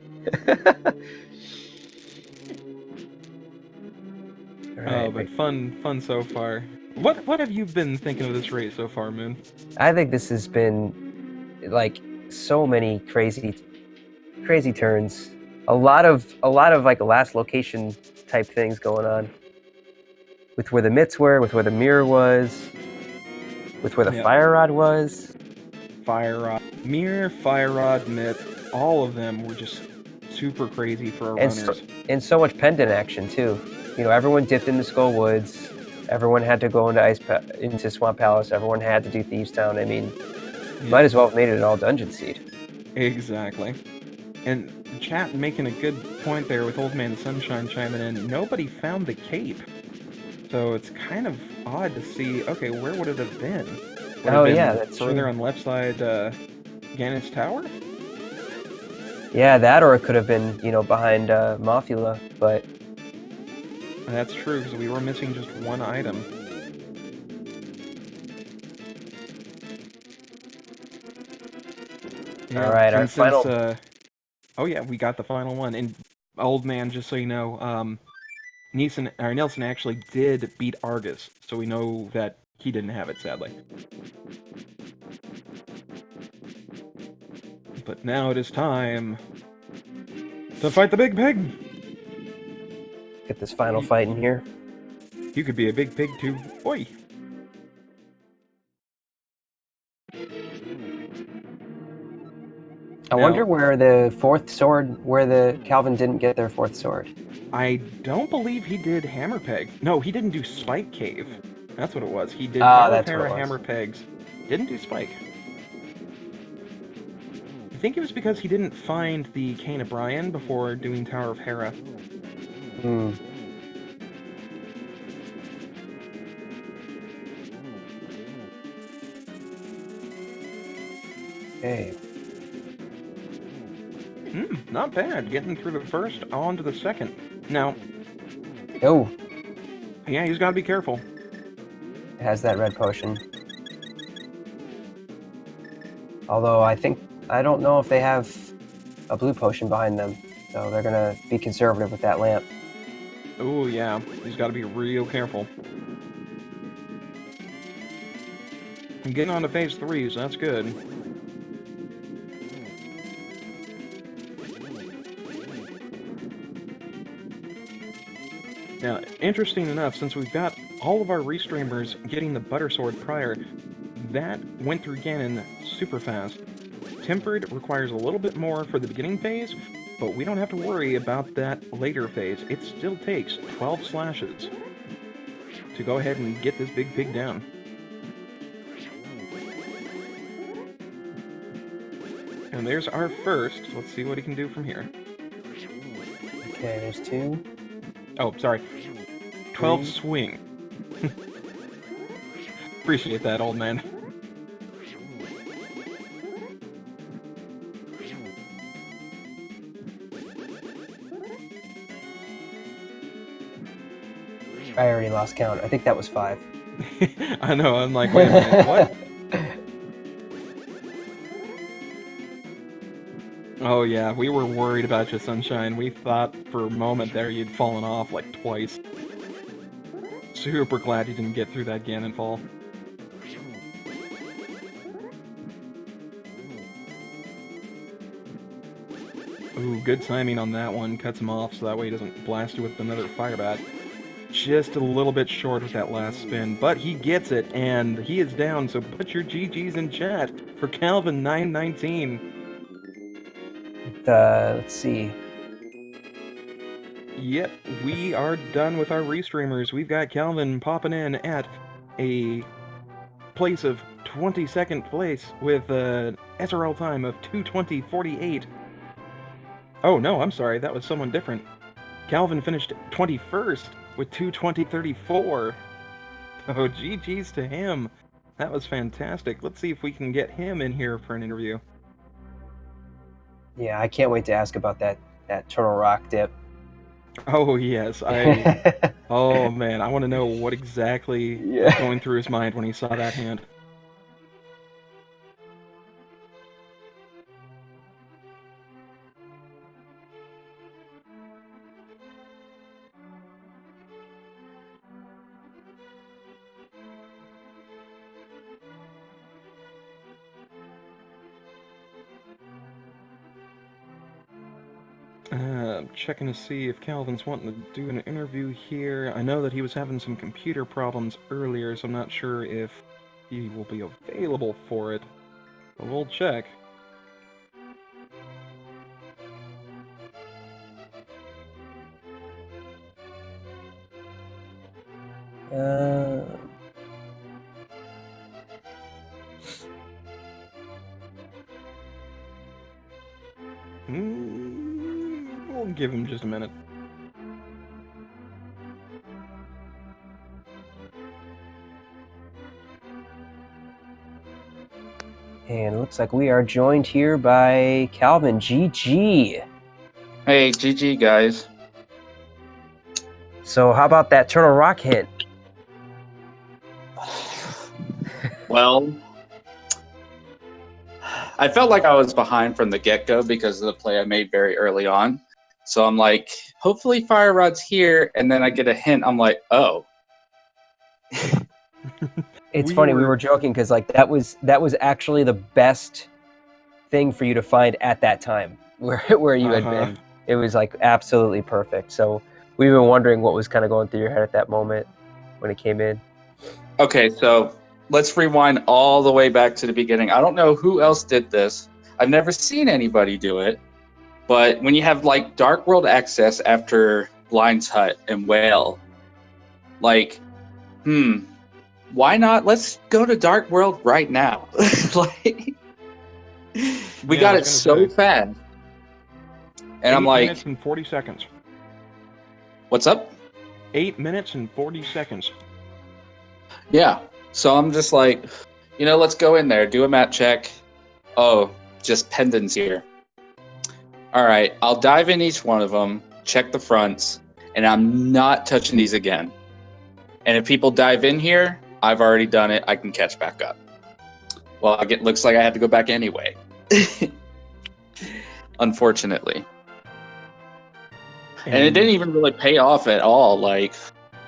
Right, But fun so far. What have you been thinking of this race so far, Moon? I think this has been like so many crazy turns. A lot of like last location type things going on. With where the mitts were, with where the mirror was, with where the Yep. fire rod was. Fire Rod, Mirror, Fire Rod, Myth, all of them were just super crazy for our runners. And so much pendant action too. You know, everyone dipped into Skull Woods. Everyone had to go into Swamp Palace. Everyone had to do Thieves Town. I mean, might as well have made it an all dungeon seed. Exactly. And chat making a good point there with Old Man Sunshine chiming in. Nobody found the cape. So it's kind of odd to see, okay, where would it have been? Would it have been that's further true. on left side Ganon's Tower? Yeah, that, or it could have been, behind Mothula, but... That's true, because we were missing just one item. Yeah, all right, our and since, final... oh yeah, we got the final one. And Old Man, just so you know, Nelson actually did beat Argus, so we know that he didn't have it, sadly. But now it is time to fight the big pig! Get this final fight in here. You could be a big pig too. Oi! I wonder where the Calvin didn't get their fourth sword. I don't believe he did Hammer Peg. No, he didn't do Spike Cave. That's what it was. He did Tower of Hera, Hammer Pegs. Didn't do Spike. I think it was because he didn't find the Cane of Brian before doing Tower of Hera. Okay. Not bad. Getting through the first, on to the second. Now... Oh! Yeah, he's got to be careful. It has that red potion. Although I don't know if they have a blue potion behind them, so they're gonna be conservative with that lamp. Oh yeah, he's got to be real careful. I'm getting on to phase 3, so that's good. Now, interesting enough, since we've got all of our restreamers getting the Butter Sword prior, that went through Ganon super fast. Tempered requires a little bit more for the beginning phase, but we don't have to worry about that later phase. It still takes 12 slashes to go ahead and get this big pig down. And there's our first. Let's see what he can do from here. Okay, there's 2. Oh, sorry. 12 swing. Appreciate that, old man. I already lost count. I think that was 5. I know, I'm like, wait a minute, what? Oh yeah, we were worried about you, Sunshine. We thought for a moment there you'd fallen off like twice. Super glad you didn't get through that Ganon fall. Ooh, good timing on that one. Cuts him off so that way he doesn't blast you with another fire bat. Just a little bit short with that last spin, but he gets it, and he is down, so put your GGs in chat for Calvin919. Let's see. Yep, we are done with our restreamers. We've got Calvin popping in at a place of 22nd place with an SRL time of 2:20:48. Oh no, I'm sorry, that was someone different. Calvin finished 21st with 2:20:34. Oh, GG's to him. That was fantastic. Let's see if we can get him in here for an interview. Yeah, I can't wait to ask about that Turtle Rock dip. Oh yes, oh man, I want to know what exactly was going through his mind when he saw that hand. Checking to see if Calvin's wanting to do an interview here. I know that he was having some computer problems earlier, so I'm not sure if he will be available for it. But we'll check. We'll give him just a minute. And it looks like we are joined here by Calvin. GG. Hey, GG, guys. So how about that Turtle Rock hint? Well, I felt like I was behind from the get-go because of the play I made very early on. So I'm like, hopefully Fire Rod's here, and then I get a hint. I'm like, oh. It's funny, we were joking because like that was actually the best thing for you to find at that time where you had been. It was like absolutely perfect. So we were wondering what was kind of going through your head at that moment when it came in. Okay, so let's rewind all the way back to the beginning. I don't know who else did this. I've never seen anybody do it. But when you have like Dark World access after Blind's Hut and Whale, like, why not? Let's go to Dark World right now. Like, we got it so fast. And I'm like, 8 minutes and 40 seconds. What's up? 8 minutes and 40 seconds. Yeah. So I'm just like, let's go in there, do a map check. Oh, just pendants here. All right, I'll dive in each one of them, check the fronts, and I'm not touching these again. And if people dive in here, I've already done it. I can catch back up. Well, looks like I had to go back anyway. Unfortunately. And it didn't even really pay off at all. Like,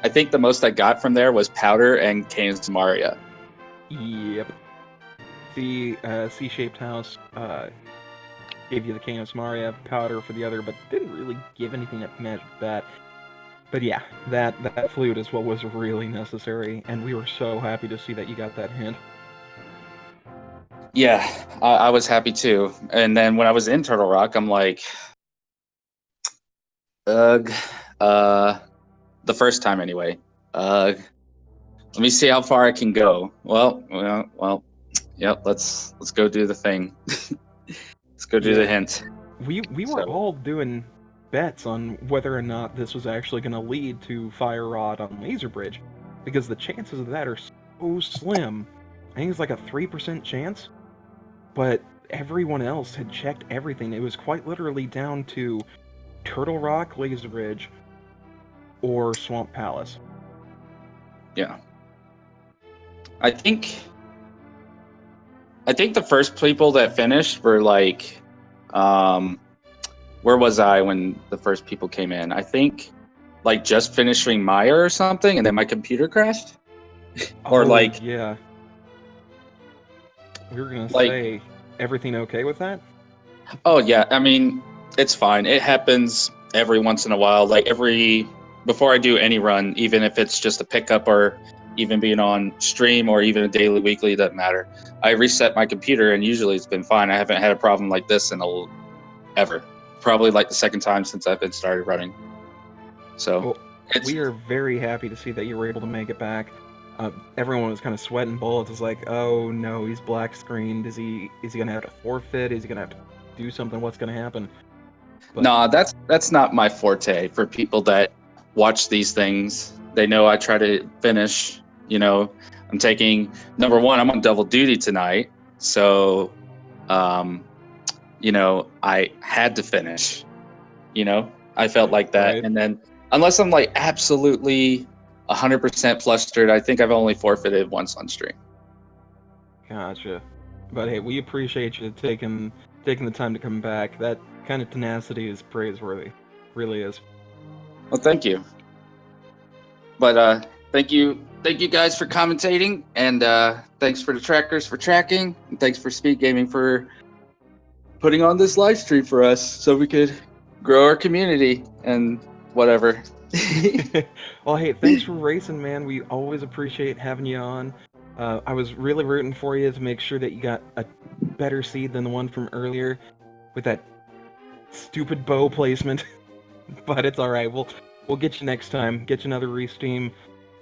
I think the most I got from there was Powder and Kane's Maria. Yep. The C-shaped house gave you the Canis Maria, Powder for the other, but didn't really give anything that matched that. But yeah, that flute is what was really necessary, and we were so happy to see that you got that hint. Yeah, I was happy too. And then when I was in Turtle Rock, I'm like, ugh, the first time anyway. Let me see how far I can go. Well, yep. Let's go do the thing. Let's go do the hint. We were all doing bets on whether or not this was actually going to lead to Fire Rod on Laser Bridge, because the chances of that are slim. I think it's like a 3% chance, but everyone else had checked everything. It was quite literally down to Turtle Rock, Laser Ridge, or Swamp Palace. Yeah. I think the first people that finished were like, where was I when the first people came in? I think like just finishing Maya or something, and then my computer crashed. Or like, yeah. We were gonna like, say, everything okay with that? oh yeah, I mean, it's fine. It happens every once in a while. Like before I do any run, even if it's just a pickup or even being on stream or even a daily, weekly, doesn't matter. I reset my computer and usually it's been fine. I haven't had a problem like this ever. Probably like the second time since I've been started running. So Well, we are very happy to see that you were able to make it back. Everyone was kind of sweating bullets. It's like, oh no, he's black screened. Is he gonna have to forfeit? Is he gonna have to do something? What's gonna happen? But nah, that's not my forte. For people that watch these things, they know I try to finish. You know, I'm taking number one. I'm on double duty tonight, so you know, I had to finish. You know, I felt like that, right. and then unless I'm like absolutely 100% flustered, I think I've only forfeited once on stream. Gotcha. But hey, we appreciate you taking the time to come back. That kind of tenacity is praiseworthy. Really is. Well, thank you. But thank you guys for commentating, and thanks for the trackers for tracking, and thanks for Speed Gaming for putting on this live stream for us so we could grow our community and whatever. Well, hey, thanks for racing, man. We always appreciate having you on. I was really rooting for you to make sure that you got a better seed than the one from earlier with that stupid bow placement. But it's all right. We'll get you next time. Get you another Resteam.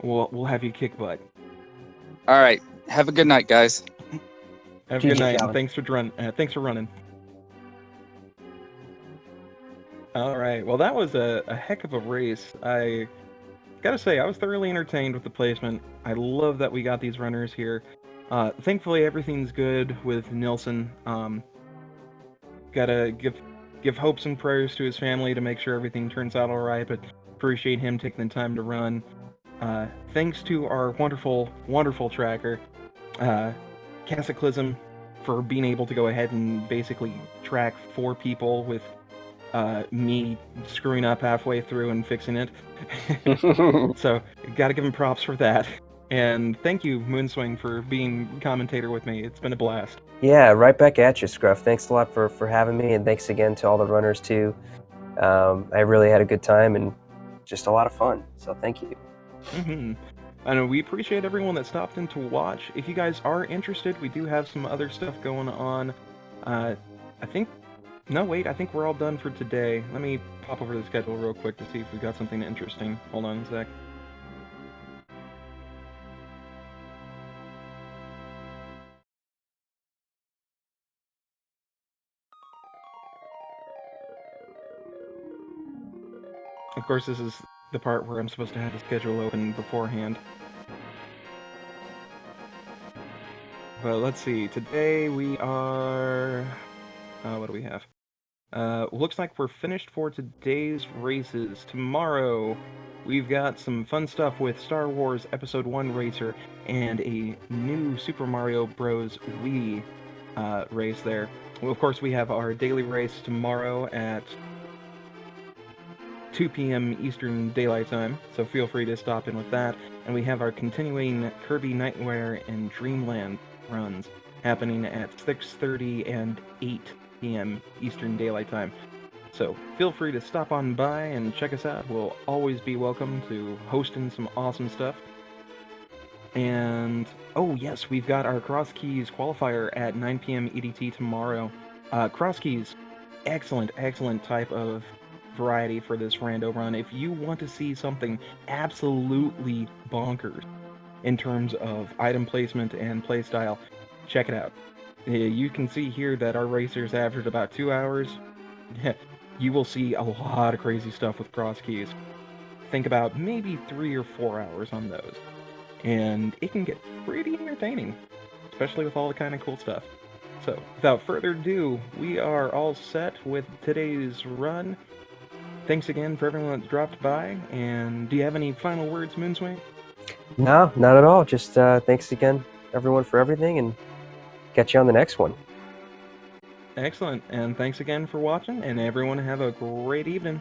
We'll have you kick butt. All right, have a good night, guys. Have a good GG, night. And Calvin. thanks for running. All right. Well, that was a heck of a race. I gotta say, I was thoroughly entertained with the placement. I love that we got these runners here. Thankfully, everything's good with Nilsson. Gotta give hopes and prayers to his family to make sure everything turns out all right. But appreciate him taking the time to run. Thanks to our wonderful tracker, Cataclysm, for being able to go ahead and basically track 4 people with me screwing up halfway through and fixing it. So, gotta give him props for that. And thank you, Moonswing, for being commentator with me. It's been a blast. Yeah, right back at you, Scruff. Thanks a lot for having me, and thanks again to all the runners too. I really had a good time and just a lot of fun. So thank you. Mm-hmm. And we appreciate everyone that stopped in to watch. If you guys are interested, we do have some other stuff going on. I think we're all done for today. Let me pop over to the schedule real quick to see if we've got something interesting. Hold on a sec. Of course, this is the part where I'm supposed to have the schedule open beforehand. But let's see. Today we are... what do we have? Looks like we're finished for today's races. Tomorrow, we've got some fun stuff with Star Wars Episode 1 Racer and a new Super Mario Bros. Wii race there. Well, of course, we have our daily race tomorrow at 2 p.m. Eastern Daylight Time, so feel free to stop in with that. And we have our continuing Kirby Nightmare and Dreamland runs happening at 6:30 and 8 p.m. Eastern Daylight Time. So feel free to stop on by and check us out. We'll always be welcome to hosting some awesome stuff. And, oh yes, we've got our Cross Keys qualifier at 9 p.m. EDT tomorrow. Cross Keys, excellent type of variety for this rando run. If you want to see something absolutely bonkers in terms of item placement and playstyle, check it out. You can see here that our racers averaged about 2 hours. You will see a lot of crazy stuff with cross keys. Think about maybe 3 or 4 hours on those. and it can get pretty entertaining, especially with all the kind of cool stuff. So, without further ado, we are all set with today's run. Thanks again for everyone that dropped by, and do you have any final words, Moonswing? No, not at all. Just thanks again, everyone, for everything, and catch you on the next one. Excellent, and thanks again for watching, and everyone have a great evening.